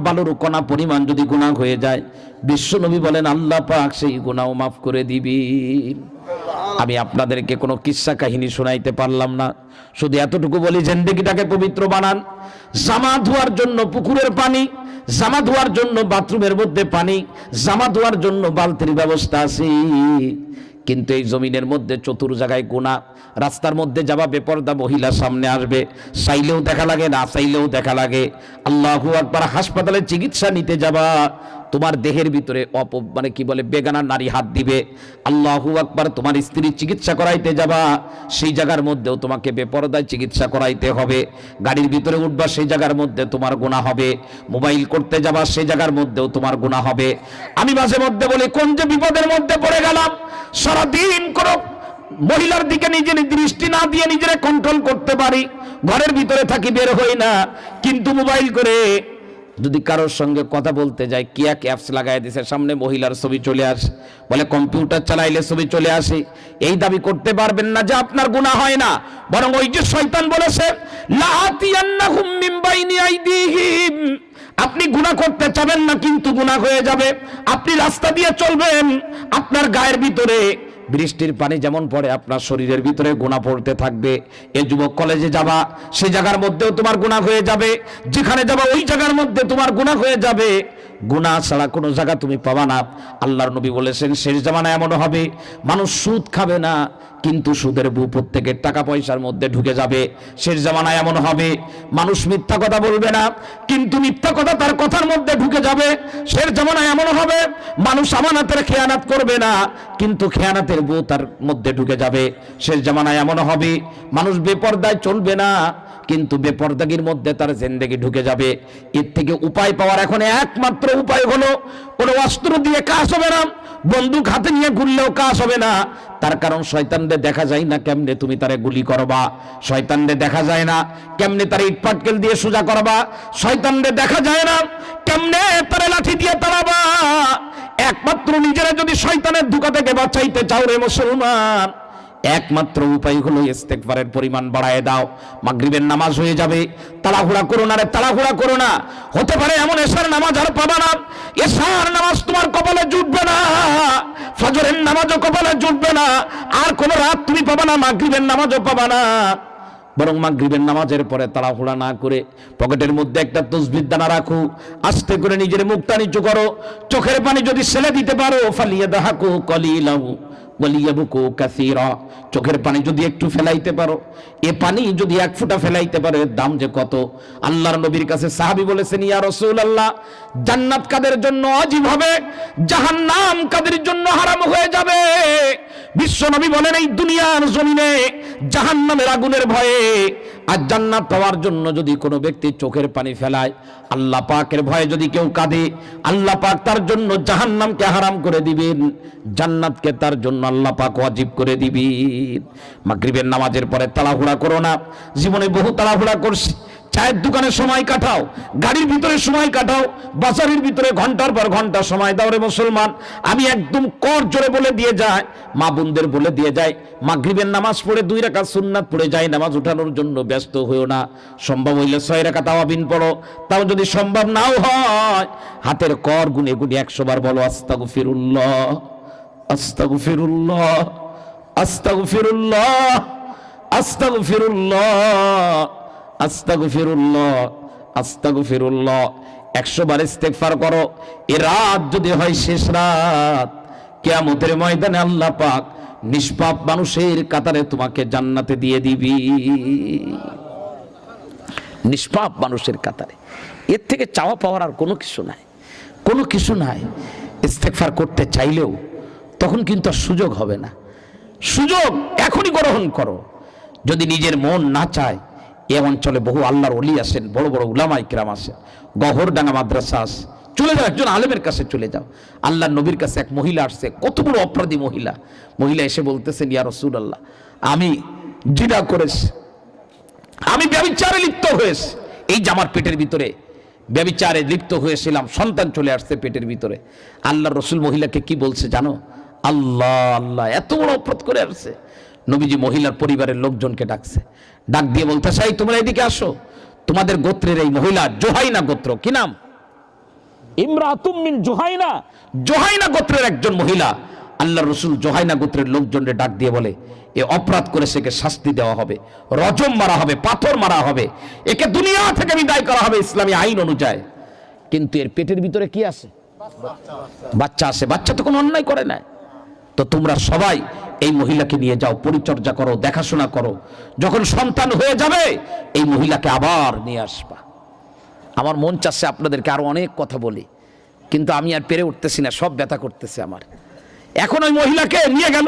বালুর কণা পরিমাণ যদি গুনাহ হয়ে যায়, বিশ্ব নবী বলেন আল্লাহ পাক সেই গুনাহ মাফ করে দিবি। আমি আপনাদেরকে কোনো কিস্সা কাহিনী শোনাইতে পারলাম না, শুধু এতটুকু বলি, জিন্দেগিটাকে পবিত্র বানান। জামা ধোয়ার জন্য পুকুরের পানি, জামা ধোয়ার জন্য বাথরুমের মধ্যে পানি, জামা ধোয়ার জন্য বালতির ব্যবস্থা আছে, কিন্তু এই জমিনের মধ্যে চতুর জায়গায় গুনাহ। রাস্তার মধ্যে যাবা, বেপরদা মহিলা সামনে আসবে, চাইলেও দেখা লাগে, না চাইলেও দেখা লাগে। আল্লাহু আকবার। হাসপাতালে চিকিৎসা নিতে যাবা, তোমার দেহের ভিতরে মানে কি বলে, বেগানা নারী হাত দিবে। আল্লাহু আকবার। তোমার স্ত্রীর চিকিৎসা করাইতে যাবা, সেই জায়গার মধ্যেও তোমাকে বেপরদায় চিকিৎসা করাইতে হবে। গাড়ির ভিতরে উঠবা, সেই জায়গার মধ্যে তোমার গুনাহ হবে। মোবাইল করতে যাবা, সেই জায়গার মধ্যেও তোমার গুনাহ হবে। আমি মাঝে মধ্যে বলি, কোন যে বিপদের মধ্যে পড়ে গেলাম। সারাদিন করো মহিলার দিকে নিজের দৃষ্টি না দিয়ে নিজেরা কন্ট্রোল করতে পারি, ঘরের ভিতরে থাকি, বের হই না, কিন্তু মোবাইল করে যদি কারোর সঙ্গে কথা বলতে যায় কিয়া অ্যাপস লাগাই দিছে, সামনে মহিলার ছবি চলে আসে, বলে কম্পিউটার চালাইলে ছবি চলে আসে। এই দাবি করতে পারবেন না যে আপনার গুনাহ হয় না, বরং ওই যে শয়তান বলেছে লাআতিয়ান্নাহুম মিন বাইনি আইদিহিম, আপনি গুনাহ করতে চাবেন না কিন্তু গুনাহ হয়ে যাবে। আপনি রাস্তা দিয়ে চলবেন, আপনার গায়ের ভিতরে বৃষ্টির পানি যেমন পড়ে আপনার শরীরের ভিতরে গুনাহ পড়তে থাকবে। এ যুবক, কলেজে যাবা, সেই জায়গার মধ্যেও তোমার গুনাহ হয়ে যাবে, যেখানে যাবা ওই জায়গার মধ্যে তোমার গুনাহ হয়ে যাবে। গুনাহ ছাড়া কোনো জায়গা তুমি পাবা না। আল্লাহর নবী বলেছেন শেষ জামানায় এমন হবে মানুষ সুদ খাবে না কিন্তু সুদের বউ প্রত্যেকের টাকা পয়সার মধ্যে ঢুকে যাবে। শেষ জামানায় এমন হবে মানুষ মিথ্যা কথা বলবে না কিন্তু মিথ্যা কথা তার কথার মধ্যে ঢুকে যাবে। শেষ জামানায় এমন হবে মানুষ আমানতের খেয়ানত করবে না কিন্তু খেয়ানতের বউ তার মধ্যে ঢুকে যাবে। শেষ জামানায় এমন হবে মানুষ বেপরদায় চলবে না কিন্তু বেপরদাগির মধ্যে তার জিন্দেগি ঢুকে যাবে। এর থেকে উপায় পাওয়ার এখন একমাত্র উপায় হলো কোনো অস্ত্র দিয়ে কাজ হবে না, বন্দুক হাতে নিয়ে ঘুরলেও কাজ হবে না। তার কারণ শয়তানদের দেখা যায় না কেমনে তুমি তারে গুলি করবা, শয়তানদের দেখা যায় না কেমনে তারে ইট পাটকেল দিয়ে সোজা করবা, শয়তানদের দেখা যায় না কেমনে তারে লাঠি দিয়ে তাড়াবা। একমাত্র নিজেরা যদি শয়তানের ধোঁকা থেকে বাঁচাইতে চাও রে মুসলমান, একমাত্র উপায় হলো ইস্তেগফারের পরিমাণ বাড়ায় দাও। মাগরিবের নামাজ হয়ে যাবে, তাড়াহুড়া করো না রে, তাড়াহুড়া করো না। হতে পারে এমন এশার নামাজ আর পাবা না, এশার নামাজ তোমার কপালে জুটবে না, ফজরের নামাজও কপালে জুটবে না, আর কোন রাত তুমি পাবা না, মাগরিবের নামাজও পাবা না। বরং মাগরিবের নামাজের পরে তাড়াহুড়া না করে পকেটের মধ্যে একটা তাসবিহ দানা রাখো, আস্তে করে নিজের মুখটা নিচু করো, চোখের পানি যদি ছেলে দিতে পারো ফালিয়াদহাকু কলিলাহু ওয়ালিয়াবকু কাসীরা, চোখের পানি যদি একটু ফেলাইতে পারো, এ পানি যদি এক ফোঁটা ফেলাইতে পারো এর দাম যে কত। আল্লাহর নবীর কাছে সাহাবী বলেছেন ইয়া রাসূলুল্লাহ, জান্নাত কাদের জন্য ওয়াজিব হবে, জাহান্নাম কাদের জন্য হারাম হয়ে যাবে। বিশ্ব নবী বলেন এই দুনিয়ার জমিনে জাহান্নামের আগুনের ভয়ে আর জান্নাত পাওয়ার জন্য যদি কোনো ব্যক্তি চোখের পানি ফেলায়, আল্লাহ পাকের ভয়ে যদি কেউ কাঁদে, আল্লাহ পাক তার জন্য জাহান্নামকে হারাম করে দিবেন, জান্নাতকে তার জন্য আল্লাহ পাক ওয়াজিব করে দিবেন। মাগরিবের নামাজের পরে তাড়াহুড়া করো না। জীবনে বহু তাড়াহুড়া করছি, চায়ের দোকানে সময় কাটাও, গাড়ির ভিতরে সময় কাটাও, বাজারের ভিতরে ঘন্টার পর ঘন্টা সময় দাও রে মুসলমান। আমি একদম কর জোরে বলে দিয়ে যায়, মা বোনদের বলে দিয়ে যায়, মাগরিবের নামাজ পড়ে 2 রাকাত সুন্নাত পড়ে যায় নামাজ উঠানোর জন্য ব্যস্ত হইও না। সম্ভব হইলে 6 রাকাত আওয়াবিন পড়ো, তাও যদি সম্ভব নাও হয় হাতের কর গুনে গুনে 100 বার বলো আস্তাগফিরুল্লাহ আস্তাগফিরুল্লাহ আস্তাগফিরুল্লাহ আস্তাগফিরুল্লাহ আস্তাগফিরুল্লাহ আস্তাগফিরুল্লাহ। 100 বার ইস্তেগফার করো। এ রাত যদি হয় শেষ রাত, কিয়ামতের ময়দানে আল্লাহ পাক নিষ্পাপ মানুষের কাতারে তোমাকে জান্নাতে দিয়ে দিবি, নিষ্পাপ মানুষের কাতারে। এর থেকে চাওয়া পাওয়ার আর কোনো কিছু নাই, কোনো কিছু নাই। ইস্তেগফার করতে চাইলেও তখন কিন্তু আর সুযোগ হবে না। সুযোগ এখনই গ্রহণ করো। যদি নিজের মন না চায়, এ অঞ্চলে বহু আল্লাহর ওলি আছেন, বড় বড় উলামায়ে কিরাম আছেন, গহরডাঙ্গা মাদ্রাসা আছে, চলে যাও একজন আলেমের কাছে চলে যাও। আল্লাহর নবীর কাছে এক মহিলা আসছে, কত বড় অপরাধী মহিলা। মহিলা এসে বলতেছেন ইয়া রাসূলুল্লাহ, আমি জিনা করেছি, আমি ব্যভিচারে লিপ্ত হয়েছি, এই যে আমার পেটের ভিতরে ব্যভিচারে লিপ্ত হয়েছিলাম, সন্তান চলে আসছে পেটের ভিতরে। আল্লাহর রাসূল মহিলাকে কি বলছে জানো? আল্লাহ আল্লাহ, এত বড় অপরাধ করে আসছে। নবীজি মহিলার পরিবারের লোকজনকে ডাকছে, ডাক দিয়ে বলতে চাই তোমরা এদিকে আসো, তোমাদের গোত্রের এই মহিলা জোহাইনা গোত্র, কি নাম? ইমরাতুম মিন জোহাইনা, জোহাইনা গোত্রের একজন মহিলা। আল্লাহর রাসূল জোহাইনা গোত্রের লোকজনকে ডাক দিয়ে বলে এ অপরাধ করেছে, একে শাস্তি দেওয়া হবে, রজম মারা হবে, পাথর মারা হবে, একে দুনিয়া থেকে বিদায় করা হবে ইসলামী আইন অনুযায়ী। কিন্তু এর পেটের ভিতরে কি আছে? বাচ্চা আছে। বাচ্চা তো কোনো অন্যায় করে না। তো তোমরা সবাই এই মহিলাকে নিয়ে যাও, পরিচর্যা করো, দেখাশোনা করো, যখন সন্তান হয়ে যাবে এই মহিলাকে আবার নিয়ে আসবা। আমার মন চাচ্ছে আপনাদেরকে আরো অনেক কথা বলি, কিন্তু আমি আর পেরে উঠতেছি না, সব ব্যথা করতেছে আমার। এখন ওই মহিলাকে নিয়ে গেল,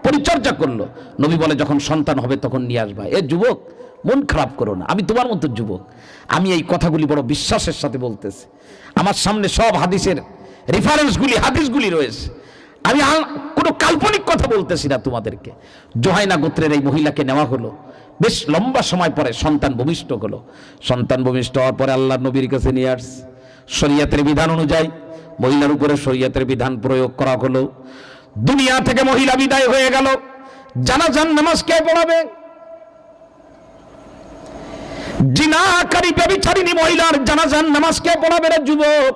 পরিচর্যা করলো। নবী বলে যখন সন্তান হবে তখন নিয়ে আসবা। এ যুবক, মন খারাপ করো না, আমি তোমার মতো যুবক। আমি এই কথাগুলি বড় বিশ্বাসের সাথে বলতেছি। আমার সামনে সব হাদিসের রেফারেন্সগুলি, হাদিসগুলি রয়েছে। আমি কোনো কাল্পনিক কথা বলতেছি না তোমাদেরকে। জোহাইনা গোত্রের এই মহিলাকে নেওয়া হলো, বেশ লম্বা সময় পরে সন্তান ভূমিষ্ঠ হলো। সন্তান ভূমিষ্ঠ হওয়ার পরে আল্লাহর নবীর কাছে নিয়ে আসছে। শরীয়তের বিধান অনুযায়ী মহিলার উপরে শরীয়তের বিধান প্রয়োগ করা হলো। দুনিয়া থেকে মহিলা বিদায় হয়ে গেল। জানাজার নামাজ কে পড়াবে? জিনাকারী ব্যভিচারিণী মহিলার জানাজার নামাজ কে পড়াবে রে যুবক?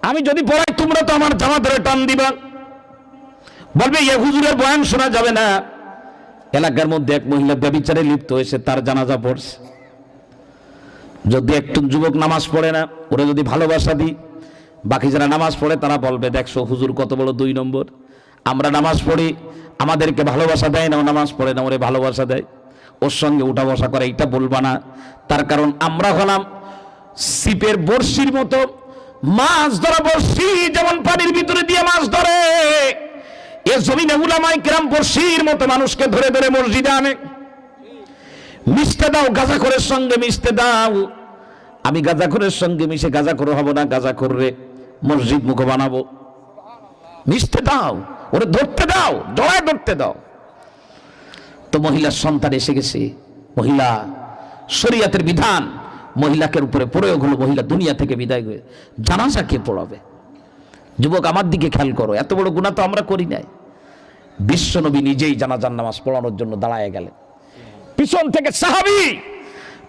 আমি যদি পড়াই তোমরা তো আমার জামা ধরে টান দিবা, বলবে এ হুজুরের বয়ান শোনা যাবে না। এলাকার মধ্যে এক মহিলা ব্যভিচারে লিপ্ত হয়েছে, তার জানাজা পড়ছে। যদি একটু যুবক নামাজ পড়ে না, ওরা যদি ভালোবাসা দিই, বাকি যারা নামাজ পড়ে তারা বলবে দেখছো হুজুর কত বড় 2 নম্বর। আমরা নামাজ পড়ি, আমাদেরকে ভালোবাসা দেয় না, ও নামাজ পড়ে না, ওরে ভালোবাসা দেয়, ওর সঙ্গে উঠা বসা করে। এটা বলবা না, তার কারণ আমরা হলাম ছিপের বড়শির মতো। মাছ ধরা বড়শি যেমন পানির ভিতরে দিয়ে মাছ ধরে, এ জমিনে উলামায়ে কেরাম বড়শির মতো মানুষকে ধরে ধরে মসজিদে আনে। মিশতে দাও গাঁজাখোরের সঙ্গে, মিশতে দাও। আমি গাঁজাখোরের সঙ্গে মিশে গাঁজাখোর হব না, গাঁজাখোররে মসজিদ মুখ বানাবো। মিশতে দাও, ওরে ধরতে দাও, জড়ায় ধরতে দাও। তো মহিলার সন্তান এসে গেছে, মহিলা শরীয়তের বিধান মহিলাকে উপরে প্রয়োগ হলো, মহিলা দুনিয়া থেকে বিদায় হয়ে জানাজা কে পড়াবে? যুবক আমার দিকে খেয়াল করো, এত বড় গুনাহ তো আমরা করি নাই। বিশ্বনবী নিজেই জানাজার নামাজ পড়ানোর জন্য দাঁড়ায় গেলেন। পিছন থেকে সাহাবী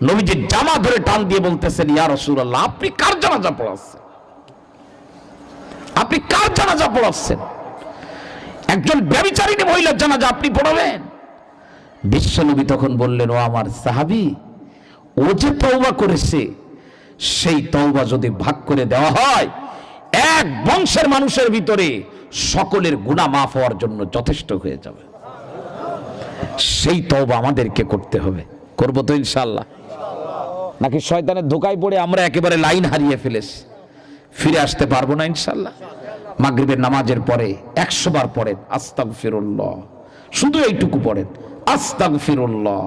নবীজির জামা ধরে টান দিয়ে বলতেছেন, ইয়া রাসূলুল্লাহ, আপনি কার জানাজা পড়াচ্ছেন? আপনি কার জানাজা পড়াচ্ছেন? একজন ব্যভিচারিণী মহিলার জানাজা আপনি পড়াবেন? বিশ্বনবী তখন বললেন, ও আমার সাহাবী, ও যে তওবা করেছে, সেই তওবা যদি ভাগ করে দেওয়া হয়, এক বংশের মানুষের ভিতরে সকলের গুনাহ মাফ হওয়ার জন্য যথেষ্ট হয়ে যাবে। সেই তওবা আমাদেরকে করতে হবে। করব তো ইনশাআল্লাহ? নাকি শয়তানের ধোঁকায় পড়ে আমরা একেবারে লাইন হারিয়ে ফেলেছি, ফিরে আসতে পারবো না ইনশাআল্লাহ? মাগরিবের নামাজের পরে 100 বার পড়েন আস্তাগফিরুল্লাহ, শুধু এইটুকু পড়েন আস্তাগফিরুল্লাহ।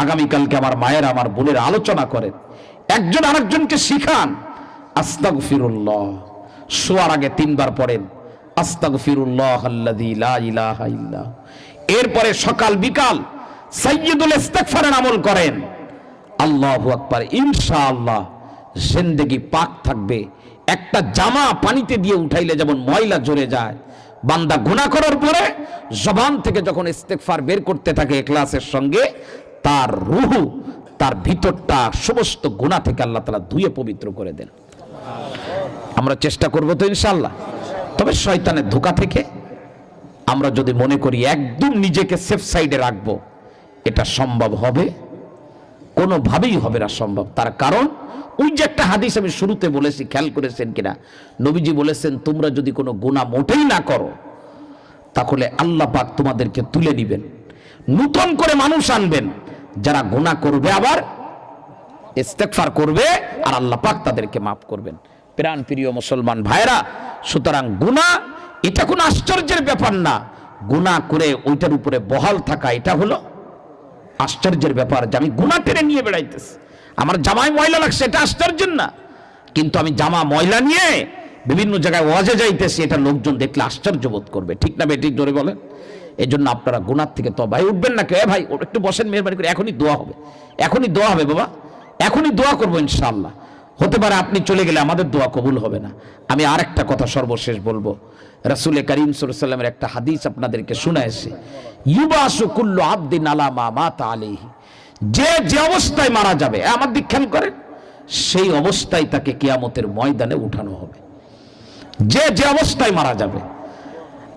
আগামীকালকে আমার মায়ের, আমার বোনের আলোচনা করেন, একজন আরেকজনকে শিখান আস্তাগফিরুল্লাহ। শোয়ার আগে 3 বার পড়েন আস্তাগফিরুল্লাহ আল্লাযী লা ইলাহা ইল্লা। এরপরে সকাল বিকাল সাইয়্যিদুল ইস্তিগফারের আমল করেন। আল্লাহু আকবার। ইনশাআল্লাহ জিন্দেগি পাক থাকবে। একটা জামা পানিতে দিয়ে উঠাইলে যেমন ময়লা ঝরে যায়, বান্দা গুনাহ করার পরে জবান থেকে যখন ইস্তিগফার বের করতে থাকে ইখলাসের সঙ্গে, তার রূহ, তার ভিতরটা সমস্ত গুনাহ থেকে আল্লাহ তাআলা ধুয়ে পবিত্র করে দেন। আমরা চেষ্টা করব তো ইনশাআল্লাহ? তবে শয়তানের ধোঁকা থেকে আমরা যদি মনে করি একদম নিজেকে সেফ সাইডে রাখবো, এটা সম্ভব হবে? কোনোভাবেই হবে না সম্ভব। তার কারণ ওই যে একটা হাদিস আমি শুরুতে বলেছি, খেয়াল করেছেন কিনা? নবীজি বলেছেন, তোমরা যদি কোনো গুনাহ মোটেই না করো, তাহলে আল্লাহ পাক তোমাদেরকে তুলে নিবেন, নতুন করে মানুষ আনবেন যারা গুনাহ করবে আবার ইস্তেগফার করবে, আর আল্লাহ পাক তাদেরকে মাফ করবেন। প্রাণ প্রিয় মুসলমান ভাইরা, সুতরাং গুনাহ এটা কোনো আশ্চর্যের ব্যাপার না। গুনাহ করে ওইটার উপরে বহাল থাকা, এটা হলো আশ্চর্যের ব্যাপার। যে আমি গুনাহ টেনে নিয়ে বেড়াইতেছি, আমার জামায় ময়লা লাগছে, এটা আশ্চর্যের না। কিন্তু আমি জামা ময়লা নিয়ে বিভিন্ন জায়গায় ওয়াজে যাইতেছি, এটা লোকজন দেখলে আশ্চর্য বোধ করবে। ঠিক না বেঠিক জোরে বলেন? এই জন্য আপনারা গুনাহ থেকে তো ভাই উঠবেন না। কে ভাই একটু বসেন, মেহরবানি করে, এখনই দোয়া হবে, এখনই দোয়া হবে বাবা, এখনই দোয়া করবো ইনশাআল্লাহ। হতে পারে আপনি চলে গেলে আমাদের দোয়া কবুল হবে না। আমি আরেকটা কথা সর্বশেষ বলবো। রাসূল করিম সাল্লাল্লাহু আলাইহি ওয়াসাল্লামের একটা হাদিস আপনাদেরকে শোনাইছি, ইউবাসু কুল্লু আবদিন আলা মা মাতা আলাইহি। যে যে অবস্থায় মারা যাবে, আমার দিক খেয়াল করেন, সেই অবস্থায় তাকে কিয়ামতের ময়দানে উঠানো হবে। যে যে অবস্থায় মারা যাবে,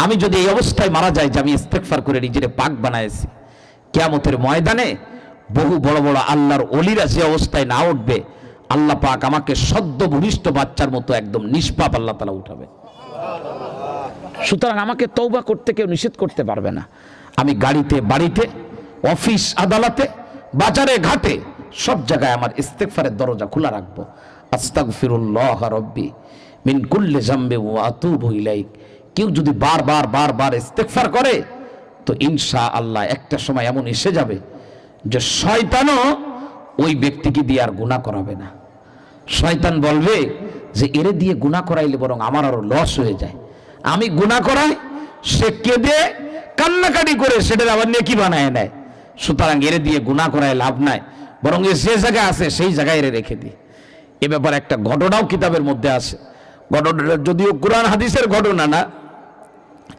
আমি যদি এই অবস্থায় মারা যাই যে আমি ইস্তেগফার করে নিজের পাক বানাইছি, কিয়ামতের ময়দানে বহু বড় বড় আল্লাহর ওলিরা যে অবস্থায় না উঠবে, আল্লাহ পাক আমাকে সদ্য ভূমিষ্ঠ বাচ্চার মতো একদম নিষ্পাপ আল্লাহ তাআলা উঠাবে। সুতরাং আমাকে তওবা করতে কেউ নিষেধ করতে পারবে না। আমি গাড়িতে, বাড়িতে, অফিস আদালতে, বাজারে ঘাটে, সব জায়গায় আমার ইস্তেগফারের দরজা খোলা রাখবো। আস্তাগফিরুল্লাহ রাব্বি মিন কুল্লি যামবি ওয়া আতুবু ইলাইক। কেউ যদি বারবার বারবার ইস্তেগফার করে, তো ইনশাআল্লাহ একটা সময় এমন এসে যাবে যে শয়তানও ওই ব্যক্তিকে দিয়ে আর গুনাহ করাবে না। শয়তান বলবে যে এরে দিয়ে গুনাহ করাইলে বরং আমার আরো লস হয়ে যায়। আমি গুনাহ করাই, সে কেঁদে কান্নাকাটি করে সেটা আবার নেকি বানায় নেয়। সুতরাং এরে দিয়ে গুনাহ করায় লাভ নাই, বরং এ যে জায়গায় আছে সেই জায়গায় এরে রেখে দিই। এ ব্যাপারে একটা ঘটনাও কিতাবের মধ্যে আছে। ঘটনাটা যদিও কোরআন হাদিসের ঘটনা না,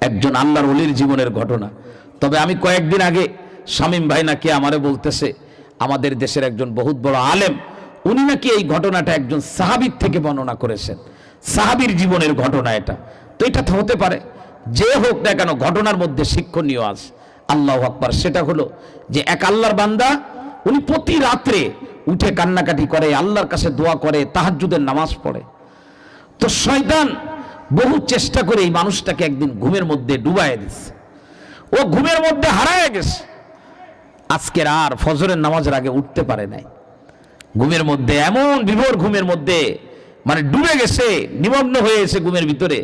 একজন আল্লাহর ওলির জীবনের ঘটনা। তবে আমি কয়েকদিন আগে শামীম ভাই নাকি আমারে বলতেছে, আমাদের দেশের একজন বহুত বড় আলেম, উনি নাকি এই ঘটনাটা একজন সাহাবীর থেকে বর্ণনা করেছেন, সাহাবীর জীবনের ঘটনা এটা। তো এটা তো হতে পারে, যে হোক না কেন ঘটনার মধ্যে শিক্ষণীয় আছে। আল্লাহু আকবার। সেটা হলো যে এক আল্লাহর বান্দা, উনি প্রতি রাত্রে উঠে কান্নাকাটি করে, আল্লাহর কাছে দোয়া করে, তাহাজ্জুদের নামাজ পড়ে। তো শয়তান বহু চেষ্টা করে এই মানুষটাকে একদিন ঘুমের মধ্যে ডুবাইয়ে দিচ্ছে। ও ঘুমের মধ্যে হারায় গেছে। আজকের আর ফজরের নামাজের আগে উঠতে পারে নাই। ঘুমের মধ্যে এমন বিভোর ঘুমের মধ্যে মানে ডুবে গেছে, নিমগ্ন হয়ে গেছে ঘুমের ভিতরে।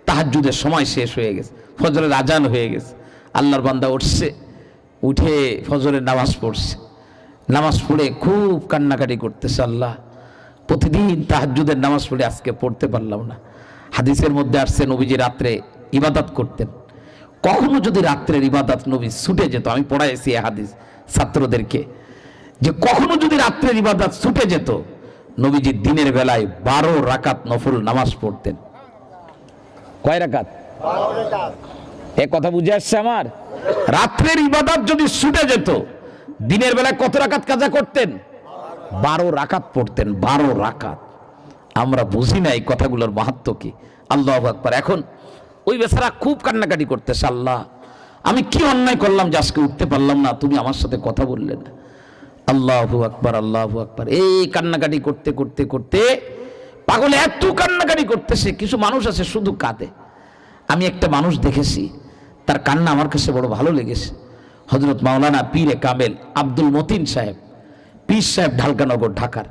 তাহাজ্জুদের সময় শেষ হয়ে গেছে, ফজরের আজান হয়ে গেছে। আল্লাহর বান্দা উঠছে, উঠে ফজরের নামাজ পড়ছে। নামাজ পড়ে খুব কান্নাকাটি করতেছে, আল্লাহ প্রতিদিন তাহাজ্জুদের নামাজ পড়ে আজকে পড়তে পারলাম না। হাদিসের মধ্যে আসছে নবীজি রাত্রে ইবাদত করতেন। কখনো যদি রাত্রের ইবাদত নবী ছুটে যেত, আমি পড়াইছি এই হাদিস ছাত্রদেরকে, যে কখনো যদি রাত্রের ইবাদত ছুটে যেত, নবীজি দিনের বেলায় 12 রাকাত নফল নামাজ পড়তেন। কয় রাকাত? 12 রাকাত। এ কথা বুঝে আসছে আমার? রাত্রের ইবাদত যদি ছুটে যেত, দিনের বেলায় কত রাকাত কাজা করতেন? 12 রাকাত পড়তেন। 12 রাকাত। আমরা বুঝি না এই কথাগুলোর মাহাত্ম্য কি। আল্লাহু আকবার। এখন ওই বেচারা খুব কান্নাকাটি করতেছে, আল্লাহ আমি কি অন্যায় করলাম যে আজকে উঠতে পারলাম না, তুমি আমার সাথে কথা বললে না। আল্লাহু আকবার, আল্লাহু আকবার। এই কান্নাকাটি করতে করতে করতে পাগল এত কান্নাকাটি করতেছে। কিছু মানুষ আছে শুধু কাঁদে। আমি একটা মানুষ দেখেছি, তার কান্না আমার কাছে বড় ভালো লেগেছে। হযরত মাওলানা পীরে কামেল আব্দুল মতিন সাহেব, পীর সাহেব, ঢালকানগর, ঢাকার।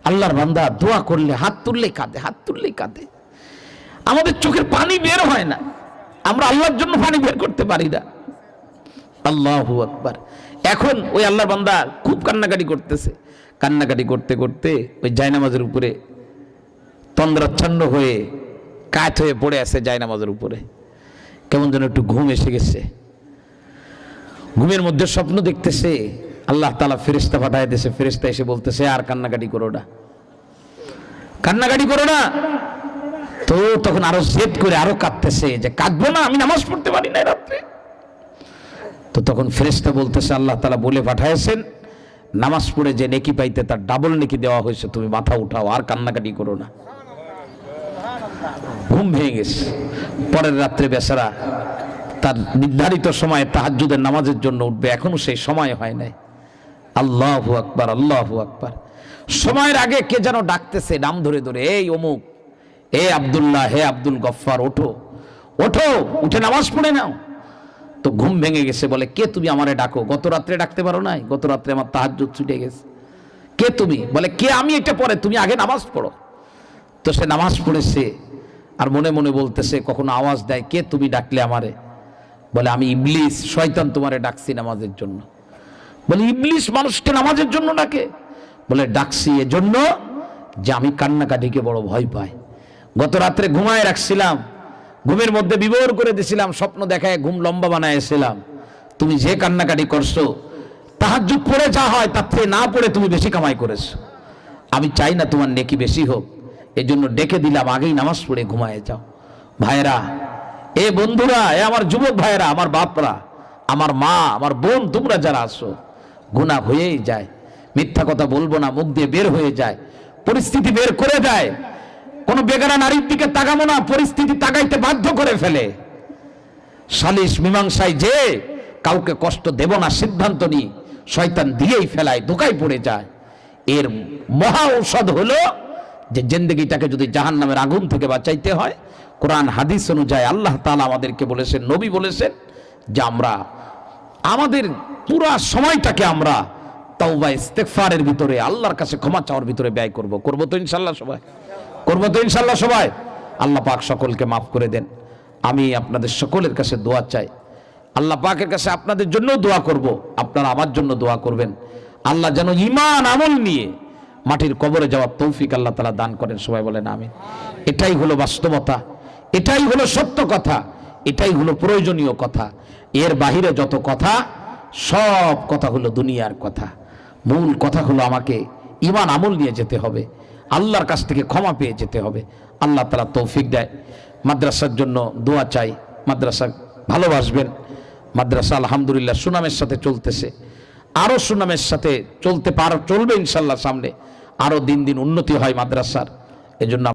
আল্লাহর বান্দা দোয়া করলে হাত তুললেই কাঁদে, হাত তুললেই কাঁদে। আমাদের চোখের পানি বের হয় না, আমরা আল্লাহর জন্য পানি বের করতে পারি না। আল্লাহু আকবার। এখন ওই আল্লাহর বান্দা খুব কান্নাকাটি করতেছে। কান্নাকাটি করতে করতে ওই জায়নামাজের উপরে তন্দ্রাচ্ছন্ন হয়ে কাত হয়ে পড়ে আছে জায়নামাজের উপরে। কেমন যেন একটু ঘুম এসে গেছে। ঘুমের মধ্যে স্বপ্ন দেখতেছে, আল্লাহ তাআলা ফেরেশতা পাঠায় দিয়েছে। ফেরেশতা এসে বলতেছে, আর কান্নাকাটি করো না, কান্নাকাটি করো না। তো তখন আরো জেদ করে আরো কাঁদতেছে যে কাঁদবো না, আমি নামাজ পড়তে পারি না রাত্রে। তো তখন ফেরেশতা বলতেছে, আল্লাহ তাআলা বলে পাঠাইছেন, নামাজ পড়ে যে নেকি পাইতে তার ডাবল নেকি দেওয়া হয়েছে, তুমি মাথা উঠাও, আর কান্নাকাটি করো না। ঘুম ভেঙে গেছে। পরের রাত্রে বেচারা তার নির্ধারিত সময়ে তাহাজ্জুদের নামাজের জন্য উঠবে, এখনো সেই সময় হয় নাই। আল্লাহু আকবার, আল্লাহু আকবার। সময়ের আগে কে যেন ডাকতেছে নাম ধরে ধরে, এই অমুক, হে আব্দুল্লাহ, হে আব্দুল গফফার, ওঠো ওঠো, উঠে নামাজ পড়ে নাও। তো ঘুম ভেঙে গেছে। বলে, কে তুমি আমারে ডাকো? গত রাত্রে ডাকতে পারো নাই? গত রাত্রে আমার তাহাজ্জুদ ছুটে গেছে। কে তুমি? বলে, কে আমি? এটা পরে, তুমি আগে নামাজ পড়ো। তো সে নামাজ পড়েছে আর মনে মনে বলতেছে, কখনো আওয়াজ দেয়, কে তুমি ডাকলে আমারে? বলে, আমি ইবলিস, শয়তান তোমারে ডাকছি নামাজের জন্য। বলে, ইবলিস মানুষকে নামাজের জন্য ডাকে? বলে, ডাকছি এজন্য যে আমি কান্নাকাটিকে বড় ভয় পাই। গত রাত্রে ঘুমায় রাখছিলাম, ঘুমের মধ্যে বিভোর করে দিছিলাম, স্বপ্ন দেখায় ঘুম লম্বা বানাইছিলাম। তুমি যে কান্নাকাটি করছো, তাহাজ্জুদ পড়ে যা হয় তার থেকে না পড়ে তুমি বেশি কামাই করেছো। আমি চাই না তোমার নেকি বেশি হোক, এজন্য ডেকে দিলাম, আগেই নামাজ পড়ে ঘুমায় যাও। ভাইরা, এ বন্ধুরা, এ আমার যুবক ভাইরা, আমার বাপরা, আমার মা, আমার বোন, তোমরা যারা আছো, গুনাহ হয়েই যায়। মিথ্যা কথা বলবো না, মুখ দিয়ে বের হয়ে যায়, পরিস্থিতি বের করে দেয়। কোন বেগানা নারীর দিকে তাকাবো না, পরিস্থিতি তাকাইতে বাধ্য করে ফেলে। সালিশ মীমাংসায় যে কাউকে কষ্ট দেব না সিদ্ধান্ত নি, শয়তান দিয়েই ফেলায়, ধোকায় পড়ে যায়। এর মহা ঔষধ হলো যে জিন্দেগিটাকে যদি জাহান্নামের আগুন থেকে বাঁচাইতে হয়, কোরআন হাদিস অনুযায়ী আল্লাহ তাআলা আমাদেরকে বলেছেন, নবী বলেছেন যে আমরা আমাদের পুরা সময়টাকে আমরা তাওবা ইস্তেগফারের ভিতরে, আল্লাহর কাছে ক্ষমা চাওয়ার ভিতরে ব্যয় করব। করব তো ইনশাআল্লাহ সবাই? করব তো ইনশাআল্লাহ সবাই? আল্লাহ পাক সকলকে মাফ করে দেন। আমি আপনাদের সকলের কাছে দোয়া চাই, আল্লাহ পাকের কাছে আপনাদের জন্য দোয়া করব, আপনারা আমার জন্য দোয়া করবেন। আল্লাহ যেন ঈমান আমল নিয়ে মাটির কবরে যাওয়ার তৌফিক আল্লাহ তাআলা দান করেন। সবাই বলেন আমিন। এটাই হলো বাস্তবতা, এটাই হলো সত্য কথা, এটাই হলো প্রয়োজনীয় কথা। এর বাহিরে যত কথা, সব কথা হলো দুনিয়ার কথা। মূল কথা হলো আমাকে ঈমান আমল নিয়ে যেতে হবে, আল্লাহর কাছ থেকে ক্ষমা পেয়ে যেতে হবে। আল্লাহ তাআলা তৌফিক দেয়। মাদ্রাসার জন্য দোয়া চাই, মাদ্রাসা ভালোবাসবেন। মাদ্রাসা আলহামদুলিল্লাহ সুনামের সাথে চলতেছে, আরও সুনামের সাথে চলবে ইনশাল্লাহ। সামনে আরও দিন দিন উন্নতি হয় মাদ্রাসার। এজন্য